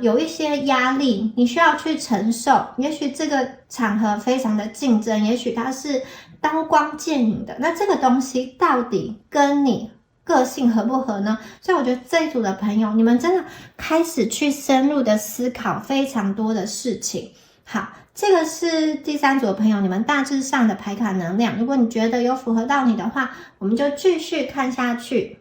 有一些压力你需要去承受。也许这个场合非常的竞争，也许它是刀光剑影的，那这个东西到底跟你个性合不合呢？所以我觉得这一组的朋友，你们真的开始去深入的思考非常多的事情。好，这个是第三组的朋友，你们大致上的牌卡能量。如果你觉得有符合到你的话，我们就继续看下去。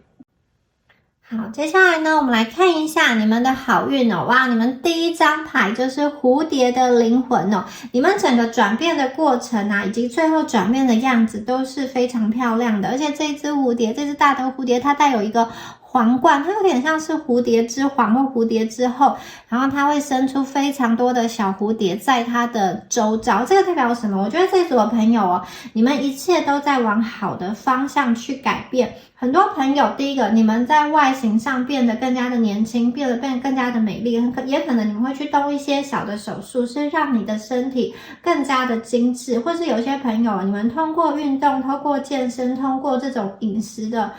好，接下来呢，我们来看一下你们的好运哦。哇，你们第一张牌就是蝴蝶的灵魂哦。你们整个转变的过程啊，以及最后转变的样子都是非常漂亮的。而且这只蝴蝶，这只大的蝴蝶，它带有一个皇冠，它有点像是蝴蝶之皇或蝴蝶之后，然后它会生出非常多的小蝴蝶在它的周遭。这个代表什么？我觉得这组的朋友哦，你们一切都在往好的方向去改变。很多朋友，第一个，你们在外形上变得更加的年轻，变得更加的美丽，也可能你们会去动一些小的手术，是让你的身体更加的精致，或是有些朋友，你们通过运动，通过健身，通过这种饮食的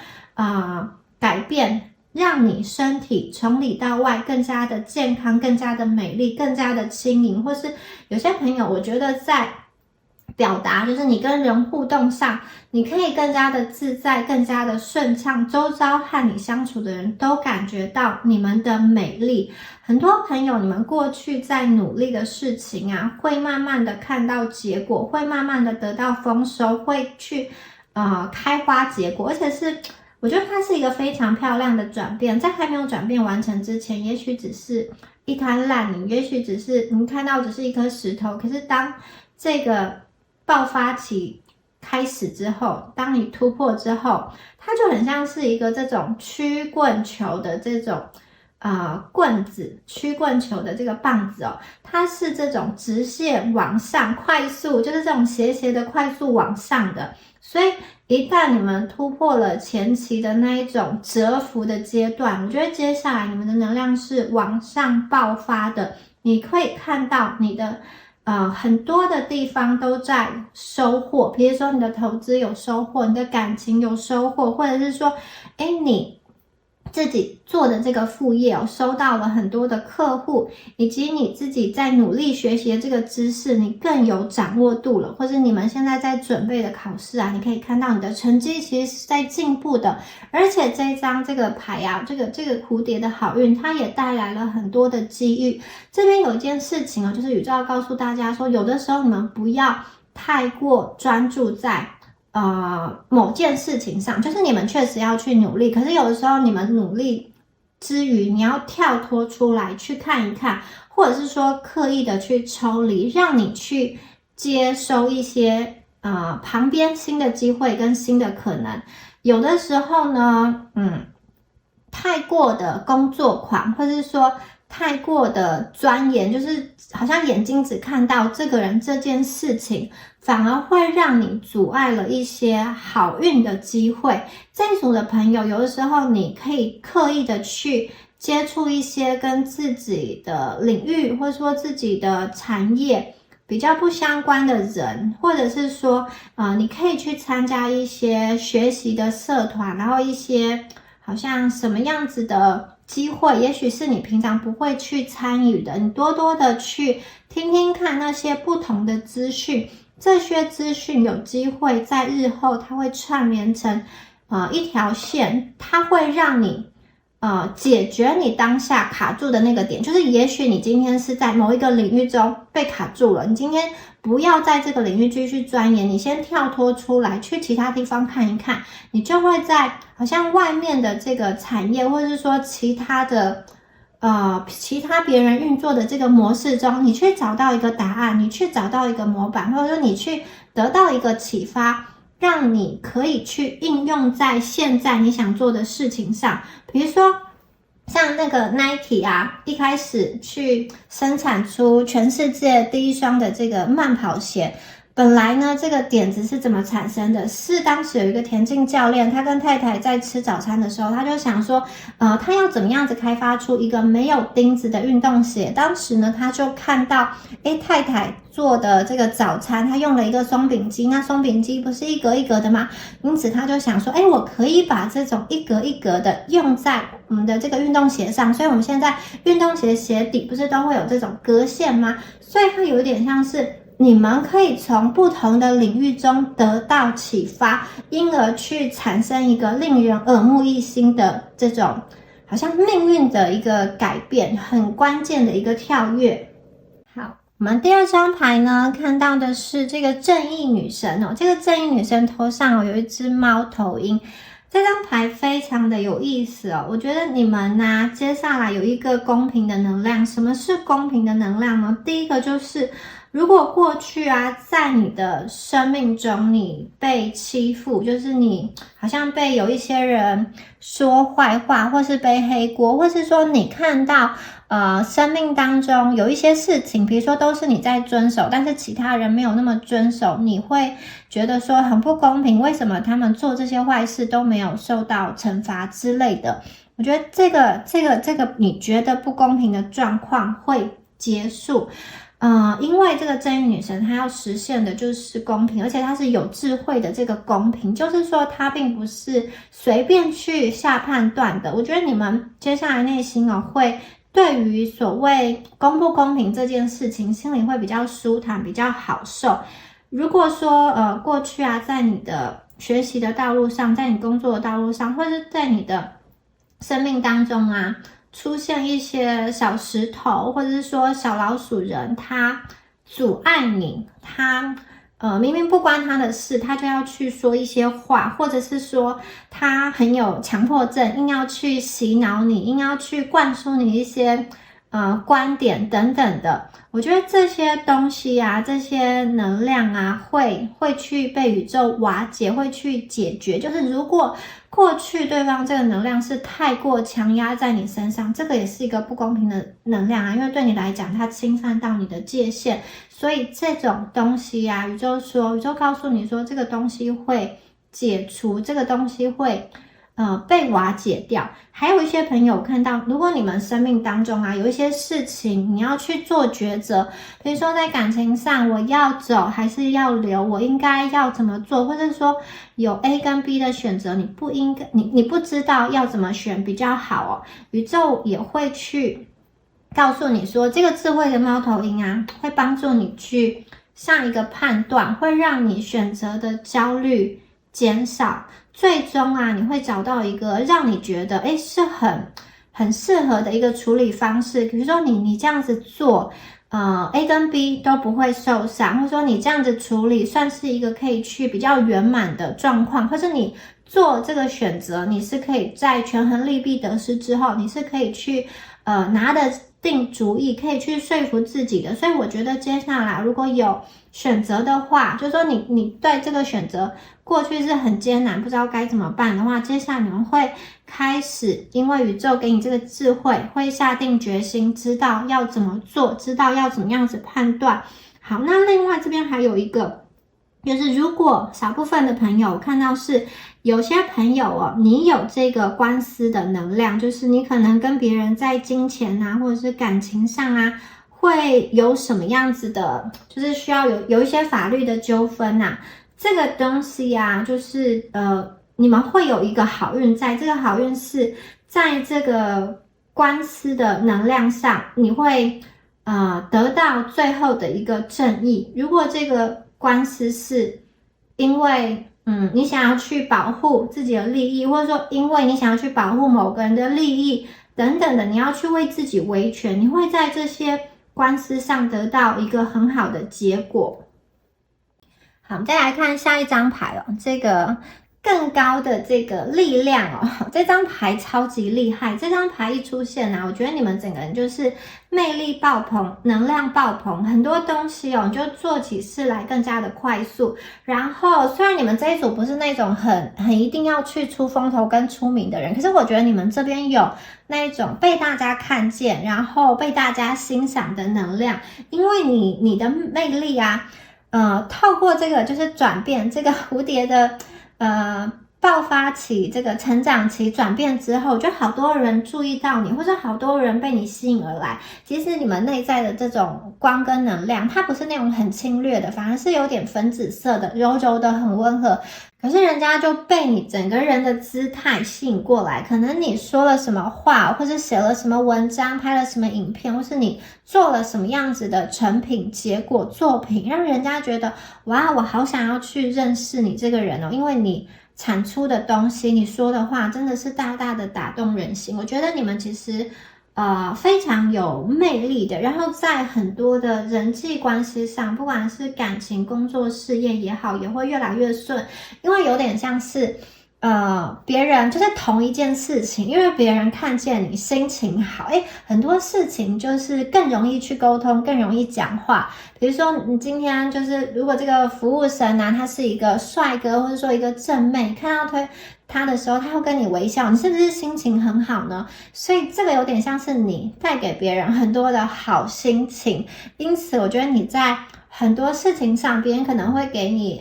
改变，让你身体从里到外更加的健康，更加的美丽，更加的轻盈，或是有些朋友，我觉得在表达，就是你跟人互动上，你可以更加的自在，更加的顺畅，周遭和你相处的人都感觉到你们的美丽。很多朋友，你们过去在努力的事情啊，会慢慢的看到结果，会慢慢的得到丰收，会去开花结果，而且是我觉得它是一个非常漂亮的转变。在还没有转变完成之前，也许只是一滩烂泥，也许只是你看到只是一颗石头，可是当这个爆发期开始之后，当你突破之后，它就很像是一个这种曲棍球的这种棍子，曲棍球的这个棒子哦，它是这种直线往上快速，就是这种斜斜的快速往上的。所以一旦你们突破了前期的那一种蛰伏的阶段，我觉得接下来你们的能量是往上爆发的。你会看到你的很多的地方都在收获，比如说你的投资有收获，你的感情有收获，或者是说，你自己做的这个副业哦，收到了很多的客户，以及你自己在努力学习的这个知识，你更有掌握度了，或者你们现在在准备的考试啊，你可以看到你的成绩其实是在进步的，而且这一张这个牌啊，这个蝴蝶的好运，它也带来了很多的机遇。这边有一件事情哦，就是宇宙要告诉大家说，有的时候你们不要太过专注在某件事情上，就是你们确实要去努力，可是有的时候你们努力之余，你要跳脱出来去看一看，或者是说刻意的去抽离，让你去接收一些旁边新的机会跟新的可能。有的时候呢，太过的工作狂，或者是说太过的钻研，就是好像眼睛只看到这个人这件事情，反而会让你阻碍了一些好运的机会。这一组的朋友，有的时候你可以刻意的去接触一些跟自己的领域，或者说自己的产业比较不相关的人，或者是说你可以去参加一些学习的社团，然后一些好像什么样子的机会，也许是你平常不会去参与的，你多多的去听听看那些不同的资讯，这些资讯有机会在日后它会串联成一条线，它会让你解决你当下卡住的那个点，就是也许你今天是在某一个领域中被卡住了，你今天不要在这个领域继续钻研，你先跳脱出来，去其他地方看一看，你就会在好像外面的这个产业，或者是说其他别人运作的这个模式中，你去找到一个答案，你去找到一个模板，或者说你去得到一个启发，让你可以去应用在现在你想做的事情上。比如说像那个 Nike 啊，一开始去生产出全世界第一双的这个慢跑鞋，本来呢这个点子是怎么产生的？是当时有一个田径教练，他跟太太在吃早餐的时候，他就想说他要怎么样子开发出一个没有钉子的运动鞋。当时呢他就看到太太做的这个早餐，他用了一个松饼机，那松饼机不是一格一格的吗？因此他就想说我可以把这种一格一格的用在我们的这个运动鞋上，所以我们现在运动鞋鞋底不是都会有这种格线吗？所以它有点像是你们可以从不同的领域中得到启发，因而去产生一个令人耳目一新的这种好像命运的一个改变，很关键的一个跳跃。好，我们第二张牌呢，看到的是这个正义女神哦。这个正义女神头上有一只猫头鹰。这张牌非常的有意思哦，我觉得你们呢，接下来有一个公平的能量。什么是公平的能量呢？第一个就是，如果过去啊，在你的生命中你被欺负，就是你好像被有一些人说坏话，或是背黑锅，或是说你看到生命当中有一些事情，比如说都是你在遵守，但是其他人没有那么遵守，你会觉得说很不公平，为什么他们做这些坏事都没有受到惩罚之类的。我觉得这个你觉得不公平的状况会结束。因为这个正义女神她要实现的就是公平，而且她是有智慧的这个公平，就是说她并不是随便去下判断的。我觉得你们接下来内心会对于所谓公不公平这件事情，心里会比较舒坦，比较好受。如果说过去啊，在你的学习的道路上，在你工作的道路上，或者是在你的生命当中啊，出现一些小石头，或者是说小老鼠人，他阻碍你，他明明不关他的事，他就要去说一些话，或者是说他很有强迫症，硬要去洗脑你，硬要去灌输你一些观点等等的。我觉得这些东西啊，这些能量啊，会去被宇宙瓦解，会去解决。就是如果过去对方这个能量是太过强压在你身上，这个也是一个不公平的能量啊，因为对你来讲，它侵犯到你的界限。所以这种东西啊，宇宙告诉你说，这个东西会解除，这个东西会被瓦解掉。还有一些朋友看到，如果你们生命当中啊有一些事情你要去做抉择，比如说在感情上，我要走还是要留，我应该要怎么做，或者说有 A 跟 B 的选择，你不知道要怎么选比较好哦，宇宙也会去告诉你说，这个智慧的猫头鹰啊，会帮助你去下一个判断，会让你选择的焦虑减少，最终啊，你会找到一个让你觉得是很适合的一个处理方式。比如说你这样子做A 跟 B 都不会受伤，或者说你这样子处理算是一个可以去比较圆满的状况，或是你做这个选择，你是可以在权衡利弊得失之后，你是可以去拿得定主意，可以去说服自己的。所以我觉得接下来如果有选择的话，就是说你对这个选择过去是很艰难，不知道该怎么办的话，接下来你们会开始，因为宇宙给你这个智慧，会下定决心，知道要怎么做，知道要怎么样子判断。好，那另外这边还有一个，就是如果少部分的朋友看到是有些朋友你有这个官司的能量，就是你可能跟别人在金钱啊，或者是感情上啊，会有什么样子的，就是需要有一些法律的纠纷啊。这个东西啊，就是你们会有一个好运在，这个好运是在这个官司的能量上，你会得到最后的一个正义。如果这个官司是因为你想要去保护自己的利益，或者说因为你想要去保护某个人的利益等等的，你要去为自己维权，你会在这些官司上得到一个很好的结果。好，我们再来看下一张牌这个更高的这个力量这张牌超级厉害。这张牌一出现我觉得你们整个人就是魅力爆棚，能量爆棚，很多东西你就做起事来更加的快速。然后虽然你们这一组不是那种很一定要去出风头跟出名的人，可是我觉得你们这边有那一种被大家看见，然后被大家欣赏的能量，因为你的魅力啊透过这个就是转变，这个蝴蝶的爆发期，这个成长期转变之后，就好多人注意到你，或者好多人被你吸引而来。其实你们内在的这种光跟能量，它不是那种很侵略的，反而是有点粉紫色的，柔柔的，很温和。可是人家就被你整个人的姿态吸引过来，可能你说了什么话，或是写了什么文章，拍了什么影片，或是你做了什么样子的成品、结果、作品，让人家觉得哇，我好想要去认识你这个人因为你产出的东西，你说的话真的是大大的打动人心。我觉得你们其实非常有魅力的，然后在很多的人际关系上，不管是感情、工作、事业也好，也会越来越顺，因为有点像是别人就是同一件事情，因为别人看见你心情好，很多事情就是更容易去沟通，更容易讲话。比如说你今天就是如果这个服务生啊，他是一个帅哥，或者说一个正妹，看到他的时候，他会跟你微笑，你是不是心情很好呢？所以这个有点像是你带给别人很多的好心情，因此我觉得你在很多事情上，别人可能会给你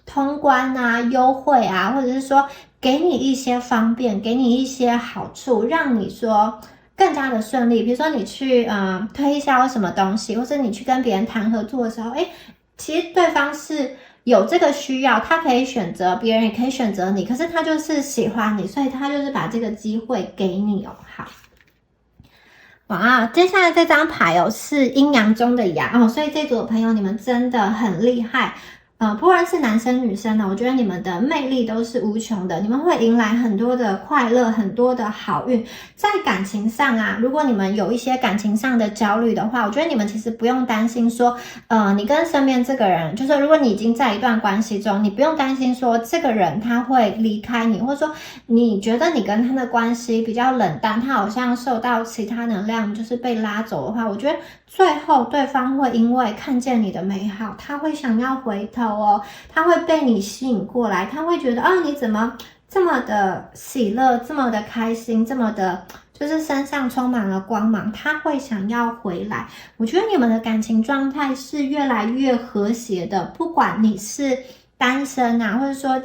通关啊、优惠啊，或者是说给你一些方便，给你一些好处，让你说更加的顺利。比如说你去推销什么东西，或者你去跟别人谈合作的时候，其实对方是有这个需要，他可以选择别人，也可以选择你，可是他就是喜欢你，所以他就是把这个机会给你哦。好。哇，接下来这张牌是阴阳中的阳所以这组的朋友你们真的很厉害。不论是男生女生呢，我觉得你们的魅力都是无穷的，你们会迎来很多的快乐，很多的好运。在感情上啊，如果你们有一些感情上的焦虑的话，我觉得你们其实不用担心说，你跟身边这个人，就是如果你已经在一段关系中，你不用担心说这个人他会离开你，或者说你觉得你跟他的关系比较冷淡，他好像受到其他能量就是被拉走的话，我觉得最后对方会因为看见你的美好，他会想要回头他会被你吸引过来，他会觉得你怎么这么的喜乐，这么的开心，这么的就是身上充满了光芒，他会想要回来。我觉得你们的感情状态是越来越和谐的，不管你是单身啊，或者说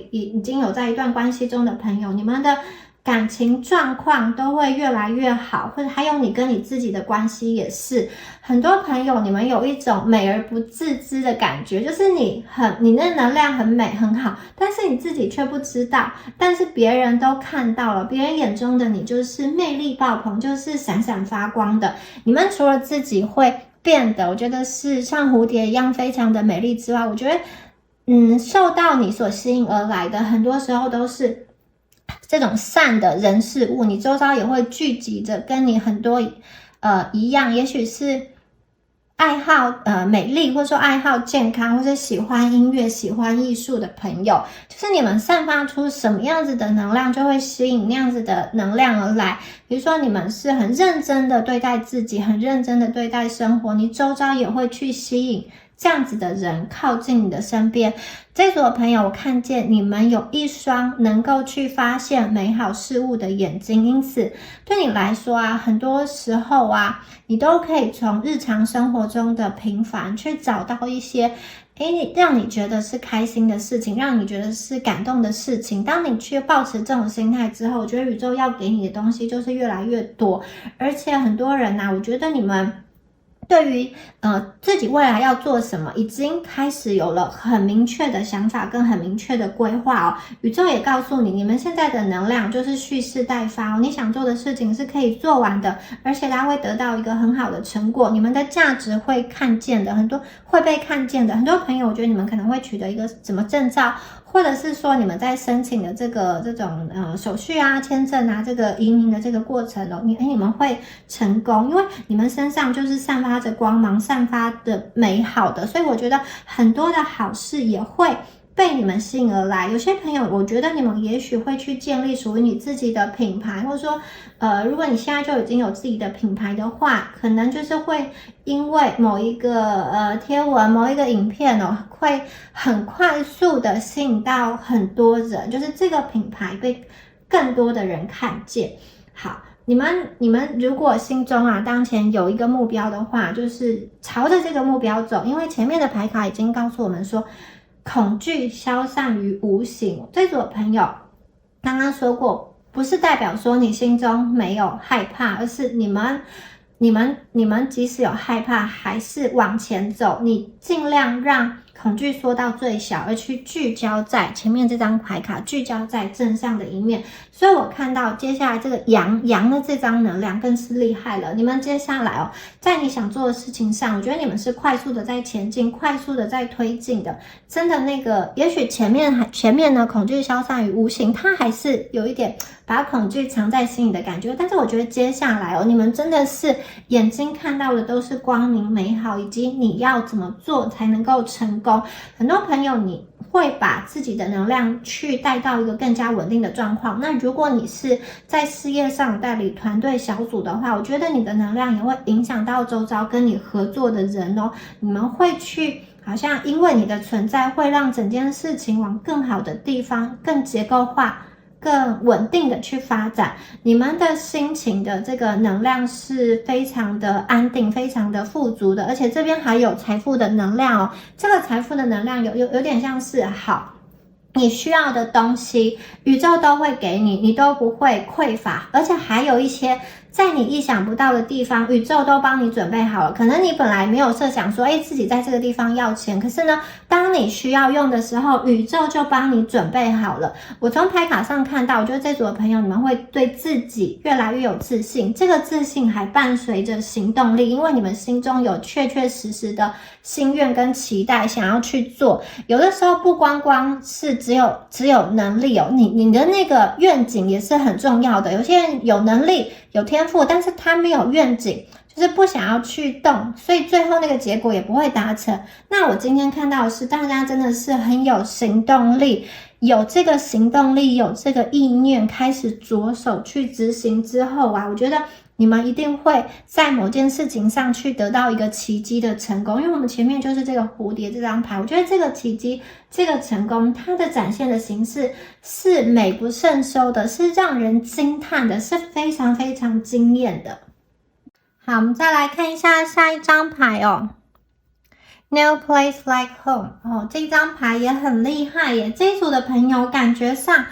已经有在一段关系中的朋友，你们的感情状况都会越来越好，或者还有你跟你自己的关系也是。很多朋友你们有一种美而不自知的感觉，就是你的能量很美很好，但是你自己却不知道，但是别人都看到了，别人眼中的你就是魅力爆棚，就是闪闪发光的。你们除了自己会变得我觉得是像蝴蝶一样非常的美丽之外，我觉得受到你所吸引而来的很多时候都是这种善的人事物，你周遭也会聚集着跟你很多一样，也许是爱好美丽，或者说爱好健康，或者喜欢音乐、喜欢艺术的朋友，就是你们散发出什么样子的能量，就会吸引那样子的能量而来。比如说你们是很认真的对待自己，很认真的对待生活，你周遭也会去吸引这样子的人靠近你的身边。这组的朋友，我看见你们有一双能够去发现美好事物的眼睛，因此对你来说啊，很多时候啊，你都可以从日常生活中的平凡去找到一些让你觉得是开心的事情，让你觉得是感动的事情。当你去抱持这种心态之后，我觉得宇宙要给你的东西就是越来越多。而且很多人啊，我觉得你们对于自己未来要做什么，已经开始有了很明确的想法跟很明确的规划宇宙也告诉你，你们现在的能量就是蓄势待发你想做的事情是可以做完的，而且它会得到一个很好的成果，你们的价值会看见的，很多会被看见的。很多朋友，我觉得你们可能会取得一个什么证照，或者是说你们在申请的这种手续啊、签证啊、这个移民的这个过程你们会成功，因为你们身上就是散发着光芒，散发的美好的，所以我觉得很多的好事也会被你们吸引而来。有些朋友，我觉得你们也许会去建立属于你自己的品牌，或者说如果你现在就已经有自己的品牌的话，可能就是会因为某一个贴文、某一个影片会很快速的吸引到很多人，就是这个品牌被更多的人看见。好，你们如果心中当前有一个目标的话，就是朝着这个目标走，因为前面的牌卡已经告诉我们说，恐惧消散于无形。这组的朋友刚刚说过，不是代表说你心中没有害怕，而是你们即使有害怕，还是往前走，你尽量让恐惧缩到最小，而去聚焦在前面这张牌卡，聚焦在正向的一面。所以我看到接下来这个阳的这张能量更是厉害了。你们接下来在你想做的事情上，我觉得你们是快速的在前进，快速的在推进的。真的也许前面呢恐惧消散于无形，它还是有一点把恐惧藏在心里的感觉。但是我觉得接下来你们真的是眼睛看到的都是光明美好，以及你要怎么做才能够成功。很多朋友你会把自己的能量去带到一个更加稳定的状况。那如果你是在事业上带领团队小组的话，我觉得你的能量也会影响到周遭跟你合作的人哦，你们会去好像因为你的存在会让整件事情往更好的地方、更结构化、更稳定的去发展。你们的心情的这个能量是非常的安定、非常的富足的，而且这边还有财富的能量哦。这个财富的能量有点像是好，你需要的东西，宇宙都会给你，你都不会匮乏，而且还有一些在你意想不到的地方，宇宙都帮你准备好了。可能你本来没有设想说，自己在这个地方要钱，可是呢，当你需要用的时候，宇宙就帮你准备好了。我从牌卡上看到，我觉得这组的朋友，你们会对自己越来越有自信，这个自信还伴随着行动力，因为你们心中有确确实实的心愿跟期待想要去做。有的时候不光光是只有能力哦，你的那个愿景也是很重要的。有些人有能力有天赋，但是他没有愿景，就是不想要去动，所以最后那个结果也不会达成。那我今天看到的是大家真的是很有行动力，有这个行动力，有这个意念，开始着手去执行之后啊，我觉得你们一定会在某件事情上去得到一个奇迹的成功。因为我们前面就是这个蝴蝶这张牌，我觉得这个奇迹，这个成功，它的展现的形式是美不胜收的，是让人惊叹的，是非常非常惊艳的。好，我们再来看一下下一张牌哦。No place like home 哦，这张牌也很厉害耶。这一组的朋友感觉上，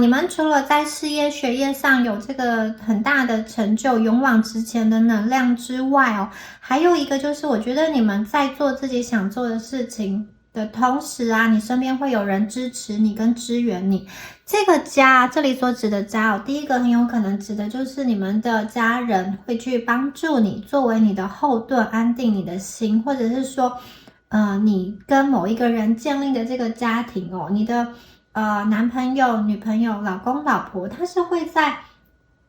你们除了在事业学业上有这个很大的成就、勇往直前的能量之外哦，还有一个就是我觉得你们在做自己想做的事情的同时啊，你身边会有人支持你跟支援你。这个家，这里所指的家第一个很有可能指的就是你们的家人会去帮助你，作为你的后盾，安定你的心，或者是说，你跟某一个人建立的这个家庭哦，你的男朋友、女朋友、老公、老婆，他是会在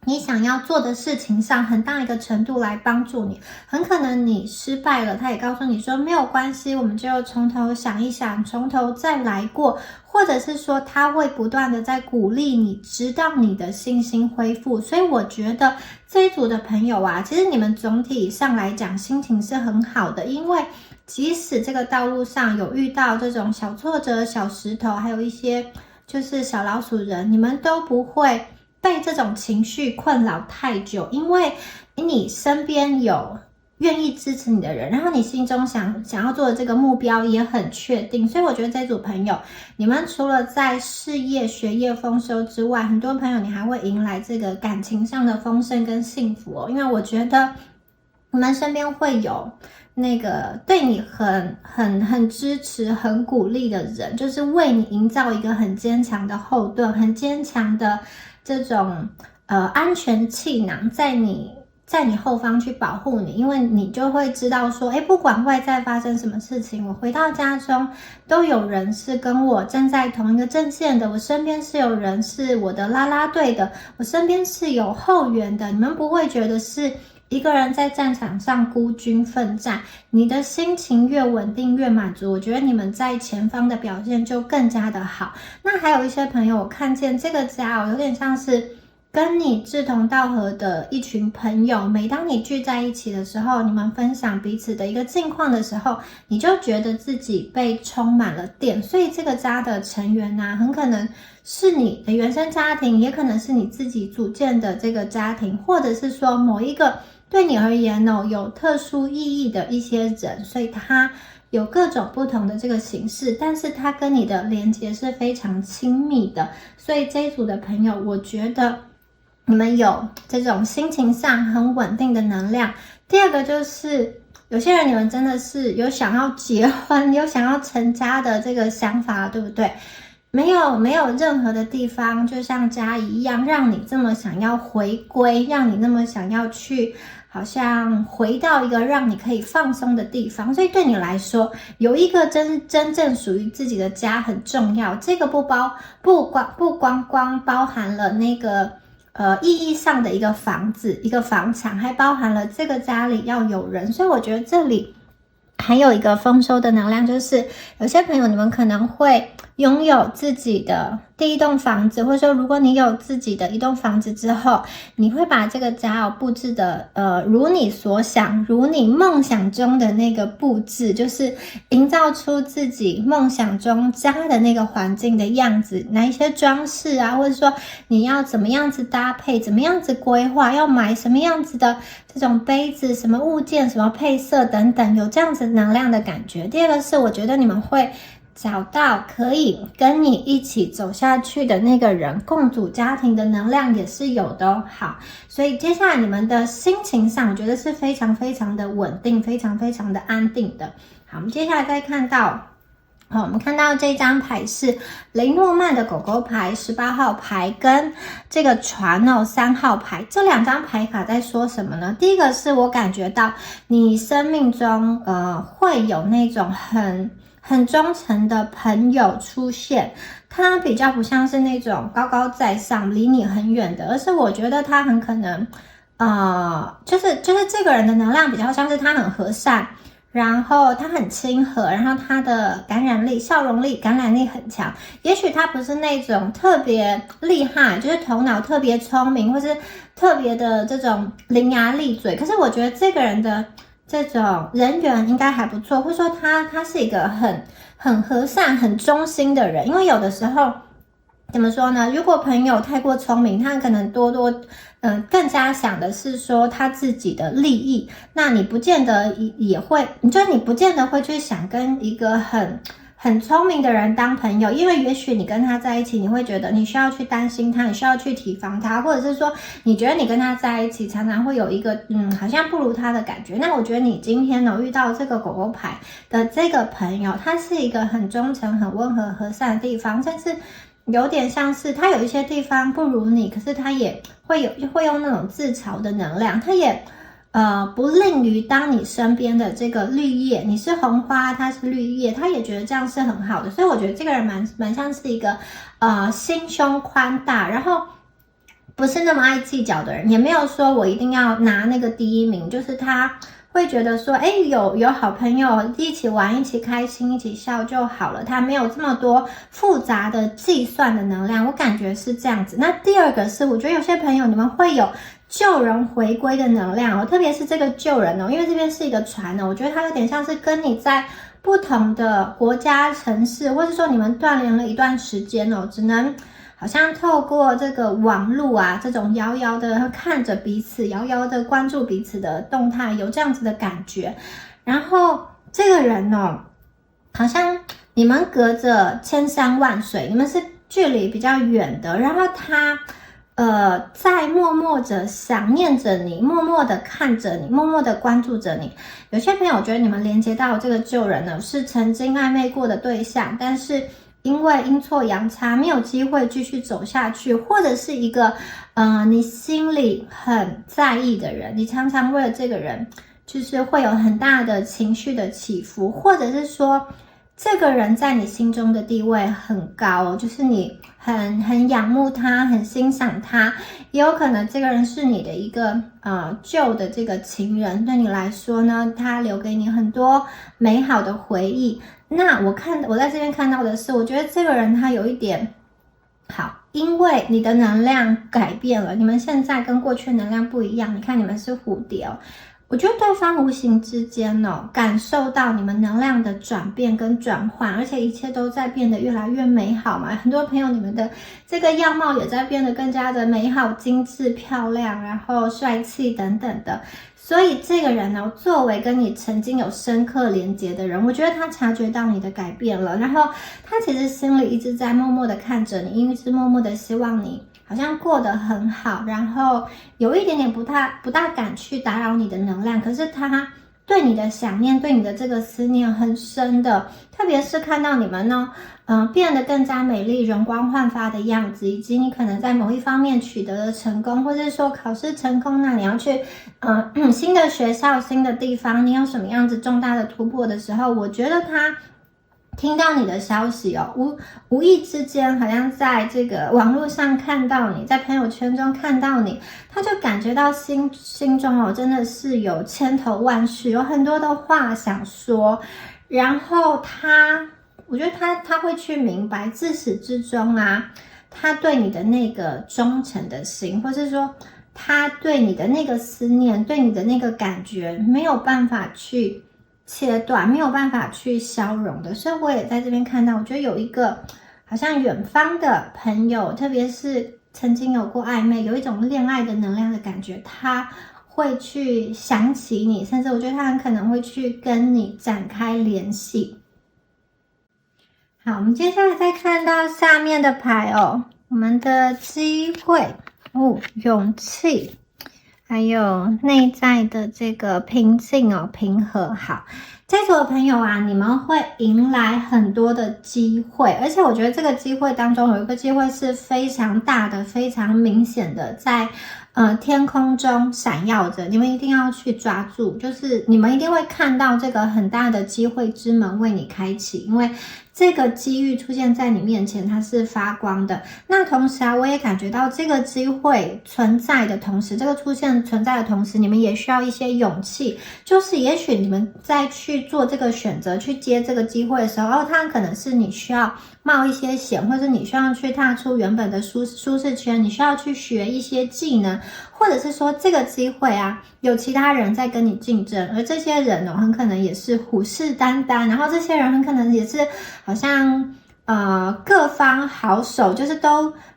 你想要做的事情上很大一个程度来帮助你。很可能你失败了，他也告诉你说没有关系，我们就从头想一想，从头再来过，或者是说他会不断的在鼓励你，直到你的信心恢复。所以我觉得这一组的朋友啊，其实你们总体上来讲心情是很好的，因为即使这个道路上有遇到这种小挫折、小石头，还有一些就是小老鼠人，你们都不会被这种情绪困扰太久，因为你身边有愿意支持你的人，然后你心中想要做的这个目标也很确定。所以我觉得这组朋友，你们除了在事业学业丰收之外，很多朋友你还会迎来这个感情上的丰盛跟幸福哦。因为我觉得你们身边会有那个对你很支持、很鼓励的人，就是为你营造一个很坚强的后盾，很坚强的这种安全气囊，在你后方去保护你。因为你就会知道说，不管外在发生什么事情，我回到家中都有人是跟我站在同一个阵线的，我身边是有人是我的啦啦队的，我身边是有后援的。你们不会觉得是一个人在战场上孤军奋战，你的心情越稳定越满足，我觉得你们在前方的表现就更加的好。那还有一些朋友，我看见这个家有点像是跟你志同道合的一群朋友，每当你聚在一起的时候，你们分享彼此的一个近况的时候，你就觉得自己被充满了电。所以这个家的成员啊，很可能是你的原生家庭，也可能是你自己组建的这个家庭，或者是说某一个对你而言有特殊意义的一些人，所以他有各种不同的这个形式，但是他跟你的连结是非常亲密的。所以这一组的朋友，我觉得你们有这种心情上很稳定的能量。第二个就是有些人你们真的是有想要结婚，有想要成家的这个想法，对不对？没有任何的地方就像家一样让你这么想要回归，让你那么想要去好像回到一个让你可以放松的地方。所以对你来说，有一个真正属于自己的家很重要。这个不光包含了那个意义上的一个房子、一个房产，还包含了这个家里要有人。所以我觉得这里还有一个丰收的能量，就是有些朋友你们可能会拥有自己的第一栋房子，或者说如果你有自己的一栋房子之后，你会把这个家布置的如你所想，如你梦想中的那个布置，就是营造出自己梦想中家的那个环境的样子，哪一些装饰啊，或者说你要怎么样子搭配，怎么样子规划，要买什么样子的这种杯子，什么物件，什么配色等等，有这样子能量的感觉。第二个是我觉得你们会找到可以跟你一起走下去的那个人，共组家庭的能量也是有的哦。好，所以接下来你们的心情上，我觉得是非常非常的稳定，非常非常的安定的。好，我们接下来再看到，我们看到这张牌是雷诺曼的狗狗牌18号牌跟这个船3号牌，这2张牌卡在说什么呢？第一个是我感觉到你生命中会有那种很忠诚的朋友出现，他比较不像是那种高高在上离你很远的，而是我觉得他很可能就是这个人的能量比较像是他很和善，然后他很亲和，然后他的感染力、笑容力、感染力很强。也许他不是那种特别厉害，就是头脑特别聪明，或是特别的这种伶牙俐嘴，可是我觉得这个人的这种人缘应该还不错，或者说他是一个很和善、很忠心的人。因为有的时候怎么说呢？如果朋友太过聪明，他可能更加想的是说他自己的利益，那你不见得也会，你不见得会去想跟一个很聪明的人当朋友，因为也许你跟他在一起，你会觉得你需要去担心他，你需要去提防他，或者是说你觉得你跟他在一起常常会有一个好像不如他的感觉。那我觉得你今天遇到这个狗狗牌的这个朋友，他是一个很忠诚、很温和、和善的地方，甚至有点像是他有一些地方不如你，可是他也会用那种自嘲的能量，他也不吝于当你身边的这个绿叶，你是红花，他是绿叶，他也觉得这样是很好的。所以我觉得这个人蛮像是一个心胸宽大，然后不是那么爱计较的人，也没有说我一定要拿那个第一名，就是他会觉得说有好朋友一起玩，一起开心，一起笑就好了，他没有这么多复杂的计算的能量，我感觉是这样子。那第二个是我觉得有些朋友你们会有救人回归的能量特别是这个救人因为这边是一个船我觉得它有点像是跟你在不同的国家城市，或者说你们断联了一段时间只能好像透过这个网络这种遥遥的看着彼此，遥遥的关注彼此的动态，有这样子的感觉。然后这个人好像你们隔着千山万水，你们是距离比较远的，然后他在默默着想念着你，默默的看着你，默默的关注着你。有些朋友觉得你们连接到这个旧人是曾经暧昧过的对象，但是因为阴错阳差没有机会继续走下去，或者是一个你心里很在意的人，你常常为了这个人就是会有很大的情绪的起伏，或者是说这个人在你心中的地位很高就是你很仰慕他，很欣赏他，也有可能这个人是你的一个旧的这个情人，对你来说呢，他留给你很多美好的回忆。那我在这边看到的是，我觉得这个人他有一点好，因为你的能量改变了，你们现在跟过去能量不一样。你看你们是蝴蝶我觉得对方无形之间感受到你们能量的转变跟转换，而且一切都在变得越来越美好嘛。很多朋友你们的这个样貌也在变得更加的美好、精致、漂亮，然后帅气等等的。所以这个人作为跟你曾经有深刻连结的人，我觉得他察觉到你的改变了，然后他其实心里一直在默默的看着你，一直默默的希望你好像过得很好，然后有一点点不大敢去打扰你的能量，可是他对你的想念，对你的这个思念很深的，特别是看到你们变得更加美丽、容光焕发的样子，以及你可能在某一方面取得了成功，或者说考试成功，那你要去新的学校、新的地方，你有什么样子重大的突破的时候，我觉得他听到你的消息无意之间好像在这个网络上看到你，在朋友圈中看到你，他就感觉到心中真的是有千头万绪，有很多的话想说，然后我觉得他会去明白自始至终啊，他对你的那个忠诚的心，或是说他对你的那个思念，对你的那个感觉没有办法去切断，没有办法去消融的。所以我也在这边看到，我觉得有一个好像远方的朋友，特别是曾经有过暧昧，有一种恋爱的能量的感觉，他会去想起你，甚至我觉得他很可能会去跟你展开联系。好，我们接下来再看到下面的牌哦，我们的机会勇气，还有内在的这个平静哦，平和。好，这组的朋友啊，你们会迎来很多的机会，而且我觉得这个机会当中有一个机会是非常大的、非常明显的，在天空中闪耀着，你们一定要去抓住，就是你们一定会看到这个很大的机会之门为你开启，因为这个机遇出现在你面前，它是发光的。那同时啊，我也感觉到这个机会存在的同时，这个出现存在的同时，你们也需要一些勇气。就是也许你们在去做这个选择、去接这个机会的时候，它可能是你需要冒一些险，或者你需要去踏出原本的舒适圈，你需要去学一些技能，或者是说这个机会啊，有其他人在跟你竞争，而这些人很可能也是虎视眈眈，然后这些人很可能也是好像各方好手，就是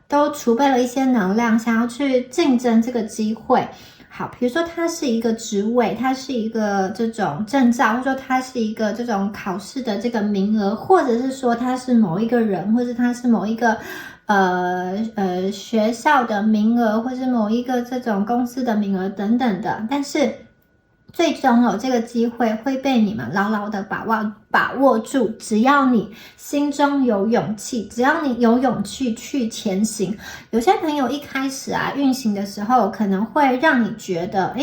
都储备了一些能量，想要去竞争这个机会。好，比如说它是一个职位，它是一个这种证照，或者说它是一个这种考试的这个名额，或者是说它是某一个人，或者它是某一个学校的名额，或是某一个这种公司的名额等等的，但是最终这个机会会被你们牢牢的把握住，只要你心中有勇气，只要你有勇气去前行。有些朋友一开始啊运行的时候，可能会让你觉得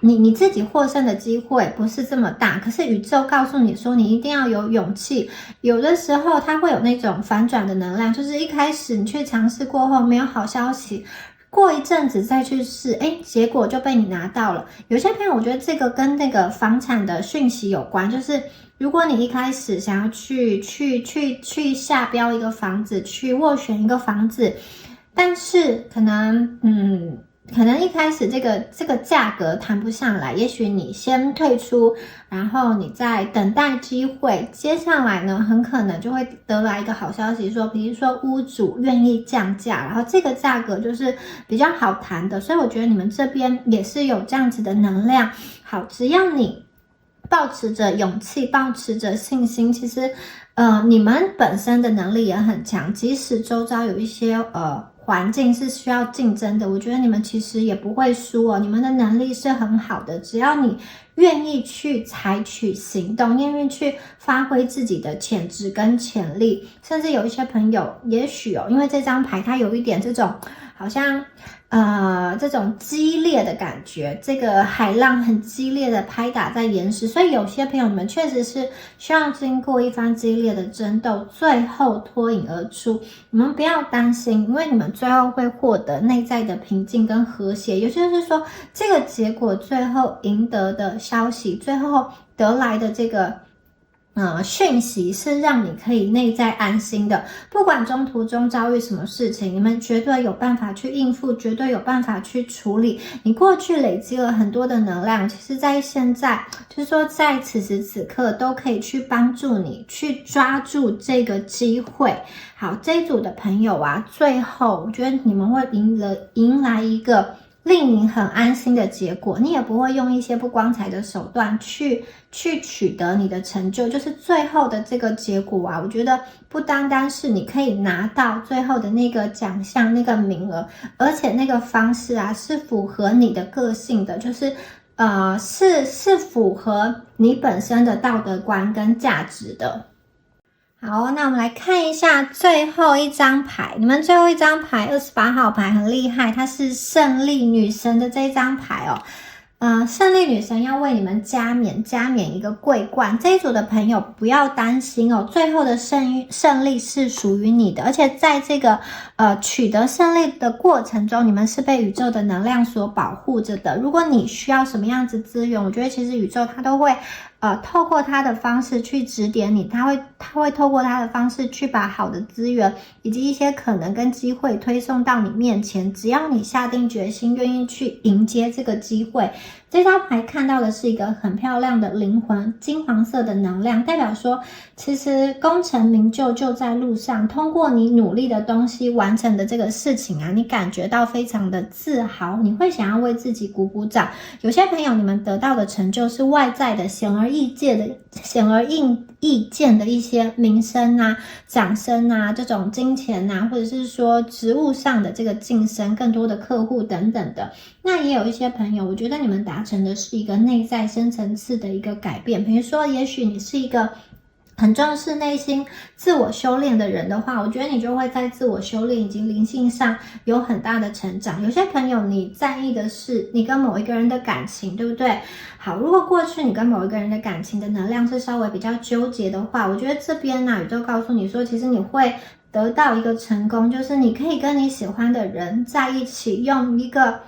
你自己获胜的机会不是这么大，可是宇宙告诉你说你一定要有勇气。有的时候它会有那种反转的能量，就是一开始你去尝试过后没有好消息，过一阵子再去试，结果就被你拿到了。有些朋友我觉得这个跟那个房产的讯息有关，就是如果你一开始想要去下标一个房子，去斡旋一个房子，但是可能一开始这个价格谈不上来，也许你先退出，然后你再等待机会，接下来呢很可能就会得来一个好消息，说比如说屋主愿意降价，然后这个价格就是比较好谈的，所以我觉得你们这边也是有这样子的能量。好，只要你抱持着勇气，抱持着信心，其实你们本身的能力也很强，即使周遭有一些环境是需要竞争的，我觉得你们其实也不会输哦，你们的能力是很好的，只要你愿意去采取行动，愿意去发挥自己的潜质跟潜力。甚至有一些朋友也许因为这张牌它有一点这种好像这种激烈的感觉，这个海浪很激烈的拍打在岩石，所以有些朋友们确实是需要经过一番激烈的争斗，最后脱颖而出。你们不要担心，因为你们最后会获得内在的平静跟和谐，也就是说这个结果最后赢得的消息，最后得来的这个讯息是让你可以内在安心的，不管中途中遭遇什么事情，你们绝对有办法去应付，绝对有办法去处理。你过去累积了很多的能量，其实在现在就是说在此时此刻都可以去帮助你去抓住这个机会。好，这一组的朋友啊，最后我觉得你们会迎来一个令你很安心的结果，你也不会用一些不光彩的手段去取得你的成就，就是最后的这个结果啊，我觉得不单单是你可以拿到最后的那个奖项那个名额，而且那个方式啊是符合你的个性的，就是是符合你本身的道德观跟价值的。好，那我们来看一下最后一张牌。你们最后一张牌28号牌很厉害，它是胜利女神的这一张牌哦。胜利女神要为你们加冕一个桂冠。这一组的朋友不要担心哦，最后的胜利是属于你的，而且在这个取得胜利的过程中，你们是被宇宙的能量所保护着的。如果你需要什么样子资源，我觉得其实宇宙它都会透过它的方式去指点你，它会透过它的方式去把好的资源以及一些可能跟机会推送到你面前。只要你下定决心，愿意去迎接这个机会。这张牌看到的是一个很漂亮的灵魂，金黄色的能量，代表说其实功成名就就在路上。通过你努力的东西完成的这个事情啊，你感觉到非常的自豪，你会想要为自己鼓鼓掌。有些朋友你们得到的成就是外在的显而易见的一些名声啊、掌声啊、这种金钱啊，或者是说职务上的这个晋升、更多的客户等等的。那也有一些朋友，我觉得你们达成的是一个内在深层次的一个改变。比如说，也许你是一个很重视内心自我修炼的人的话，我觉得你就会在自我修炼以及灵性上有很大的成长。有些朋友你在意的是你跟某一个人的感情，对不对？好，如果过去你跟某一个人的感情的能量是稍微比较纠结的话，我觉得这边呢，宇宙告诉你说，其实你会得到一个成功，就是你可以跟你喜欢的人在一起，用一个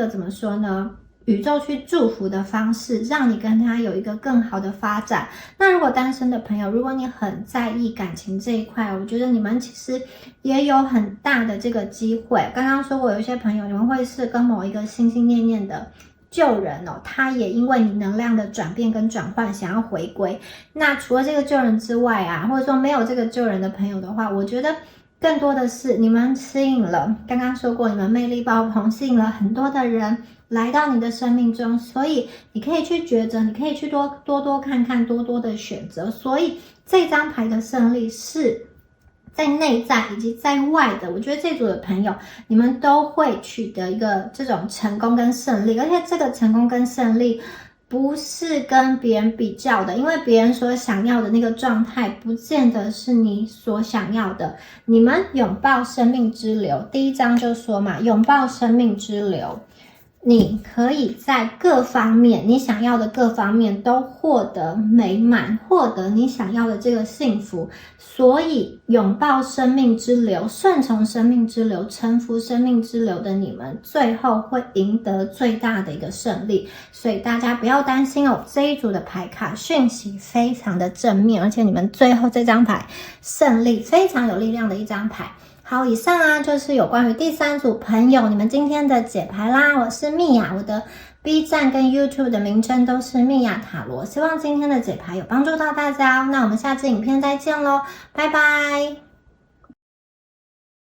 怎么说呢？宇宙去祝福的方式，让你跟他有一个更好的发展。那如果单身的朋友，如果你很在意感情这一块，我觉得你们其实也有很大的这个机会。刚刚说过，有一些朋友你们会是跟某一个心心念念的旧人哦，他也因为你能量的转变跟转换想要回归。那除了这个旧人之外啊，或者说没有这个旧人的朋友的话，我觉得更多的是你们吸引了，刚刚说过你们魅力爆棚，吸引了很多的人来到你的生命中，所以你可以去抉择，你可以去多看看，多的选择。所以这张牌的胜利是在内在以及在外的，我觉得这组的朋友你们都会取得一个这种成功跟胜利，而且这个成功跟胜利不是跟别人比较的，因为别人所想要的那个状态不见得是你所想要的。你们拥抱生命之流，第一章就说嘛，拥抱生命之流，你可以在各方面，你想要的各方面都获得美满，获得你想要的这个幸福。所以拥抱生命之流，顺从生命之流，臣服生命之流的你们，最后会赢得最大的一个胜利。所以大家不要担心哦，这一组的牌卡讯息非常的正面，而且你们最后这张牌胜利非常有力量的一张牌。好，以上啊就是有关于第三组朋友你们今天的解牌啦。我是蜜雅，我的 B 站跟 YouTube 的名称都是蜜雅塔罗。希望今天的解牌有帮助到大家，那我们下次影片再见咯，拜拜。